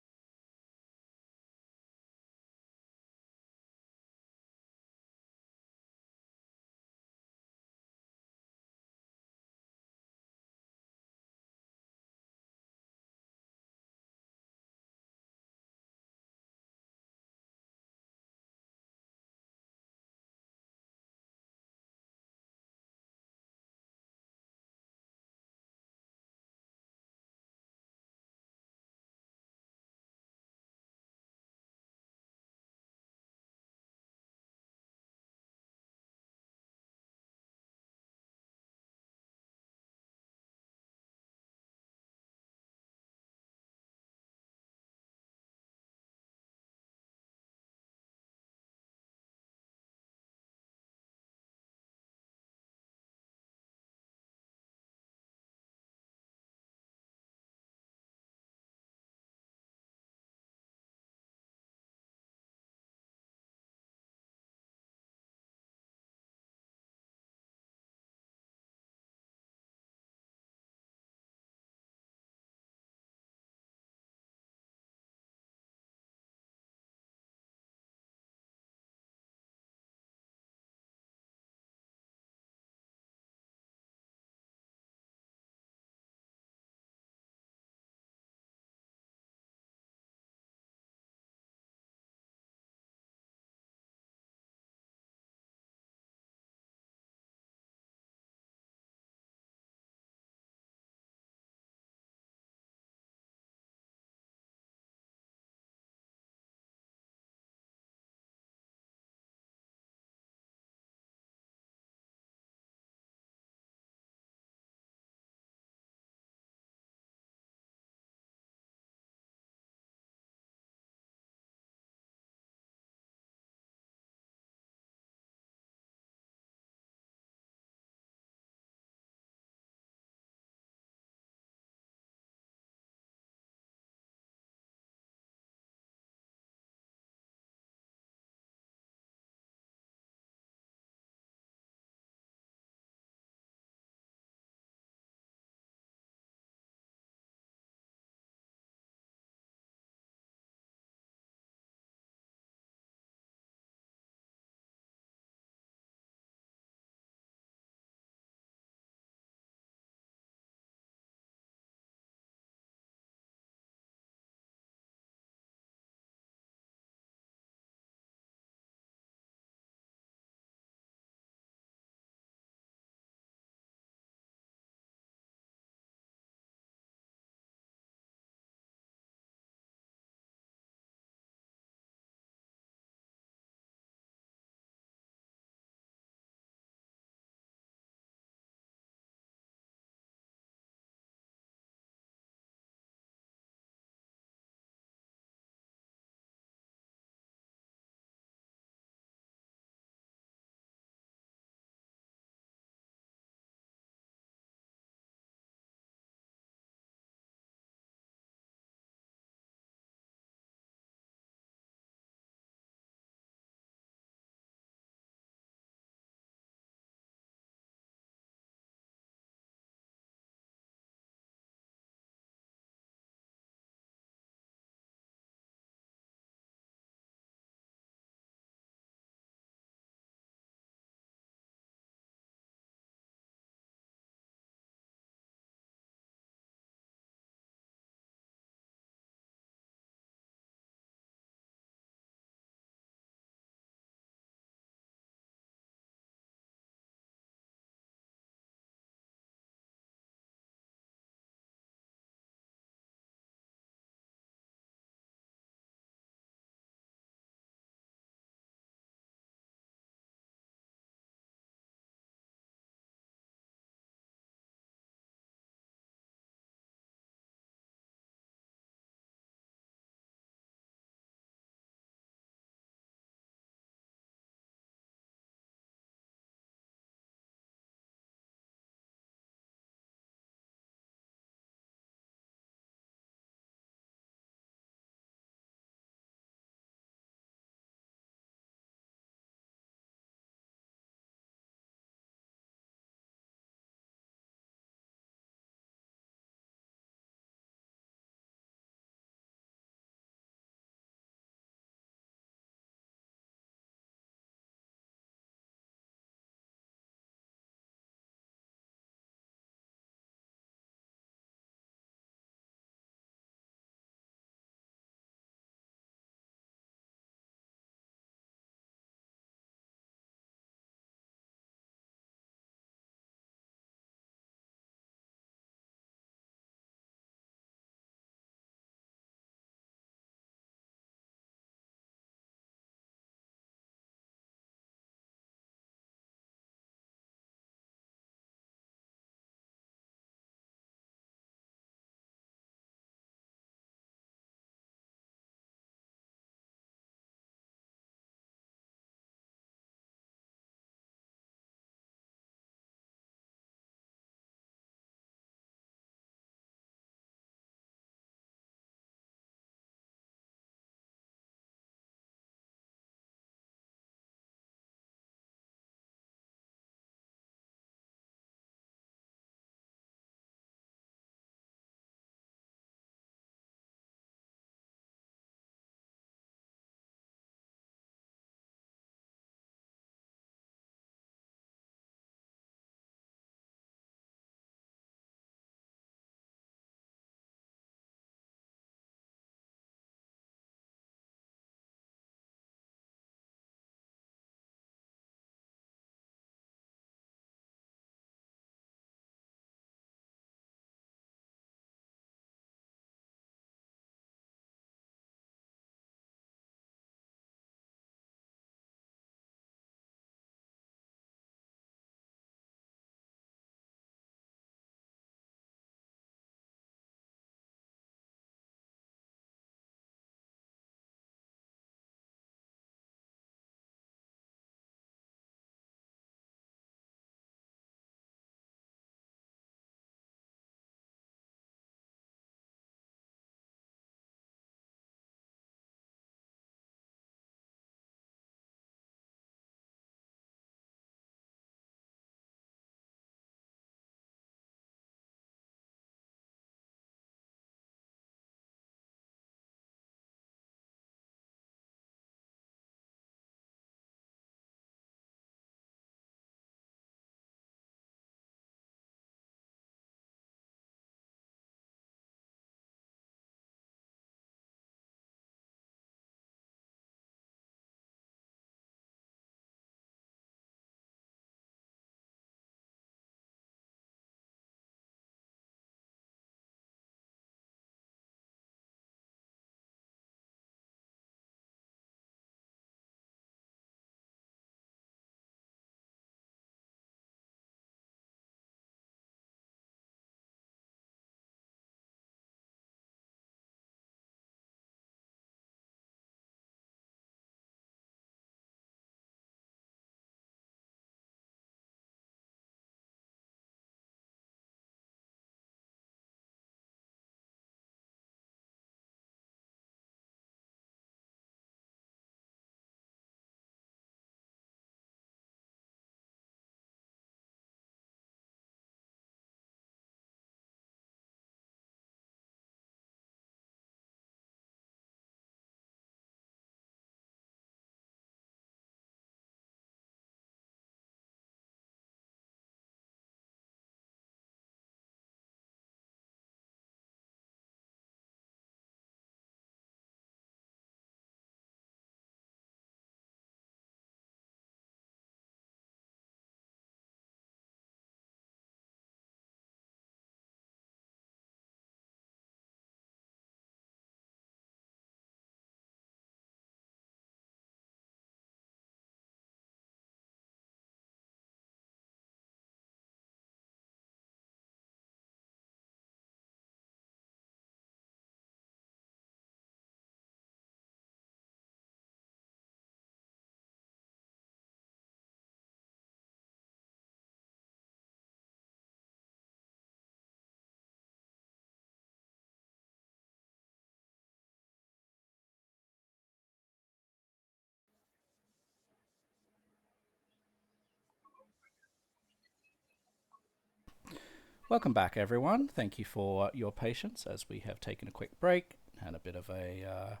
Welcome back, everyone. Thank you for your patience as we have taken a quick break. Had a bit of a,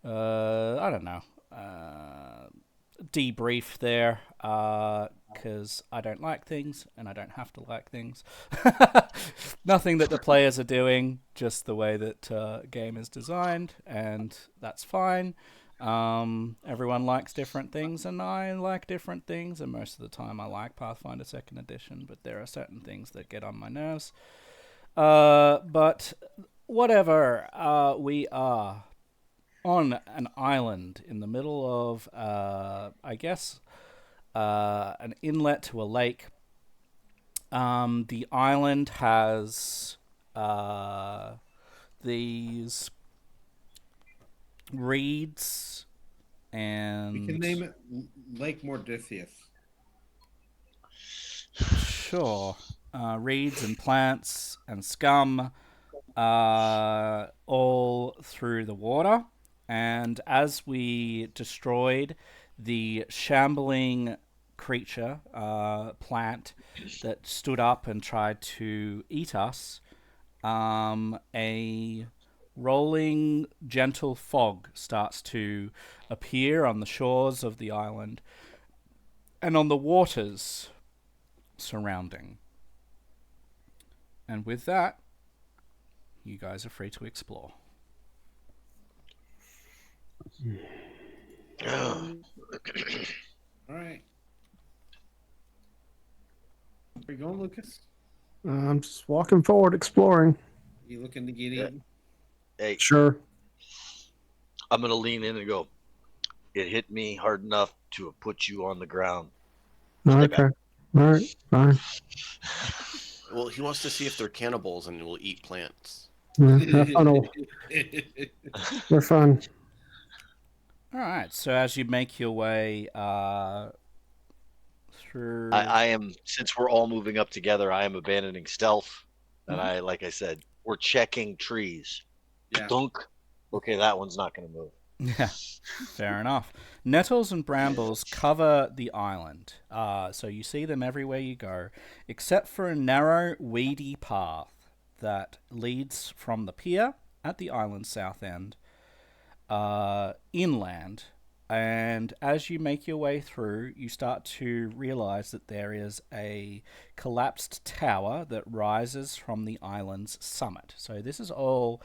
I don't know, debrief there, because I don't like things and I don't have to like things. Nothing that the players are doing, just the way that game is designed, and that's fine. Everyone likes different things, and I like different things, and most of the time I like Pathfinder 2nd Edition, but there are certain things that get on my nerves. But whatever, we are on an island in the middle of, I guess, an inlet to a lake. The island has these reeds and... We can name it Lake Mordithius. Sure. Reeds and plants and scum all through the water. And as we destroyed the shambling creature, plant, that stood up and tried to eat us, a rolling, gentle fog starts to appear on the shores of the island and on the waters surrounding. And with that, you guys are free to explore. All right. Where you going, Lucas? I'm just walking forward, exploring. You looking to get eaten? Hey, Sure. I'm gonna lean in and go. It hit me hard enough to have put you on the ground. Stay Okay. All right. Fine. Well, he wants to see if they're cannibals and will eat plants. Yeah, have fun. They're fun. All right. So as you make your way through, I am, since we're all moving up together, I am abandoning stealth, and Mhm. like I said, we're checking trees. Yeah. Dunk. Okay, that one's not gonna move. Yeah, fair enough. Nettles and brambles cover the island, so you see them everywhere you go, except for a narrow, weedy path that leads from the pier at the island's south end inland. And as you make your way through, you start to realize that there is a collapsed tower that rises from the island's summit. So this is all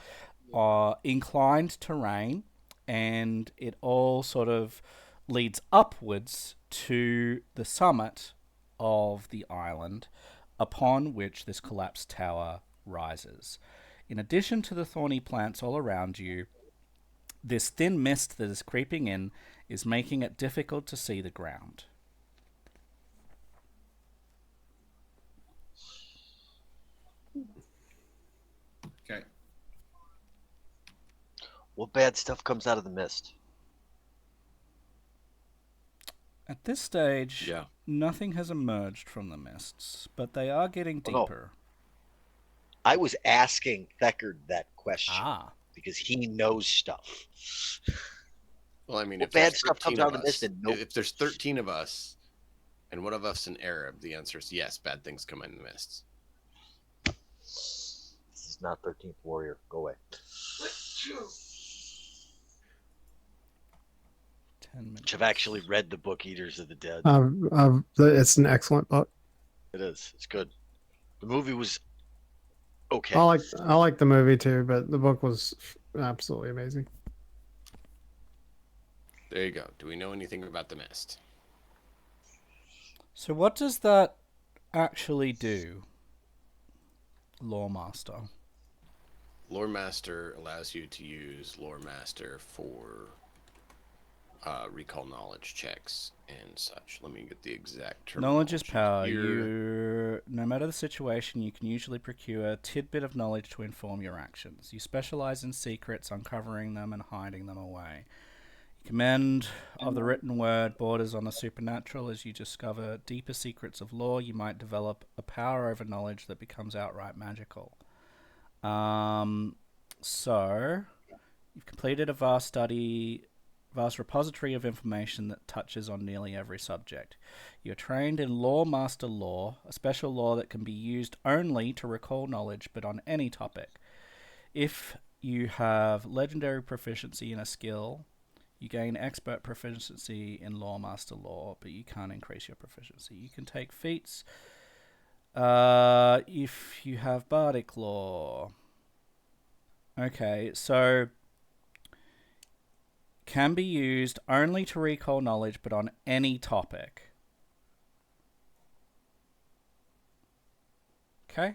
inclined terrain, and it all sort of leads upwards to the summit of the island upon which this collapsed tower rises. In addition to the thorny plants all around you, this thin mist that is creeping in is making it difficult to see the ground. Okay. What bad stuff comes out of the mist? At this stage, Yeah. nothing has emerged from the mists, but they are getting Oh, no. deeper. I was asking Thecard that question Ah, because he knows stuff. Well, I mean, What if there's bad stuff 13 comes out of of the mist us, and nope. if there's 13 of us, and one of us an Arab, the answer is yes. Bad things come in the mists. This is not 13th Warrior. Go away. 10 minutes. I've actually read the book Eaters of the Dead. It's an excellent book. It is. It's good. The movie was okay. I like the movie too, but the book was absolutely amazing. There you go. Do we know anything about the mist? So what does that actually do, Lore Master? Lore Master allows you to use Lore Master for recall knowledge checks and such. Let me get the exact term. Knowledge is power. No matter the situation, you can usually procure a tidbit of knowledge to inform your actions. You specialize in secrets, uncovering them and hiding them away. Command of the written word borders on the supernatural. As you discover deeper secrets of lore, you might develop a power over knowledge that becomes outright magical. So, you've completed a vast study vast repository of information that touches on nearly every subject. You're trained in Lore Master Lore, a special lore that can be used only to recall knowledge, but on any topic. If you have legendary proficiency in a skill, you gain expert proficiency in Lore Master Lore, but you can't increase your proficiency. You can take feats if you have Bardic Lore. Okay, so can be used only to recall knowledge, but on any topic. Okay.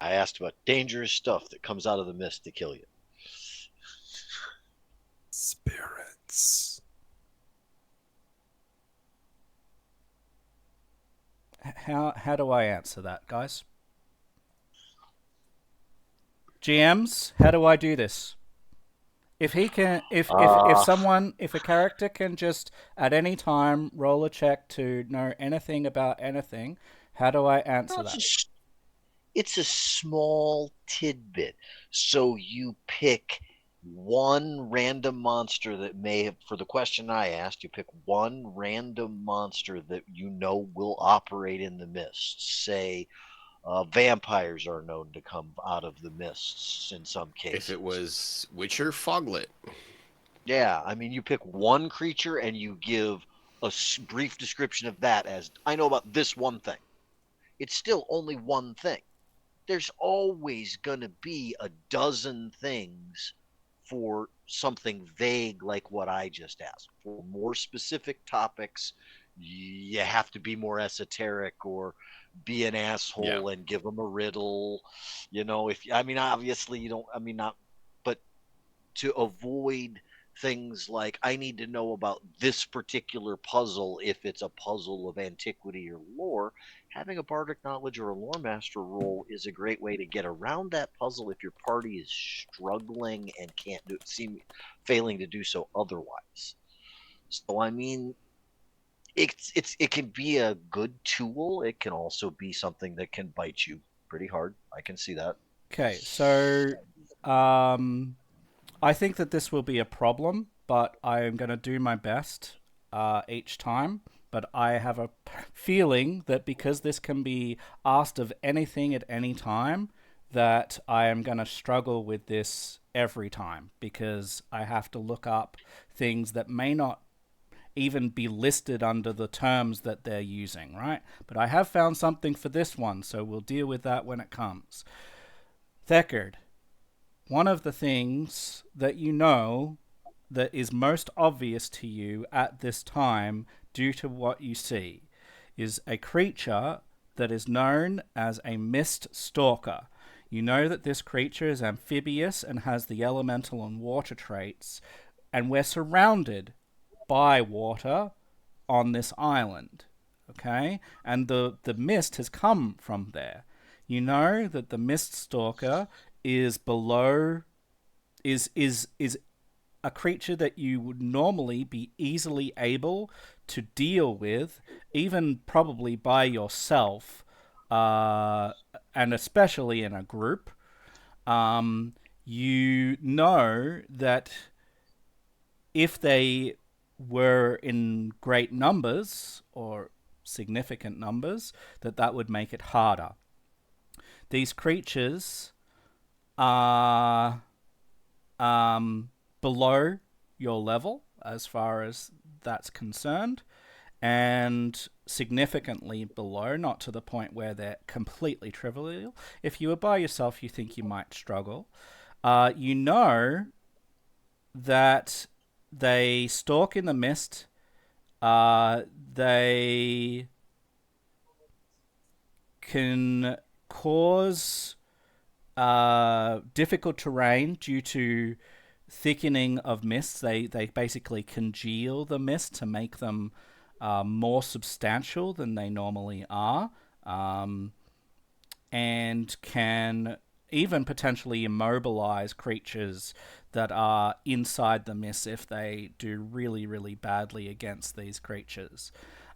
I asked about dangerous stuff that comes out of the mist to kill you. Spirits. How do I answer that, guys? GMs, how do I do this? If he can, if a character can just at any time roll a check to know anything about anything, how do I answer that? It's a small tidbit. So you pick one random monster that may have, for the question I asked, you pick one random monster that you know will operate in the mist. Say, vampires are known to come out of the mists in some cases. If it was Witcher, Foglet. Yeah, I mean, you pick one creature and you give a brief description of that as, I know about this one thing. It's still only one thing. There's always going to be a dozen things for something vague like what I just asked. For more specific topics, you have to be more esoteric or be an asshole and give them a riddle. You know, obviously you don't, but to avoid things like, I need to know about this particular puzzle if it's a puzzle of antiquity or lore, having a bardic knowledge or a lore master role is a great way to get around that puzzle if your party is struggling and failing to do so otherwise. So I mean, it can be a good tool. It can also be something that can bite you pretty hard. I can see that. Okay, so I think that this will be a problem, but I am going to do my best each time. But I have a feeling that because this can be asked of anything at any time, that I am going to struggle with this every time because I have to look up things that may not even be listed under the terms that they're using, right? But I have found something for this one, so we'll deal with that when it comes. Thekard, one of the things that you know that is most obvious to you at this time due to what you see is a creature that is known as a mist stalker. You know that this creature is amphibious and has the elemental and water traits, and we're surrounded by water on this island, okay? And the mist has come from there. You know that the mist stalker is a creature that you would normally be easily able to deal with, even probably by yourself, and especially in a group. You know that if they were in great numbers or significant numbers, that would make it harder. These creatures are below your level as far as that's concerned, and significantly below, not to the point where they're completely trivial. If you were by yourself, you think you might struggle. You know that they stalk in the mist. They can cause difficult terrain due to thickening of mists. They basically congeal the mist to make them more substantial than they normally are, and can even potentially immobilize creatures that are inside the mist if they do really, really badly against these creatures.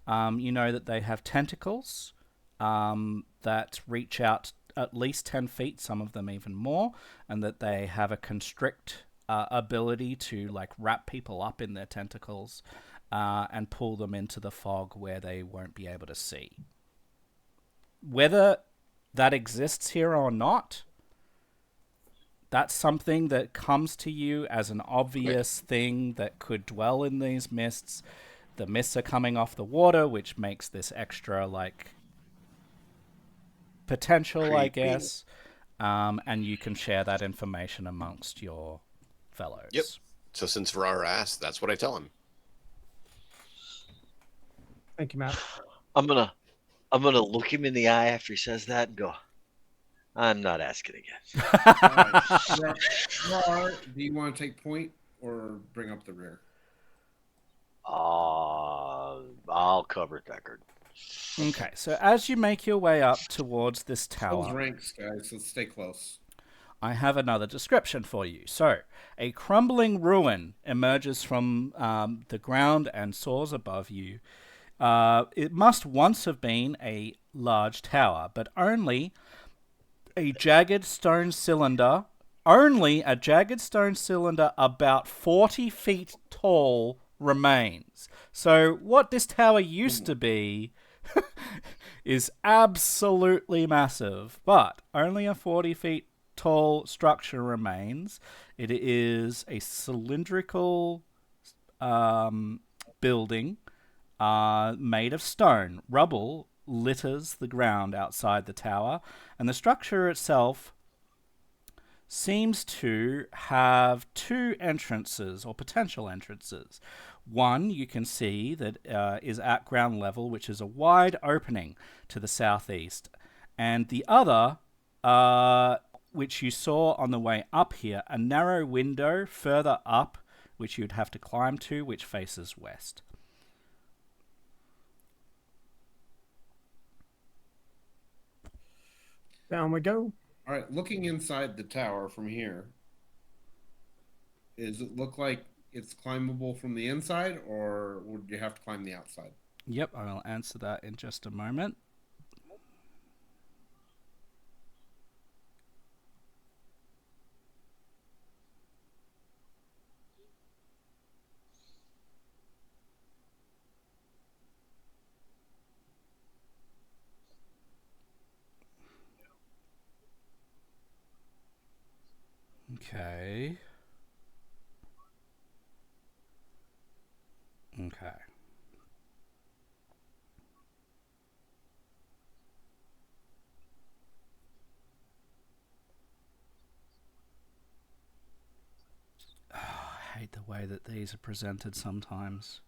You know that they have tentacles that reach out at least 10 feet, some of them even more, and that they have a constrict ability to like wrap people up in their tentacles and pull them into the fog where they won't be able to see. Whether that exists here or not, that's something that comes to you as an obvious thing that could dwell in these mists. The mists are coming off the water, which makes this extra like potential, I Creepy. guess. And you can share that information amongst your fellows. Yep. So since Farrar asked, that's what I tell him. Thank you, Matt. I'm gonna look him in the eye after he says that and go, I'm not asking again. Rar, do you want to take point or bring up the rear? I'll cover Deckard. Okay, so as you make your way up towards this Those tower, ranks, guys. Let's stay close. I have another description for you. So, a crumbling ruin emerges from the ground and soars above you. It must once have been a large tower, but only a jagged stone cylinder about 40 feet tall remains. So, what this tower used to be is absolutely massive, but only a 40 feet tall structure remains. It is a cylindrical building made of stone. Rubble litters the ground outside the tower, and the structure itself seems to have two entrances or potential entrances. One you can see that is at ground level, which is a wide opening to the southeast, and the other, which you saw on the way up here, a narrow window further up, which you'd have to climb to, which faces west. Down we go. All right, looking inside the tower from here, does it look like it's climbable from the inside, or would you have to climb the outside? Yep, I will answer that in just a moment. Okay. Okay. Oh, I hate the way that these are presented sometimes.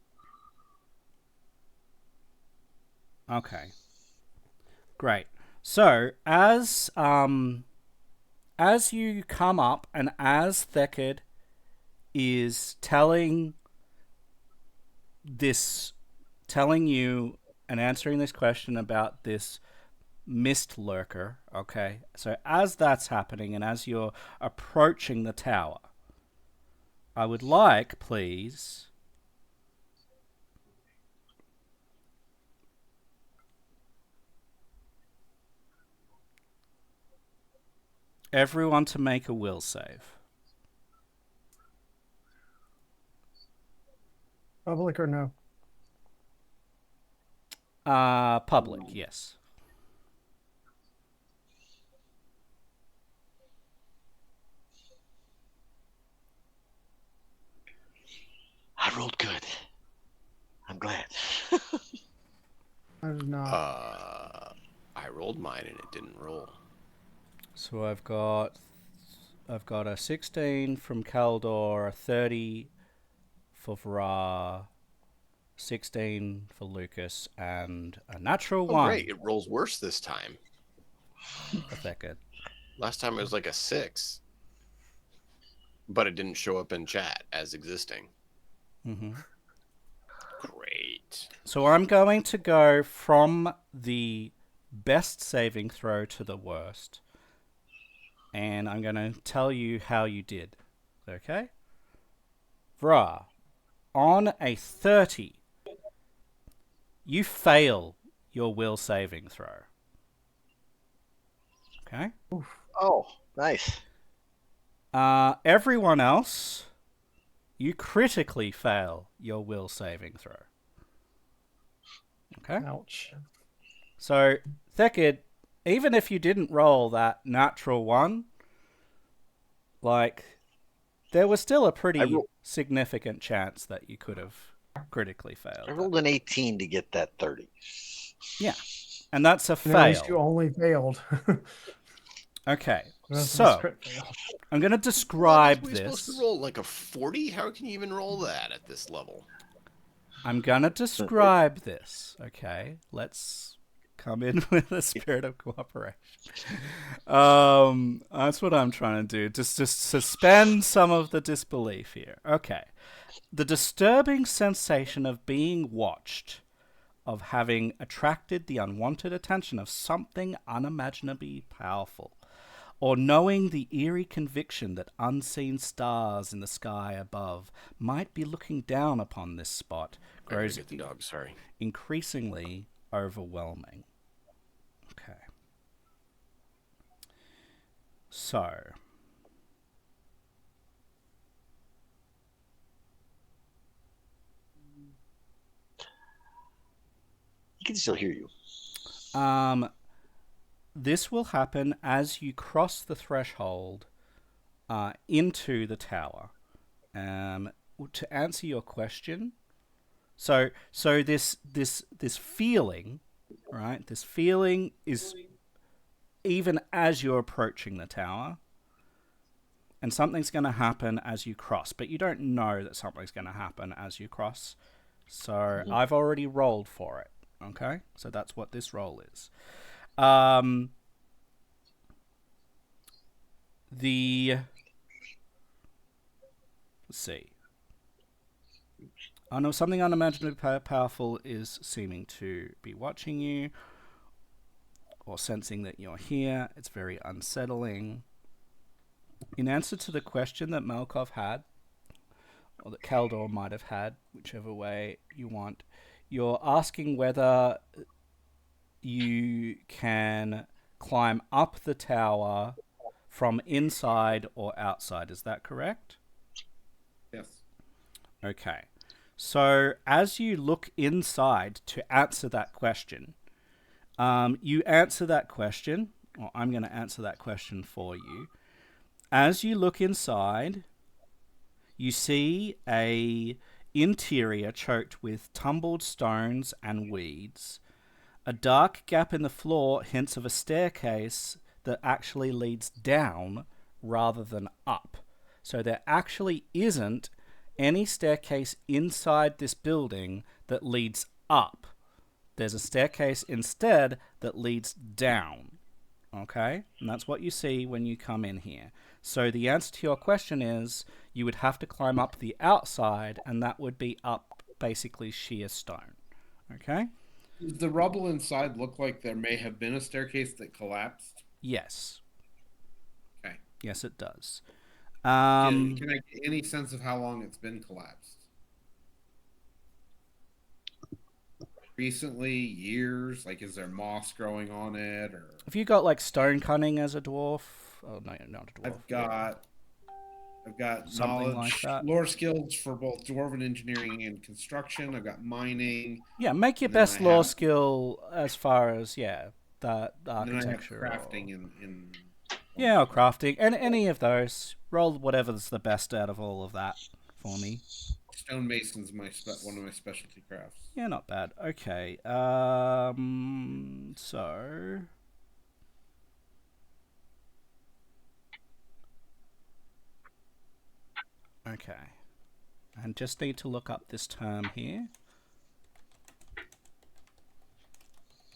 Okay. Great. So, as you come up and as Thekard is telling you and answering this question about this mist lurker, okay? So as that's happening and as you're approaching the tower, I would like, please, everyone to make a will save. Public or no? Public, yes. I rolled good. I'm glad. I did not. I rolled mine and it didn't roll. So I've got a 16 from Kaldor, a 30 for Vra, 16 for Lucas, and a natural Oh, 1 great. It rolls worse this time. for Thekard. Last time it was like a 6. But it didn't show up in chat as existing. Mm-hmm. Great. So I'm going to go from the best saving throw to the worst. And I'm going to tell you how you did. Okay? Vra, on a 30, you fail your will saving throw. Okay? Oh, nice. Everyone else, you critically fail your will saving throw. Okay? Ouch. So, Thekid, even if you didn't roll that natural one, like, there was still a pretty significant chance that you could have critically failed. I rolled an 18 to get that 30. Yeah. And that's a And at least you fail. only failed. Okay. The rest of So, us crit failed. I'm going to What, describe we this. supposed to roll like a 40? How can you even roll that at this level? I'm going to describe this. Okay. Let's come in with a spirit of cooperation. That's what I'm trying to do. Just suspend some of the disbelief here. Okay. The disturbing sensation of being watched, of having attracted the unwanted attention of something unimaginably powerful, or knowing the eerie conviction that unseen stars in the sky above might be looking down upon this spot, I gotta grows get the dog, sorry. increasingly overwhelming. Okay. So, He can still hear you. this will happen as you cross the threshold into the tower. To answer your question, so this feeling, right? This feeling is even as you're approaching the tower, and something's going to happen as you cross, but you don't know that something's going to happen as you cross. So I've already rolled for it. Okay, so that's what this roll is. Let's see. I know something unimaginably powerful is seeming to be watching you or sensing that you're here. It's very unsettling. In answer to the question that Malkov had, or that Kaldor might have had, whichever way you want, you're asking whether you can climb up the tower from inside or outside. Is that correct? Yes. Okay. So as you look inside to answer that question, you answer that question, or I'm going to answer that question for you. As you look inside, you see a interior choked with tumbled stones and weeds. A dark gap in the floor hints of a staircase that actually leads down rather than up. So there actually isn't any staircase inside this building that leads up. There's a staircase instead that leads down. Okay? And that's what you see when you come in here. So the answer to your question is you would have to climb up the outside, and that would be up basically sheer stone. Okay? Does the rubble inside look like there may have been a staircase that collapsed? Yes. Okay. Yes, it does. Can I get any sense of how long it's been collapsed? Recently, years? Like, is there moss growing on it, or? Have you got like stone cunning as a dwarf? Oh no, not a dwarf. I've got Something knowledge, like that. lore skills for both dwarven engineering and construction. I've got mining. Yeah, make your And then best I law have- skill as far as the And then I have architecture. crafting or... in Yeah, or crafting, and any of those. Roll whatever's the best out of all of that for me. stonemason's one of my specialty crafts. Yeah, not bad. Okay. So okay. And just need to look up this term here.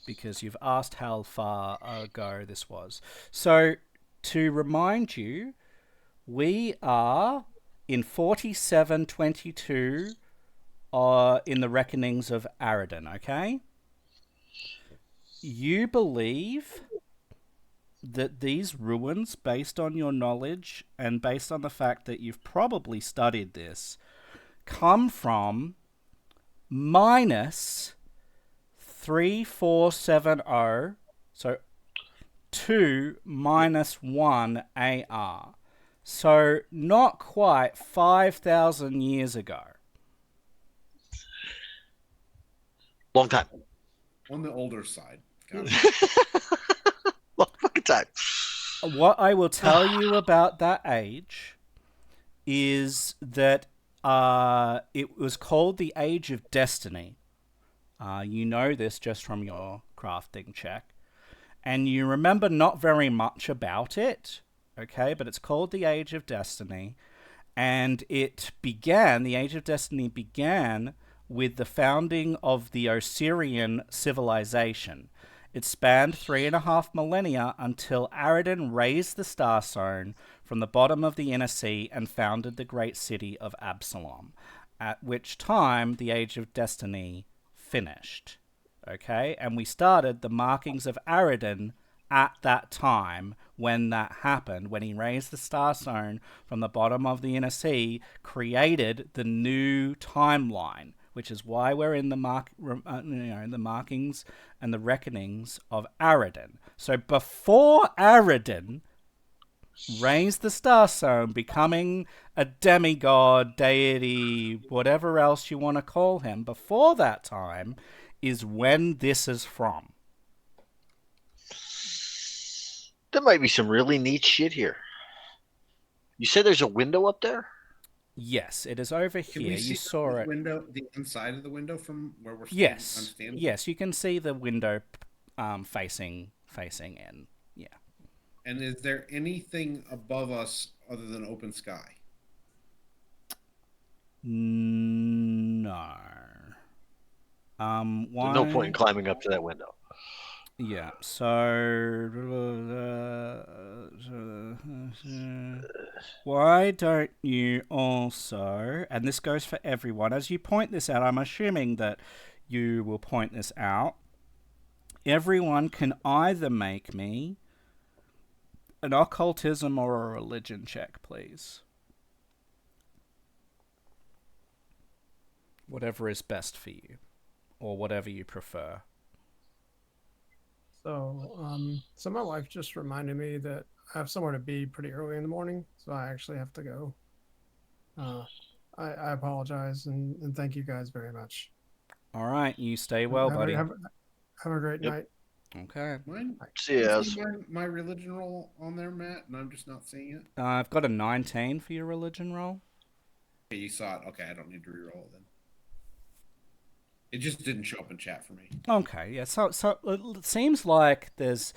Because you've asked how far ago this was. So, to remind you, we are in 4722 in the Reckonings of Aradin, okay? You believe that these ruins, based on your knowledge and based on the fact that you've probably studied this, come from minus 3470, so 2 minus 1 AR. So not quite 5,000 years ago. Long time. On the older side. Got it. Long fucking time. What I will tell you about that age is that it was called the Age of Destiny. You know this just from your crafting check. And you remember not very much about it, okay? But it's called the Age of Destiny. And the Age of Destiny began with the founding of the Osirian civilization. It spanned 3.5 millennia until Aridin raised the Star Stone from the bottom of the Inner Sea and founded the great city of Absalom, at which time the Age of Destiny finished. Okay? And we started the markings of Aridin at that time when that happened, when he raised the Star Stone from the bottom of the Inner Sea, created the new timeline, which is why we're in the the markings and the reckonings of Aridin. So before Aridin raised the Star Stone, becoming a demigod, deity, whatever else you want to call him, before that time is when this is from. There might be some really neat shit here. You said there's a window up there? Yes, it is over Can here. we see You saw the it. window, the inside of the window from where we're standing? Yes. I'm standing? Yes, you can see the window facing in. Yeah. And is there anything above us other than open sky? No. Why? There's no point in climbing up to that window. Yeah, so why don't you also, and this goes for everyone, as you point this out, I'm assuming that you will point this out, everyone can either make me an occultism or a religion check, please. Whatever is best for you, or whatever you prefer. So my wife just reminded me that I have somewhere to be pretty early in the morning, so I actually have to go. I apologize and thank you guys very much. All right, you stay well, buddy. Have a great night. Okay. Mine? Yes. My religion roll on there, Matt, and I'm just not seeing it. I've got a 19 for your religion roll. Okay, you saw it. Okay, I don't need to reroll it then. It just didn't show up in chat for me. Okay, yeah. So it seems like there's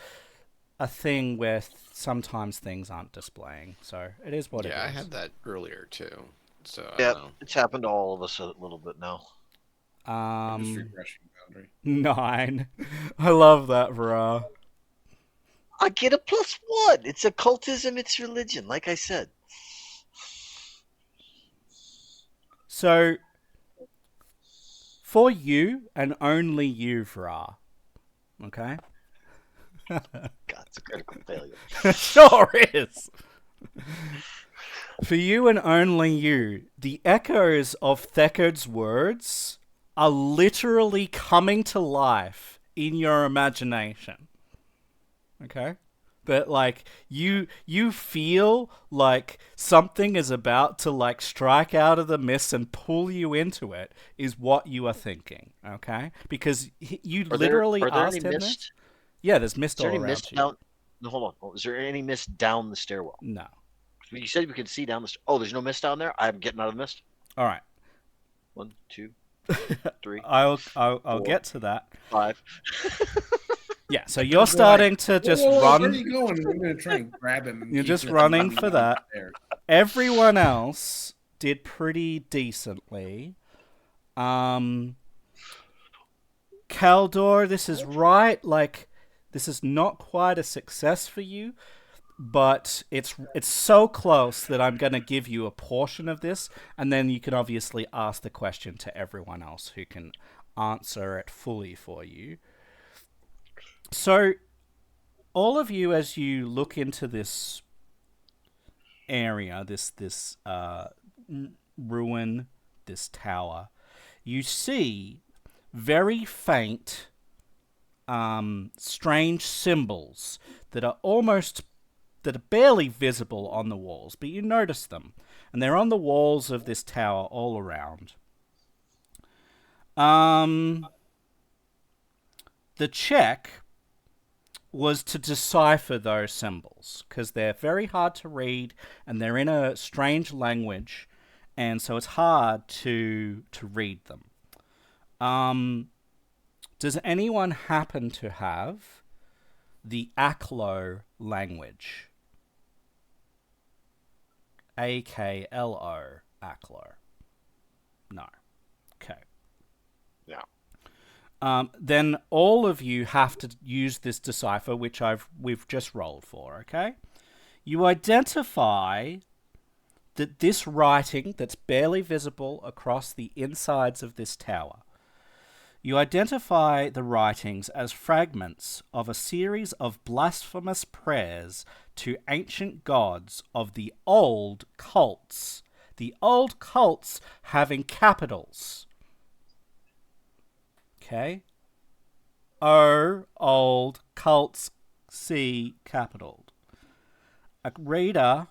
a thing where sometimes things aren't displaying. So it is what it is. Yeah, I had that earlier too. So I Yeah, don't know. it's happened to all of us a little bit now. I'm just refreshing boundary. 9. I love that, bro. I get a +1. It's occultism, it's religion, like I said. So for you and only you, Vra. Okay? God, it's a critical failure. Sure is. For you and only you, the echoes of Thecod's words are literally coming to life in your imagination. Okay? That like you feel like something is about to like strike out of the mist and pull you into it is what you are thinking, okay? Because you literally asked him this. Yeah, there's mist all around you. Down... No, hold on. Is there any mist down the stairwell? No. You said we could see down the. Oh, there's no mist down there. I'm getting out of the mist. All right. 1, 2, 3. I'll get to that. 5. Yeah, so you're starting to just run. Where are you going? I'm going to try and grab him. You're just running for that. Everyone else did pretty decently. Kaldor, this is right. Like, this is not quite a success for you, but it's so close that I'm going to give you a portion of this, and then you can obviously ask the question to everyone else who can answer it fully for you. So, all of you, as you look into this area, this ruin, this tower, you see very faint, strange symbols that are almost that are barely visible on the walls, but you notice them. And they're on the walls of this tower all around. The check was to decipher those symbols, because they're very hard to read, and they're in a strange language, and so it's hard to read them. Does anyone happen to have the Aklo language? A-K-L-O, Aklo. No. Okay. Yeah. Then all of you have to use this decipher, which we've just rolled for, okay? You identify that this writing that's barely visible across the insides of this tower, you identify the writings as fragments of a series of blasphemous prayers to ancient gods of the old cults. The old cults having capitals. Okay? O, old, cults, C, capital. A reader...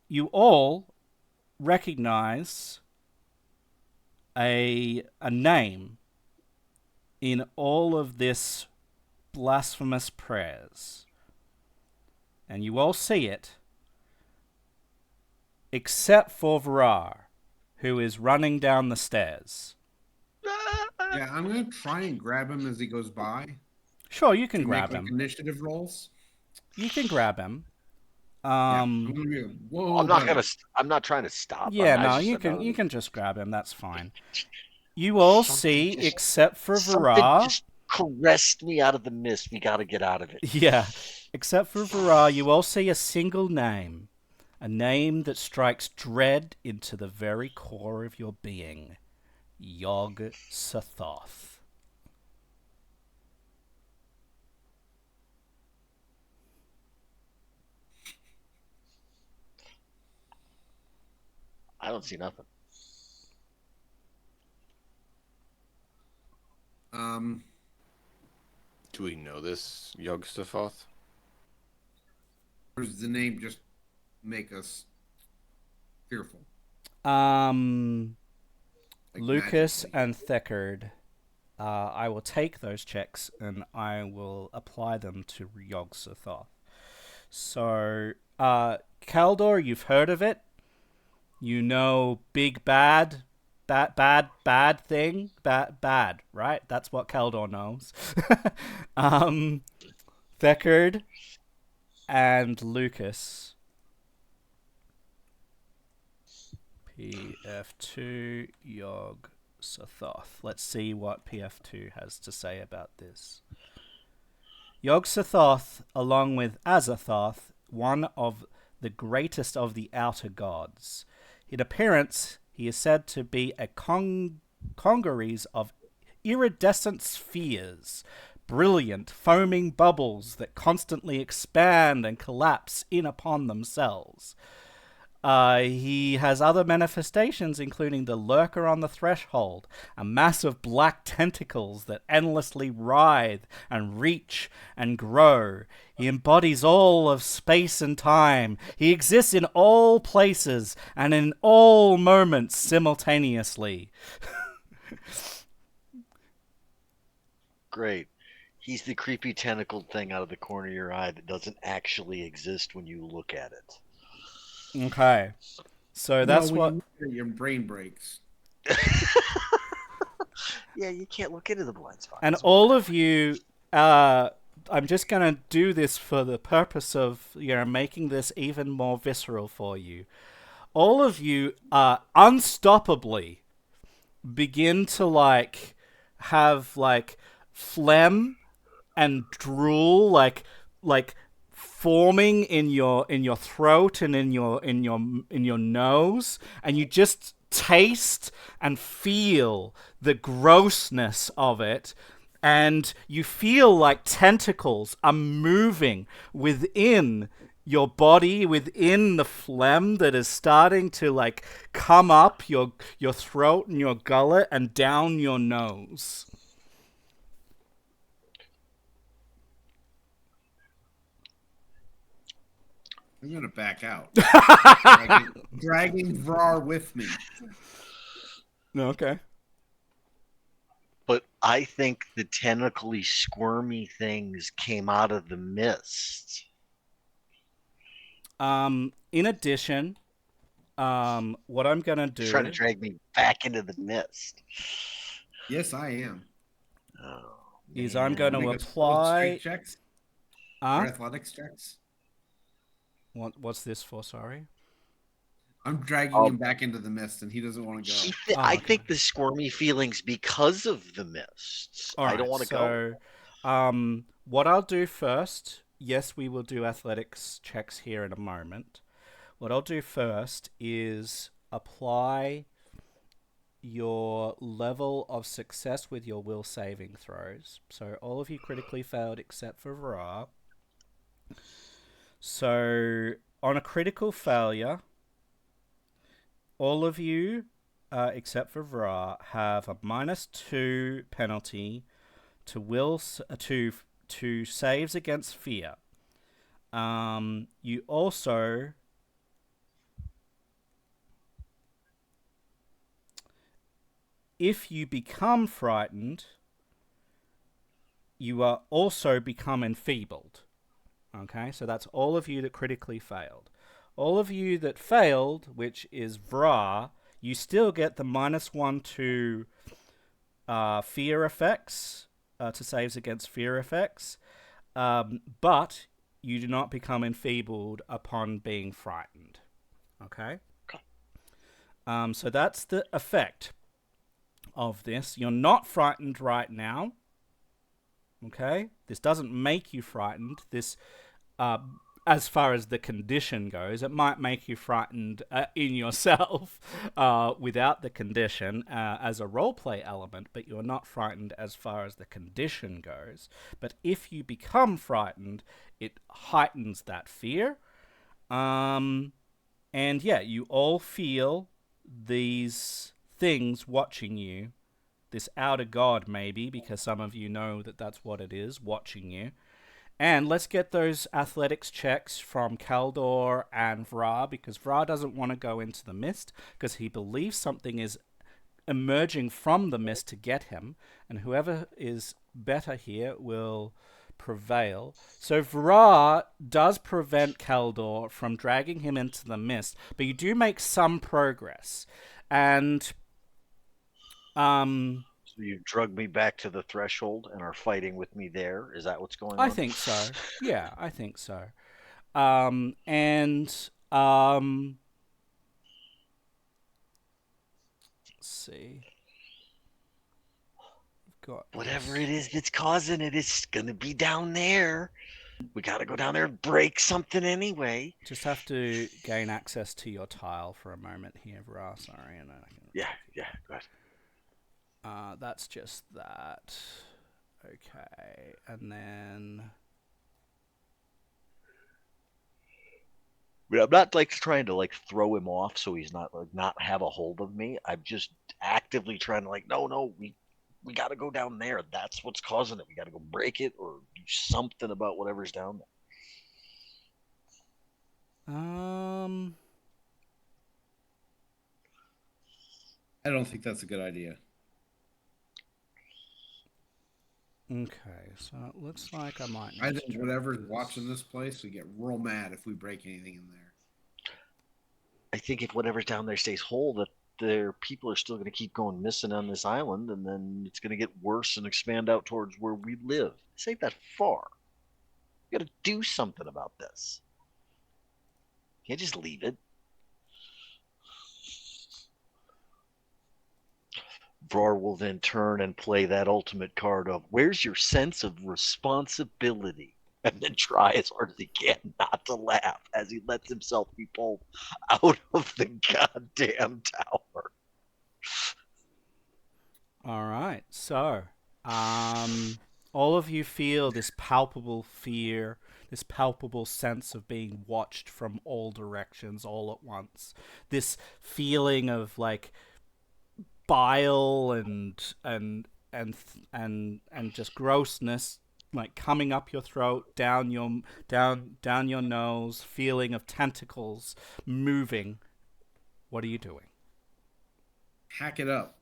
you all recognize a name in all of this blasphemous prayers. And you all see it, except for Varar, who is running down the stairs. Yeah, I'm gonna try and grab him as he goes by. Sure, you can to grab make, him. like, initiative rolls. You can grab him. Yeah, I'm gonna be like, whoa, I'm not buddy. I'm not trying to stop. Yeah, I no, just- you can just grab him. That's fine. You all Something see, just- except for Something Varar. just caressed me out of the mist. We got to get out of it. Yeah, except for Varar, you all see a single name. A name that strikes dread into the very core of your being. Yog Sothoth. I don't see nothing. Do we know this Yog-Sothoth? Or does the name just make us fearful? Like Lucas magically? and Thekard, I will take those checks and I will apply them to Yog Sothoth. So, Kaldor, you've heard of it. You know, big bad thing, bad, right? That's what Kaldor knows. Thekard and Lucas. PF2 Yog Sothoth. Let's see what PF2 has to say about this. Yog Sothoth, along with Azathoth, one of the greatest of the outer gods. In appearance, he is said to be a congeries of iridescent spheres, brilliant, foaming bubbles that constantly expand and collapse in upon themselves. He has other manifestations, including the lurker on the threshold, a mass of black tentacles that endlessly writhe and reach and grow. He embodies all of space and time. He exists in all places and in all moments simultaneously. Great. He's the creepy tentacled thing out of the corner of your eye that doesn't actually exist when you look at it. Okay. So that's when what... you look at your brain breaks. Yeah, you can't look into the blind spots. And all of you, I'm just going to do this for the purpose of, making this even more visceral for you. All of you unstoppably begin to, have, phlegm and drool, forming in your throat and in your nose, and you just taste and feel the grossness of it, and you feel like tentacles are moving within your body, within the phlegm that is starting to come up your throat and your gullet and down your nose. I'm gonna back out. dragging Vrar with me. No, okay. But I think the tentacly squirmy things came out of the mist. In addition, what I'm gonna He's trying to do drag me back into the mist. Yes, I am. Oh, is I'm going to Make us roll apply. strength checks or Huh? athletics checks. What's this for? Sorry. I'm dragging him back into the mist, and he doesn't want to go. Oh, I okay. think the squirmy feelings because of the mists. All I right. don't want to go. So, what I'll do first. Yes, we will do athletics checks here in a moment. What I'll do first is apply your level of success with your will saving throws. So all of you critically failed except for Ra. So on a critical failure, all of you, except for Vra, have a -2 penalty to to saves against fear. You also if you become frightened, you are also become enfeebled. Okay, so that's all of you that critically failed. All of you that failed, which is Vra, you still get the -1 to fear effects, to saves against fear effects, but you do not become enfeebled upon being frightened. Okay? So that's the effect of this. You're not frightened right now. Okay? This doesn't make you frightened. This, as far as the condition goes, it might make you frightened in yourself without the condition as a roleplay element, but you're not frightened as far as the condition goes. But if you become frightened, it heightens that fear. And yeah, you all feel these things watching you. This outer god, maybe, because some of you know that that's what it is, watching you. And let's get those athletics checks from Kaldor and Vra, because Vra doesn't want to go into the mist, because he believes something is emerging from the mist to get him, and whoever is better here will prevail. So Vra does prevent Kaldor from dragging him into the mist, but you do make some progress. And So you drug me back to the threshold and are fighting with me there. Is that what's going on? I think so. Yeah, I think so. And let's see. We've got Whatever it is that's causing it, it's gonna be down there. We gotta go down there and break something anyway. Just have to gain access to your tile for a moment here, Vra. Sorry, and then I can. Yeah, good. That's just that. Okay, and then. But I'm not like trying to like throw him off so he's not like not have a hold of me. I'm just actively trying to like, no, we gotta go down there. That's what's causing it. We gotta go break it or do something about whatever's down there. I don't think that's a good idea. Okay, so it looks like I might. I think whatever's watching this place would get real mad if we break anything in there. I think if whatever's down there stays whole, that their people are still going to keep going missing on this island, and then it's going to get worse and expand out towards where we live. This ain't that far. We got to do something about this. Can't just leave it. Vrar will then turn and play that ultimate card of where's your sense of responsibility? And then try as hard as he can not to laugh as he lets himself be pulled out of the goddamn tower. All right, so all of you feel this palpable fear, this palpable sense of being watched from all directions all at once. This feeling of like bile and just grossness like coming up your throat, down your nose, feeling of tentacles moving. What are you doing? Hack it up.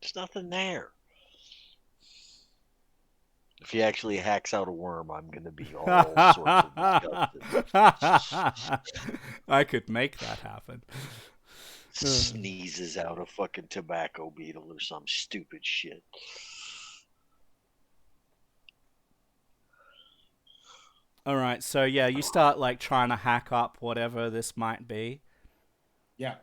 There's nothing there. If he actually hacks out a worm, I'm going to be all sorts of disgusted. I could make that happen. Sneezes out a fucking tobacco beetle or some stupid shit. All right, so yeah, you start like trying to hack up whatever this might be. Yeah.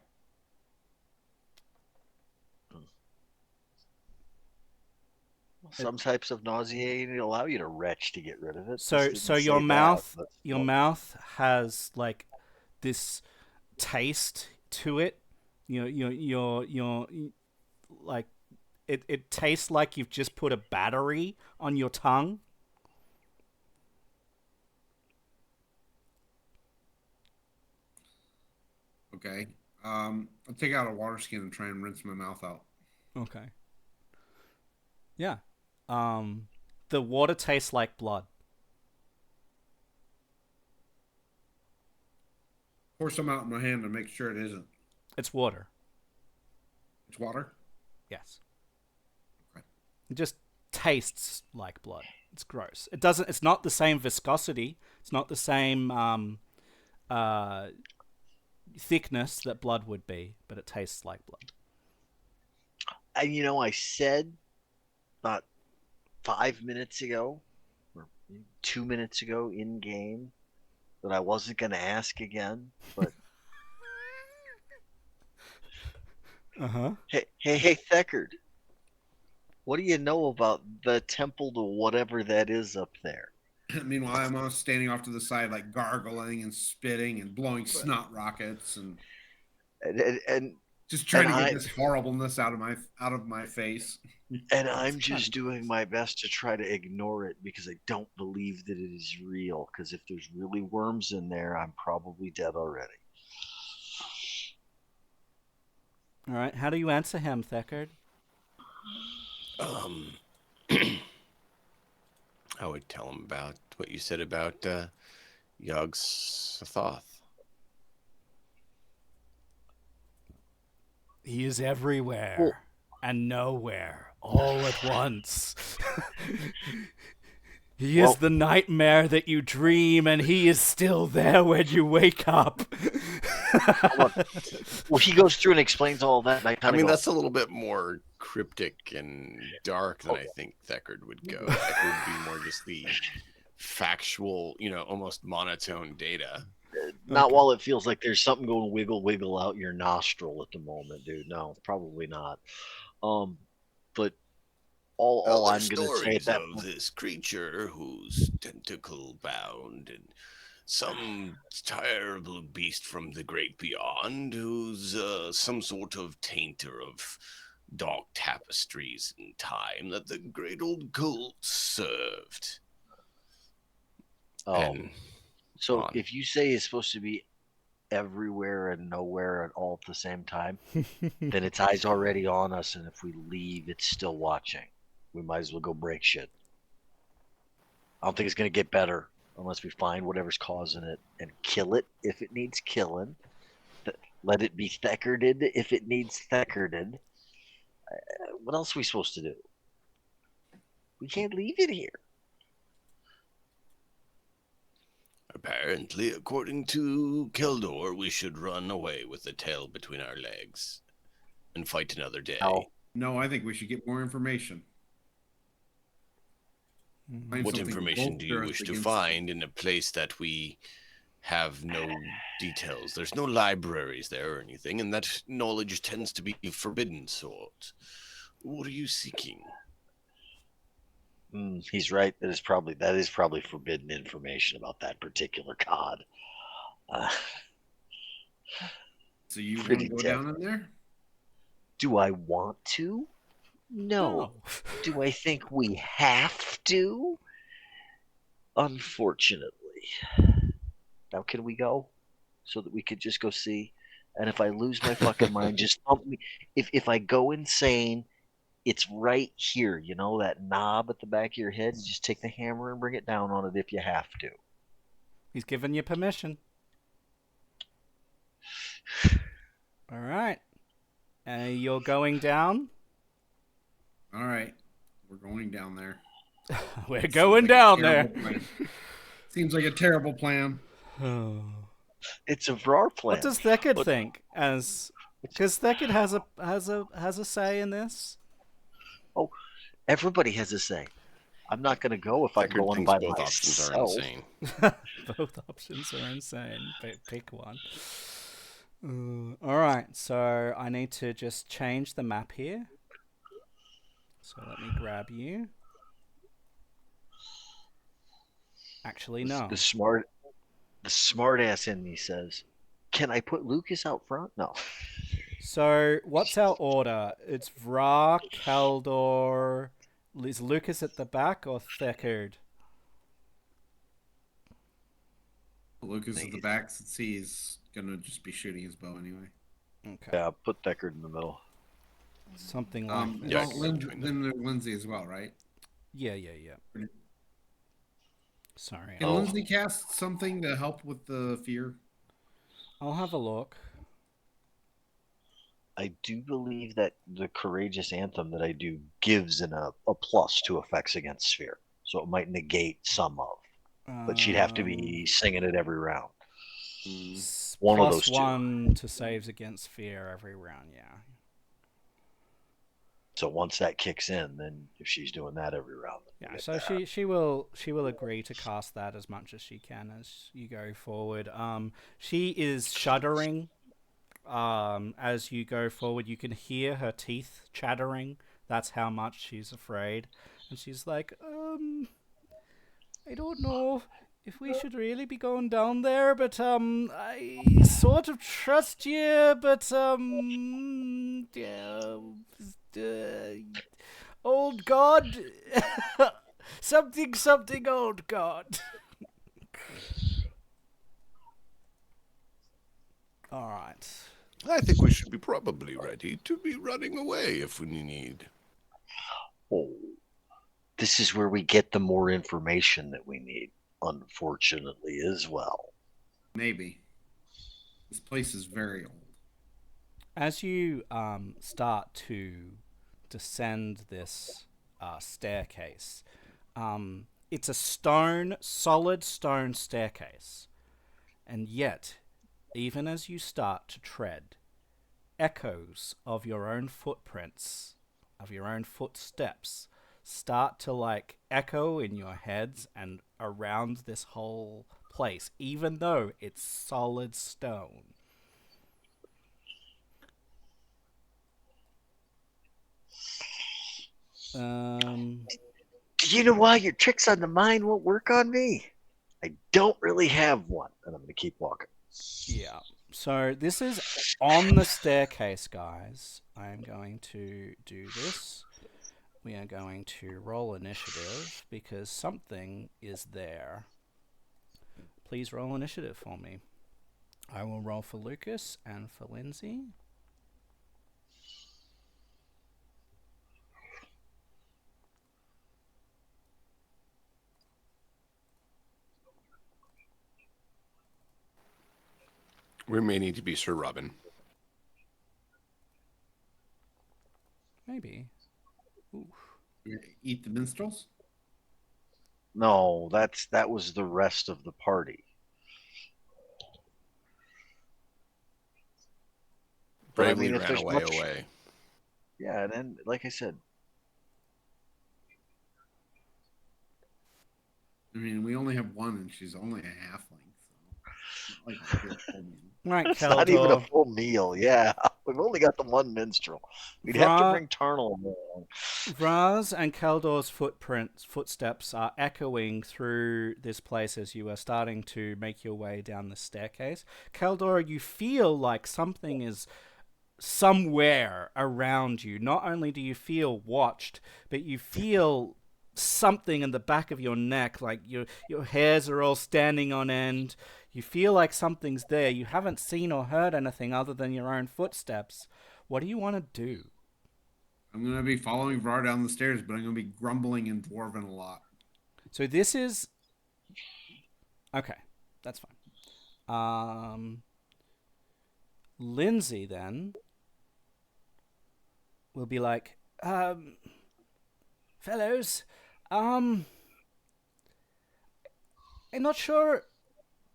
Some types of nauseating allow you to retch to get rid of it. So This so didn't your say that, mouth but- your mouth has like this taste to it. Your like it tastes like you've just put a battery on your tongue. Okay. I'll take out a water skin and try and rinse my mouth out. Okay. Yeah. The water tastes like blood. Pour some out in my hand to make sure it isn't. It's water. It's water? Yes. Okay. It just tastes like blood. It's gross. It doesn't. It's not the same viscosity. It's not the same thickness that blood would be, but it tastes like blood. And I said about 5 minutes ago, or 2 minutes ago in game, that I wasn't going to ask again. But hey, Theckard, what do you know about the temple to whatever that is up there? Meanwhile, I'm standing off to the side, like gargling and spitting and blowing snot rockets and just trying to get this horribleness out of my face. And I'm just doing my best to try to ignore it because I don't believe that it is real. Because if there's really worms in there, I'm probably dead already. All right. How do you answer him, Theckard? I would tell him about what you said about Yogg-Sothoth. He is everywhere and nowhere all at once. He is the nightmare that you dream, and he is still there when you wake up. Well, he goes through and explains all that. And I mean, that's a little bit more cryptic and dark than I think Theckard would go. Theckard would be more just the factual, almost monotone data. Not while it feels like there's something going wiggle out your nostril at the moment, dude. No, probably not. But all I'm going to say at that point, this creature who's tentacle bound and some terrible beast from the great beyond who's some sort of tainter of dark tapestries in time that the great old cult served. So if you say it's supposed to be everywhere and nowhere and all at the same time, then its eyes already on us, and if we leave, it's still watching. We might as well go break shit. I don't think it's going to get better unless we find whatever's causing it and kill it if it needs killing. Let it be Theckarded if it needs Theckarded. What else are we supposed to do? We can't leave it here. Apparently, according to Keldor, we should run away with the tail between our legs and fight another day. No, I think we should get more information. What information do you wish to find in a place that we have no details? There's no libraries there or anything, and that knowledge tends to be forbidden sort. What are you seeking? He's right. That is probably forbidden information about that particular cod. So you want to go down in there? Do I want to? No. Do I think we have to? Unfortunately. Now, can we go so that we could just go see? And if I lose my fucking mind, just help me. If I go insane It's right here. You know that knob at the back of your head? You just take the hammer and bring it down on it if you have to. He's given you permission. All right. You're going down? All right, we're going down there. We're Seems going like a down there. terrible plan. Seems like a terrible plan. It's a Vrar plan. What does Thekard But- think? Because Thekard has a say in this. Oh, everybody has a say. I'm not going to go if I'm Deckard going thinks by both options are myself. insane. Both options are insane. Pick one. All right, so I need to just change the map here. So let me grab you. Actually, no. The smart ass in me says, "Can I put Lucas out front?" No. So what's our order? It's Vra, Kaldor. Is Lucas at the back or Thekard? Lucas at the back, since he's gonna just be shooting his bow anyway. Okay. Yeah, put Deckard in the middle. Something like that. Yeah, I Well, can go between them. then there's Lindsay as well, right? Yeah. Sorry. Can Lindsay cast something to help with the fear? I'll have a look. I do believe that the courageous anthem that I do gives a plus to effects against sphere, so it might negate some of. But she'd have to be singing it every round. One of those two. +1 to saves against fear every round. Yeah. So once that kicks in, then if she's doing that every round, then Yeah, we get so that. she will agree to cast that as much as she can as you go forward. She is shuddering. As you go forward, you can hear her teeth chattering. That's how much she's afraid, and she's like, I don't know if we should really be going down there, but I sort of trust you, but yeah, old god, something old god. All right. I think we should be probably ready to be running away if we need. Oh, this is where we get the more information that we need, unfortunately, as well. Maybe. This place is very old. As you start to descend this staircase, it's a solid stone staircase, and yet, even as you start to tread, echoes of your own footprints, of your own footsteps, start to like echo in your heads and around this whole place, even though it's solid stone. You know why your tricks on the mind won't work on me? I don't really have one, and I'm going to keep walking. Yeah. So this is on the staircase, guys. I am going to do this. We are going to roll initiative because something is there. Please roll initiative for me. I will roll for Lucas and for Lindsay. We may need to be Sir Robin. Maybe. Ooh. Eat the minstrels? No, that was the rest of the party. But I Bravely mean, if ran there's away. much- Yeah, and then, like I said, I mean, we only have one, and she's only a halfling, so it's not like a good full meal. Right, it's not even a Keldor. full meal. Yeah, we've only got the one minstrel. We'd have to bring Tarnal along. Vraz and Keldor's footsteps are echoing through this place as you are starting to make your way down the staircase. Keldor, you feel like something is somewhere around you. Not only do you feel watched, but you feel something in the back of your neck, like your hairs are all standing on end. You feel like something's there. You haven't seen or heard anything other than your own footsteps. What do you want to do? I'm gonna be following Vrar down the stairs, but I'm gonna be grumbling and dwarven a lot. So this is okay. That's fine. Lindsay then will be like, fellows, I'm not sure,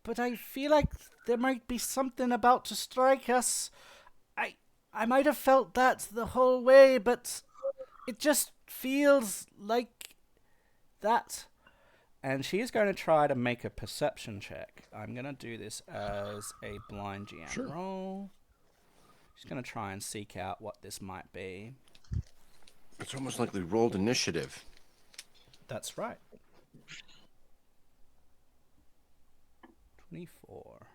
but I feel like there might be something about to strike us. I might have felt that the whole way, but it just feels like that. And she's going to try to make a perception check. I'm going to do this as a blind GM roll. She's going to try and seek out what this might be. It's almost like we rolled initiative. That's right. 24.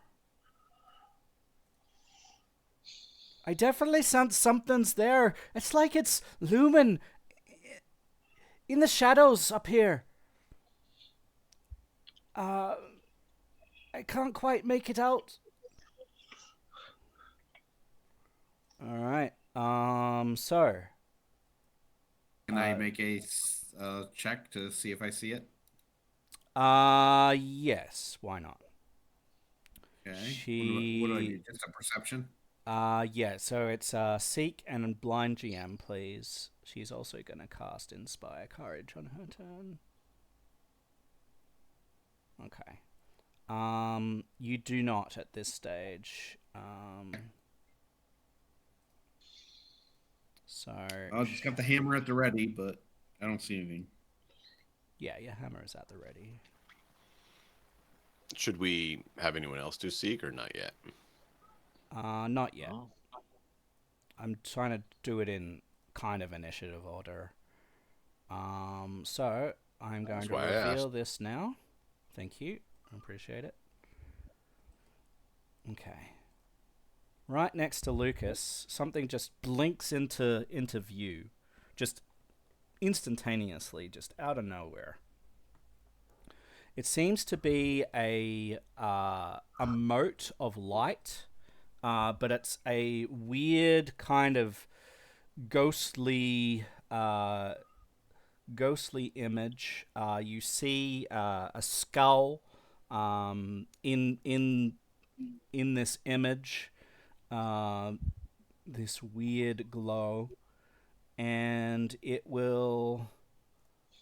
I definitely sense something's there. It's like it's looming in the shadows up here. I can't quite make it out. All right. So. Can I make a check to see if I see it? Yes. Why not? Okay. What do I do? Just a perception? Yeah. So it's seek and blind GM, please. She's also going to cast Inspire Courage on her turn. Okay. You do not at this stage. So I just got the hammer at the ready, but I don't see anything. yeah, your hammer is at the ready. Should we have anyone else do seek or not yet? Not yet. Oh. I'm trying to do it in kind of initiative order. So I'm going That's to why I reveal asked. this now. Thank you. I appreciate it. Okay. Right next to Lucas, something just blinks into view, just instantaneously, just out of nowhere. It seems to be a mote of light, but it's a weird kind of ghostly image. You see a skull in this image. This weird glow, and it will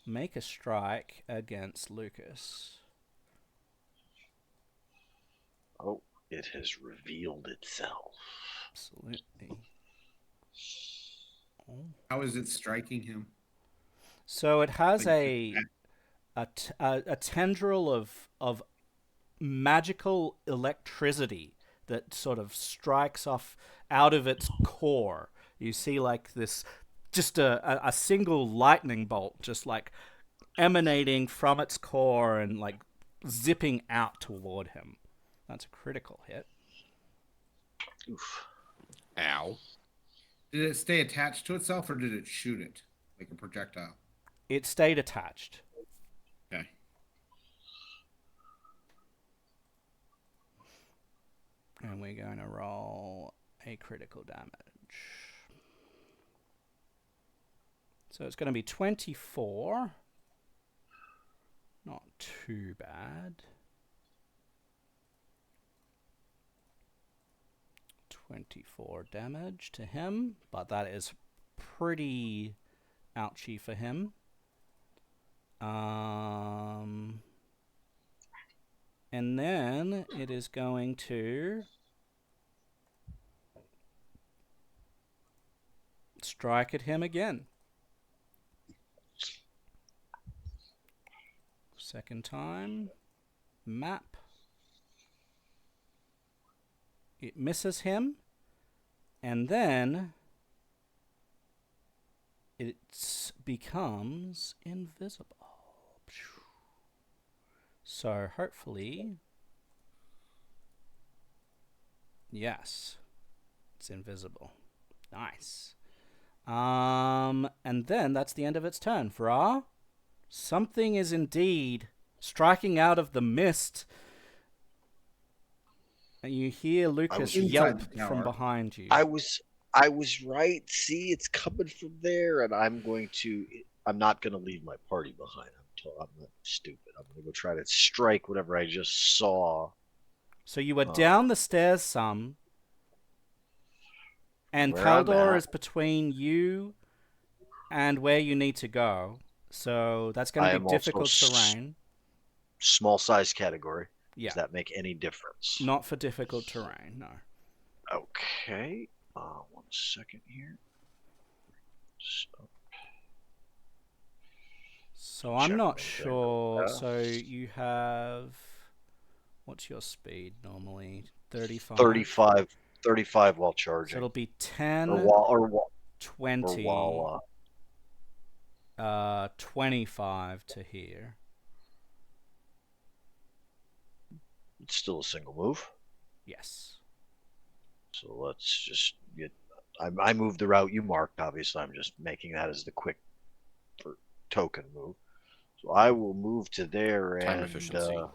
make a strike against Lucas. Oh, it has revealed itself. Absolutely. Oh. How is it striking him? So it has Like, a tendril of magical electricity that sort of strikes off out of its core. You see like this, just a single lightning bolt just like emanating from its core and like zipping out toward him. That's a critical hit. Oof. Ow. Did it stay attached to itself or did it shoot it like a projectile? It stayed attached. Okay. And we're going to roll a critical damage. So it's going to be 24. Not too bad. 24 damage to him, but that is pretty ouchy for him. And then it is going to strike at him again. Second time. Map. It misses him. And then it becomes invisible. So hopefully, yes, it's invisible. Nice. And then that's the end of its turn. Fra, something is indeed striking out of the mist. And you hear Lucas inside yelp the tower. from behind you. I was I was right. See, it's coming from there, and I'm not going to leave my party behind. I'm not stupid. I'm going to go try to strike whatever I just saw. So you were down the stairs some, and Where I'm Kaldor at. is between you and where you need to go. So that's going I to am be difficult also terrain. Small size category. Yeah, Does that make any difference? not for difficult terrain, no. Okay. 1 second here. So I'm Check not my sure. data. So you have... What's your speed normally? 35? 35 while So charging. it'll be 10, Or 20, while 25 to here. it's still a single move. Yes. So let's just get. I moved the route you marked. Obviously, I'm just making that as the quick token move. So I will move to there Time and efficiency. I'm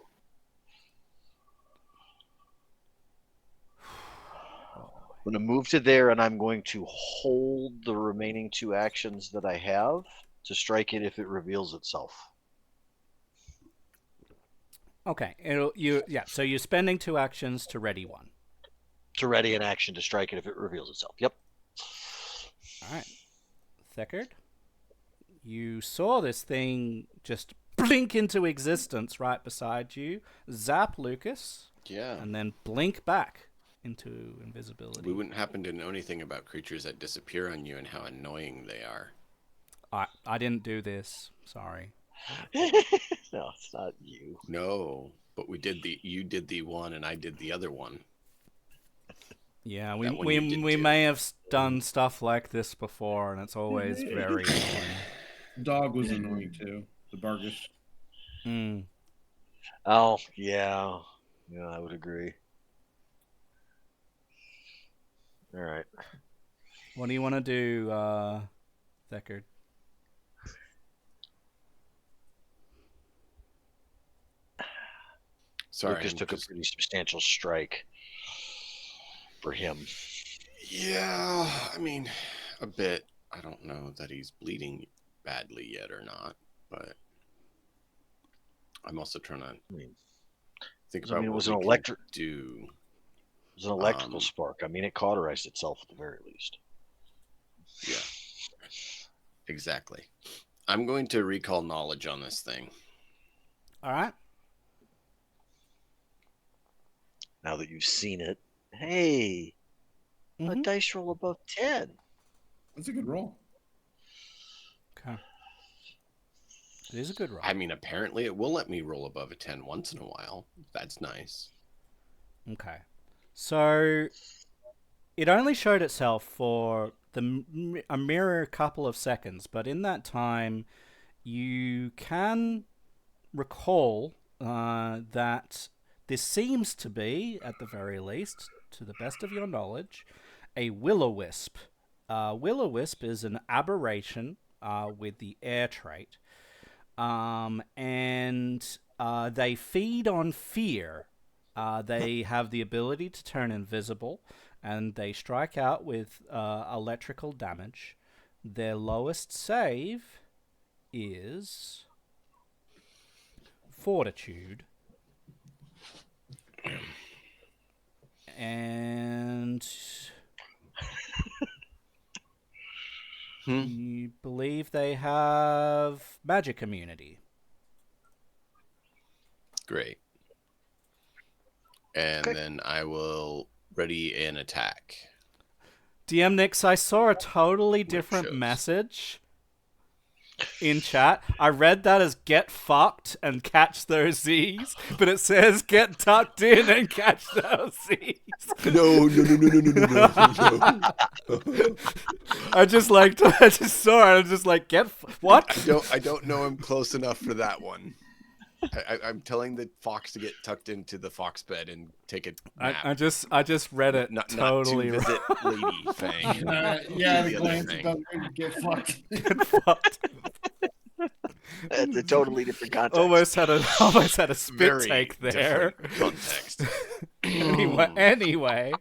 going to move to there, and I'm going to hold the remaining 2 actions that I have to strike it if it reveals itself. Okay. So you're spending 2 actions to ready 1. To ready an action to strike it if it reveals itself. Yep. All right. Thekard, you saw this thing just blink into existence right beside you, zap Lucas, Yeah. and then blink back into invisibility. We wouldn't happen to know anything about creatures that disappear on you and how annoying they are. I didn't do this. Sorry. No, it's not you. No, but you did the one and I did the other one. Yeah, That one we you did we too. may have done stuff like this before, and it's always very annoying. Dog was annoying too. The Bargus. Mm. Oh, yeah. Yeah, I would agree. All right. What do you want to do, Thekard? Sorry, Lucas took a pretty substantial strike for him. Yeah, I mean, a bit. I don't know that he's bleeding badly yet or not, but I'm also trying to think about it what was we an can electric. do. It was an electrical spark. I mean, it cauterized itself at the very least. Yeah, exactly. I'm going to recall knowledge on this thing. All right. Now that you've seen it, hey, a dice roll above 10. That's a good roll. Okay. It is a good roll. I mean, apparently it will let me roll above a 10 once in a while. That's nice. Okay. So it only showed itself for a mere couple of seconds, but in that time, you can recall that this seems to be, at the very least, to the best of your knowledge, a will-o-wisp. Will-o-wisp is an aberration with the air trait, and they feed on fear. They have the ability to turn invisible, and they strike out with electrical damage. Their lowest save is Fortitude. And you believe they have magic immunity. Great. And then I will ready an attack. DM Nix, I saw a totally different message in chat. I read that as get fucked and catch those Z's, but it says get tucked in and catch those Z's. No. I just saw it. I was just like, what? I don't know him close enough for that one. I'm telling the fox to get tucked into the fox bed and take a nap. I just read it totally not to visit Lady Fang. Yeah, the glance get fucked. Get fucked. That's a totally different context. Almost had a spit Very take there. Context. Anyway.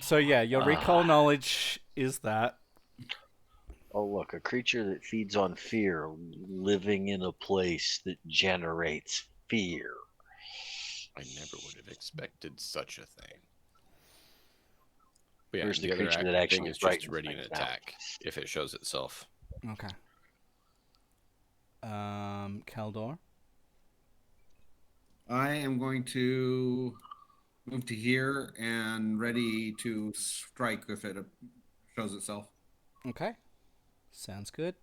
So yeah, your recall knowledge is that. Oh, look, a creature that feeds on fear, living in a place that generates fear. I never would have expected such a thing. But yeah, Where's the the other creature that thing actually is just frightens ready an things now? attack if it shows itself. Okay. Keldor. I am going to move to here and ready to strike if it shows itself. Okay. Sounds good.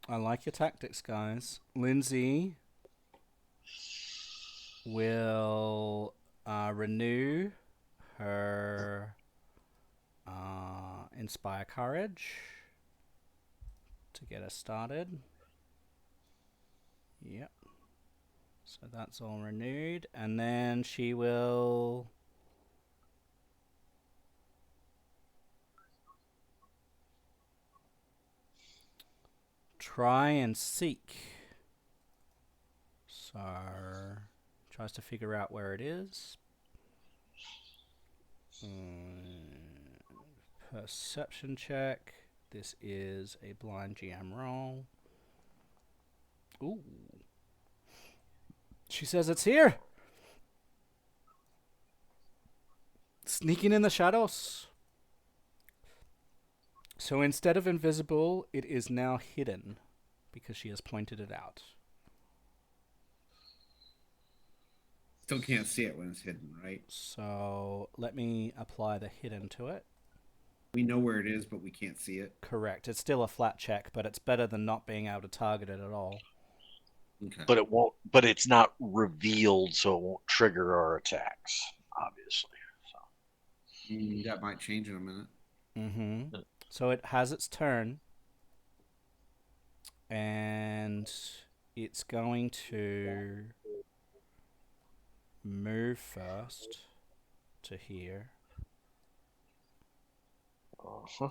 I like your tactics, guys. Lindsay will renew her Inspire Courage to get us started. Yep. So that's all renewed. And then she will try and seek. So tries to figure out where it is. Perception check. This is a blind GM roll. Ooh. She says it's here. Sneaking in the shadows. So instead of invisible, it is now hidden because she has pointed it out. Still can't see it when it's hidden, right? So let me apply the hidden to it. We know where it is, but we can't see it. Correct. It's still a flat check, but it's better than not being able to target it at all. Okay. But it won't. But it's not revealed, so it won't trigger our attacks. Obviously. So. That might change in a minute. Mm-hmm. So it has its turn, and it's going to move first to here. Uh-huh.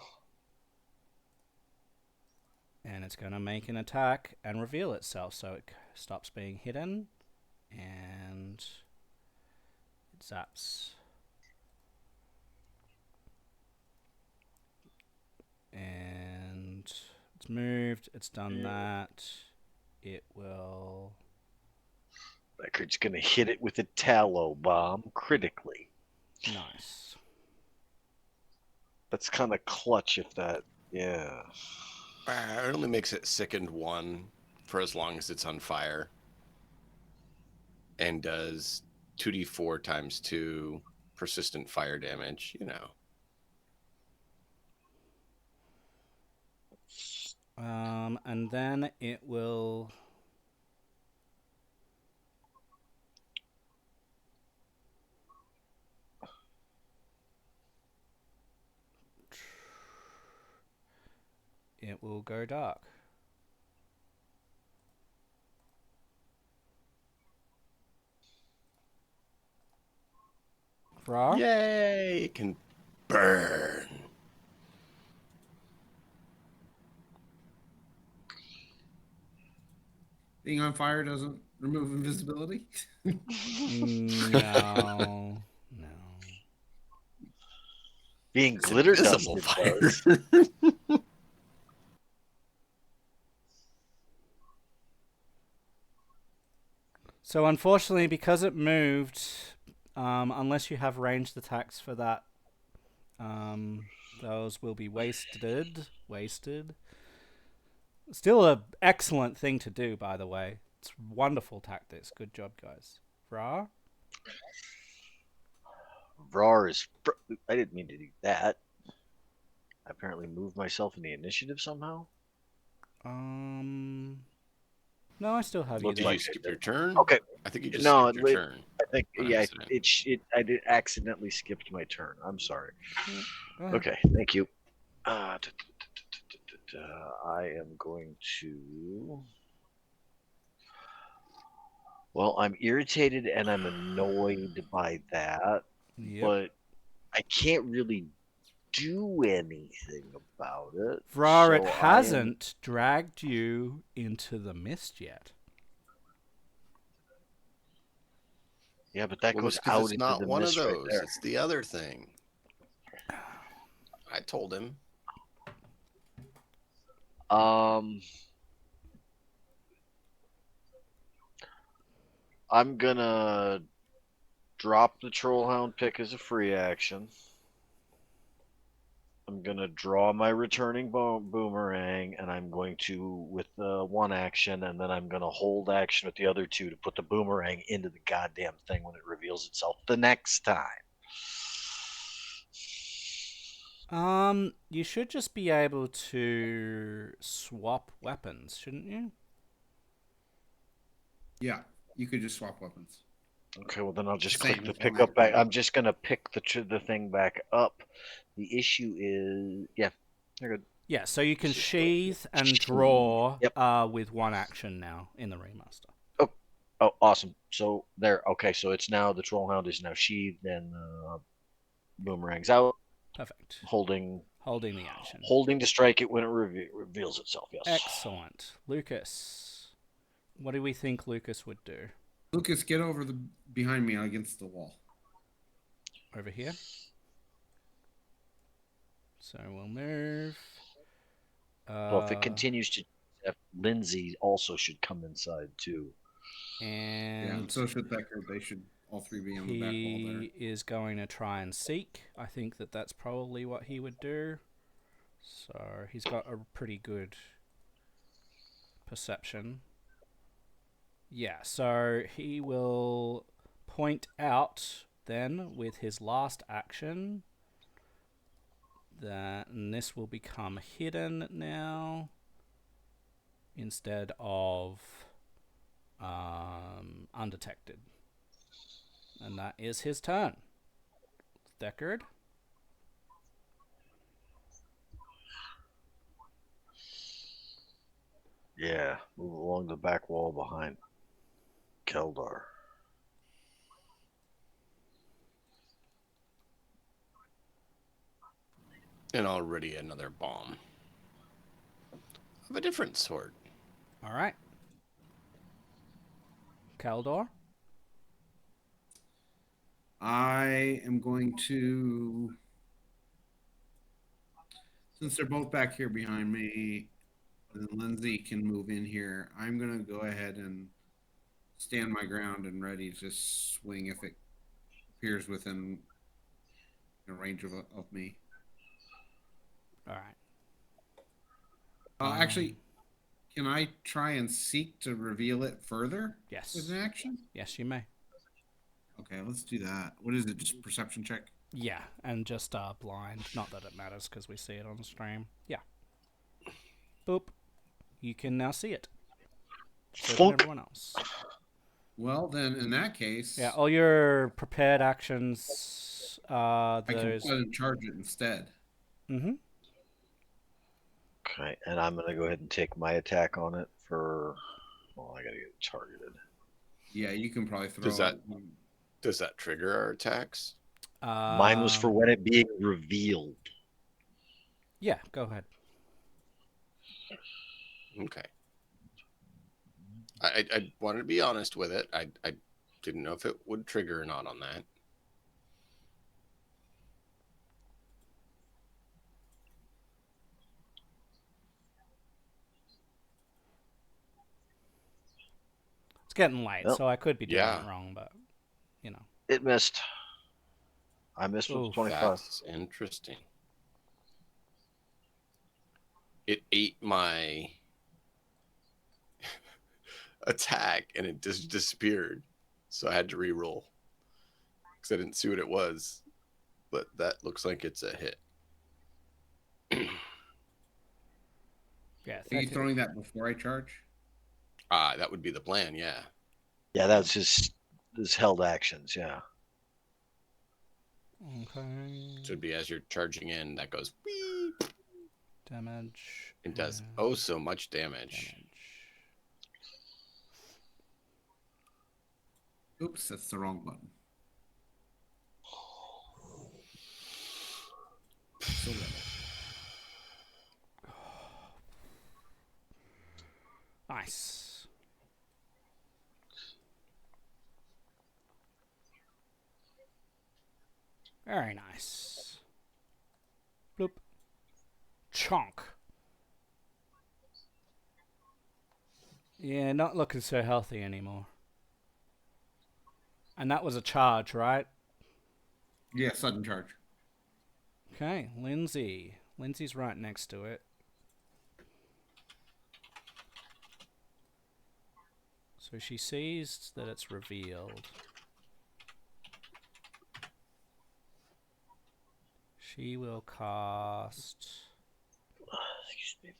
And it's going to make an attack and reveal itself, so it stops being hidden, and it zaps. And it's moved, it's done that. It will... That creature's gonna hit it with a tallow bomb critically. Nice. That's kind of clutch if that, yeah. It only makes it sickened 1 for as long as it's on fire. And does 2d4 times 2 persistent fire damage, you know. And then it will... It will go dark. Fra? Yay! It can burn. Being on fire doesn't remove invisibility. No. No. Being It's glitter invisible dusted fire. does. So unfortunately, because it moved, unless you have ranged attacks for that, those will be wasted. Still a excellent thing to do, by the way. It's wonderful tactics. Good job, guys. Ra? Vrar is. I didn't mean to do that. I apparently moved myself in the initiative somehow. No, I still have you Looks Did there. you skip your turn? Okay. I think you just No, skipped your turn. I think on yeah. accident. I did accidentally skipped my turn. I'm sorry. Go ahead. Okay, thank you. I am going to. Well, I'm irritated and I'm annoyed by that, Yep. but I can't really do anything about it. Vrar, so it hasn't dragged you into the mist yet. Yeah, but that Well, goes it's 'cause out it's into not the one of mist right those. there. It's the other thing. I told him. I'm gonna drop the Trollhound pick as a free action. I'm gonna draw my returning boomerang, and I'm going to with the one action, and then I'm gonna hold action with the other two to put the boomerang into the goddamn thing when it reveals itself the next time. You should just be able to swap weapons, shouldn't you? Yeah, you could just swap weapons. Okay, well then I'll just Same click the as one pick up back. action. I'm just gonna pick the thing back up. The issue is, yeah, they're good. Yeah, so you can sheath and Sheath. draw Yep. with one action now in the remaster. Oh, awesome. So there. Okay, so it's now the Trollhound is now sheathed and boomerang's out, Perfect. holding Holding the action. to strike it when it reveals itself. Yes. Excellent. Lucas. What do we think Lucas would do? Lucas, get over behind me against the wall. Over here. So we'll move. Well, if it continues to, Lindsay also should come inside too. Yeah, and so should Becker. They should all three be on the back wall there. He is going to try and seek. I think that's probably what he would do. So he's got a pretty good perception. Yeah, so he will point out then with his last action that, and this will become hidden now instead of undetected. And that is his turn. Deckard. Yeah, move along the back wall behind Keldar. And already another bomb. Of a different sort. All right. Keldar. I am going to, since they're both back here behind me, and Lindsay can move in here, I'm going to go ahead and stand my ground and ready to swing if it appears within range of me. All right. Actually, can I try and seek to reveal it further? Yes. With an action? Yes, you may. Okay, let's do that. What is it? Just perception check? Yeah, and just blind. Not that it matters because we see it on the stream. Yeah. Boop. You can now see it. So can everyone else. Well, then, in that case... Yeah, all your prepared actions are I can those... go ahead and charge it instead. Mm-hmm. Okay, and I'm going to go ahead and take my attack on it for... Well, I got to get it targeted. Yeah, you can probably throw Does that trigger our attacks? Mine was for when it being revealed. Yeah, go ahead. Okay. I wanted to be honest with it. I didn't know if it would trigger or not on that. It's getting late, Well, so I could be doing it wrong, but, you know. It missed. I missed with 25. That's interesting. It ate my attack and it just disappeared. So I had to re-roll because I didn't see what it was. But that looks like it's a hit. Yeah. Are you throwing that before I charge? That would be the plan, yeah. Yeah, that's his held actions, yeah. Okay. Should be as you're charging in, that goes beep. Damage. It does so much damage. Oops, that's the wrong button. So Nice. Very nice. Bloop. Chonk. Yeah, not looking so healthy anymore. And that was a charge, right? Yeah, sudden charge. Okay, Lindsay. Lindsay's right next to it. So she sees that it's revealed. She will cast... Excuse me.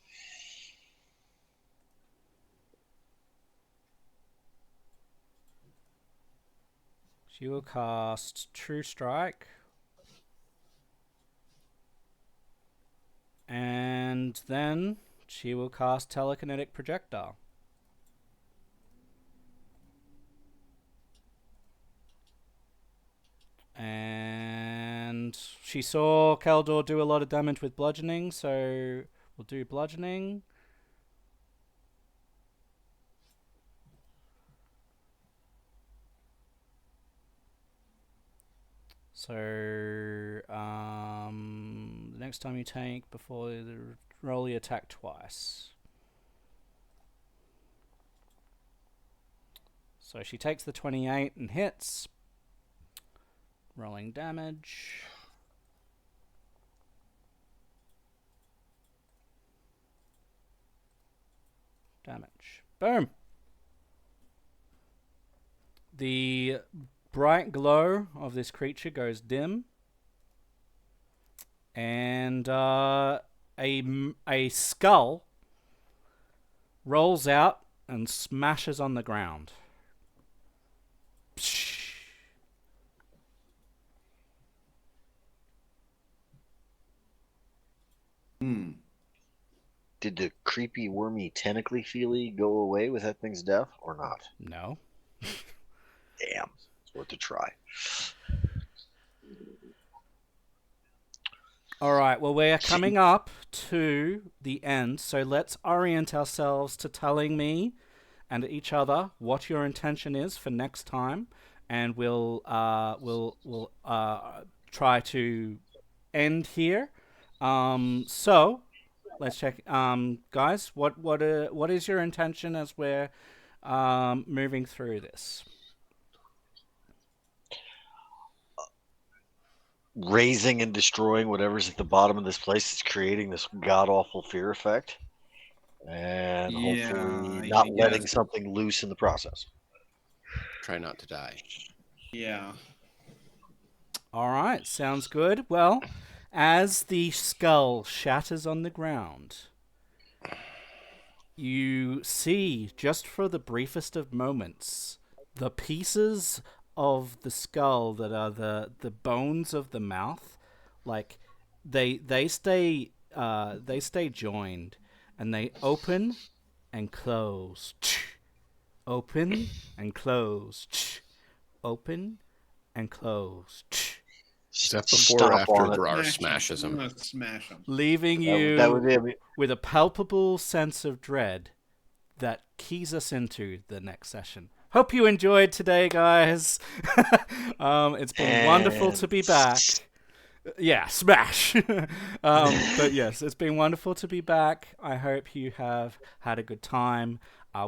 She will cast True Strike. And then she will cast Telekinetic Projectile. And she saw Keldor do a lot of damage with bludgeoning, so we'll do bludgeoning. So, the next time you take, before the roll the attack twice. So she takes the 28 and hits. Rolling damage. Damage. Boom! The bright glow of this creature goes dim, and a skull rolls out and smashes on the ground. Psh. Did the creepy, wormy, tentacly feely go away with that thing's death or not? No. Damn. It's worth a try. All right, well, we're coming up to the end, so let's orient ourselves to telling me and each other what your intention is for next time, and we'll try to end here. So let's check, guys. What is your intention as we're moving through this? Raising and destroying whatever's at the bottom of this place is creating this god awful fear effect, and hopefully not letting something loose in the process. Try not to die. Yeah. All right, sounds good. Well, as the skull shatters on the ground, you see, just for the briefest of moments, the pieces of the skull that are the bones of the mouth, like they stay joined, and they open and close, open and close, open and close. Is that before or after Brar smashes him? Smash him. Leaving you with a palpable sense of dread that keys us into the next session. Hope you enjoyed today, guys. It's been wonderful to be back. Yeah, smash. But yes, it's been wonderful to be back. I hope you have had a good time.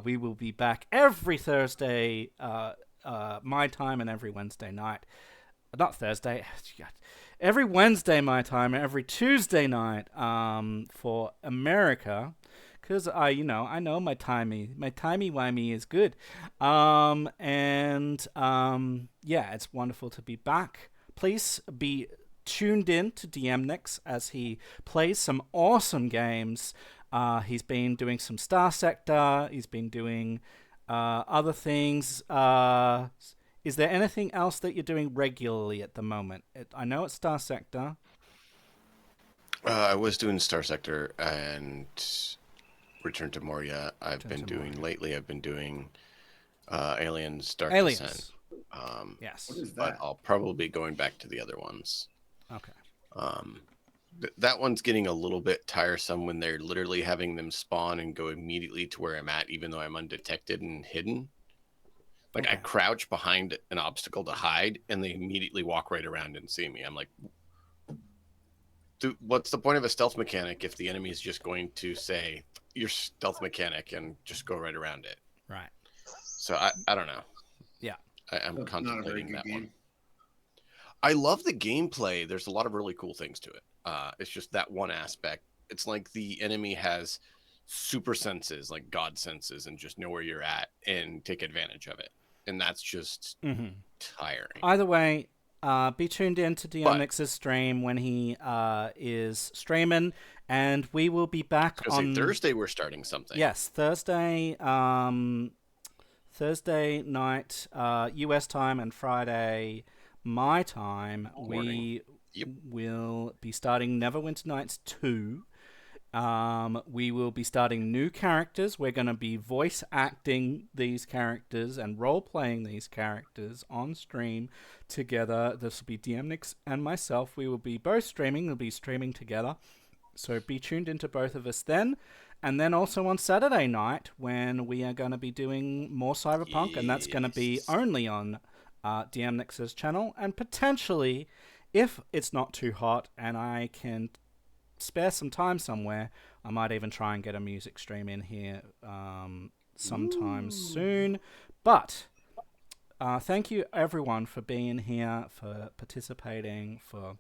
We will be back every Thursday, my time, and every Wednesday night. Not Thursday. Every Wednesday my time, and every Tuesday night for America. Because I know my timey-wimey is good. Yeah, it's wonderful to be back. Please be tuned in to DMNix as he plays some awesome games. He's been doing some Star Sector. He's been doing other things. Is there anything else that you're doing regularly at the moment? I know it's Star Sector. I was doing Star Sector and Return to Moria. I've been doing Aliens Dark Descent. Yes. What is that? But I'll probably be going back to the other ones. Okay. That one's getting a little bit tiresome when they're literally having them spawn and go immediately to where I'm at, even though I'm undetected and hidden. Like I Okay. crouch behind an obstacle to hide, and they immediately walk right around and see me. I'm like, what's the point of a stealth mechanic if the enemy is just going to say you're stealth mechanic and just go right around it? Right. So I don't know. Yeah. I'm That's not a very contemplating good that game. one. I love the gameplay. There's a lot of really cool things to it. It's just that one aspect. It's like the enemy has super senses, like God senses, and just know where you're at and take advantage of it. And that's just tiring. Either way, be tuned in to But- DMX's stream when he is streaming, and we will be back I was gonna on say Thursday. We're starting something. Yes, Thursday. Thursday night, US time, and Friday my time. Morning. We will be starting Neverwinter Nights 2. We will be starting new characters. We're going to be voice acting these characters and role playing these characters on stream together. This will be DMNix and myself. We will be both streaming. We'll be streaming together. So be tuned into both of us then. And then also on Saturday night when we are going to be doing more Cyberpunk, and that's going to be Yes. only on DMNix's channel. And potentially, if it's not too hot and I can spare some time somewhere, I might even try and get a music stream in here sometime soon. But thank you everyone for being here, for participating, for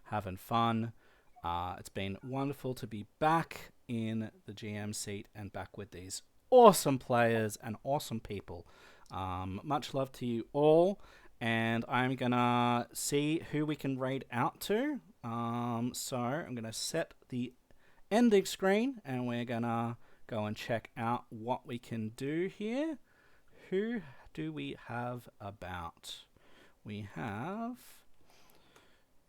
having fun. It's been wonderful to be back in the GM seat and back with these awesome players and awesome people. Much love to you all, and I'm gonna see who we can raid out to. So I'm gonna set the ending screen, and we're gonna go and check out what we can do here. Who do we have about? We have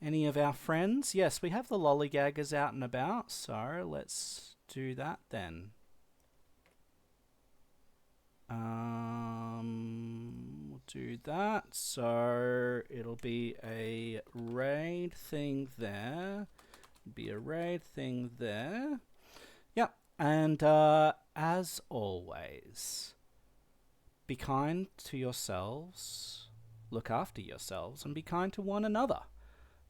any of our friends? Yes, we have the lollygaggers out and about, so let's do that then. We'll do that. So it'll be a raid thing there. Yep. And as always, be kind to yourselves, look after yourselves, and be kind to one another.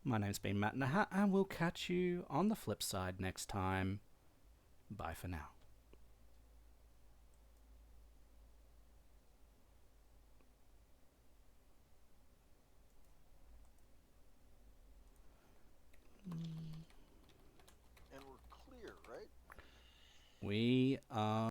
My name's been Matt in a Hat, and we'll catch you on the flip side next time. Bye for now. And we're clear, right? We are...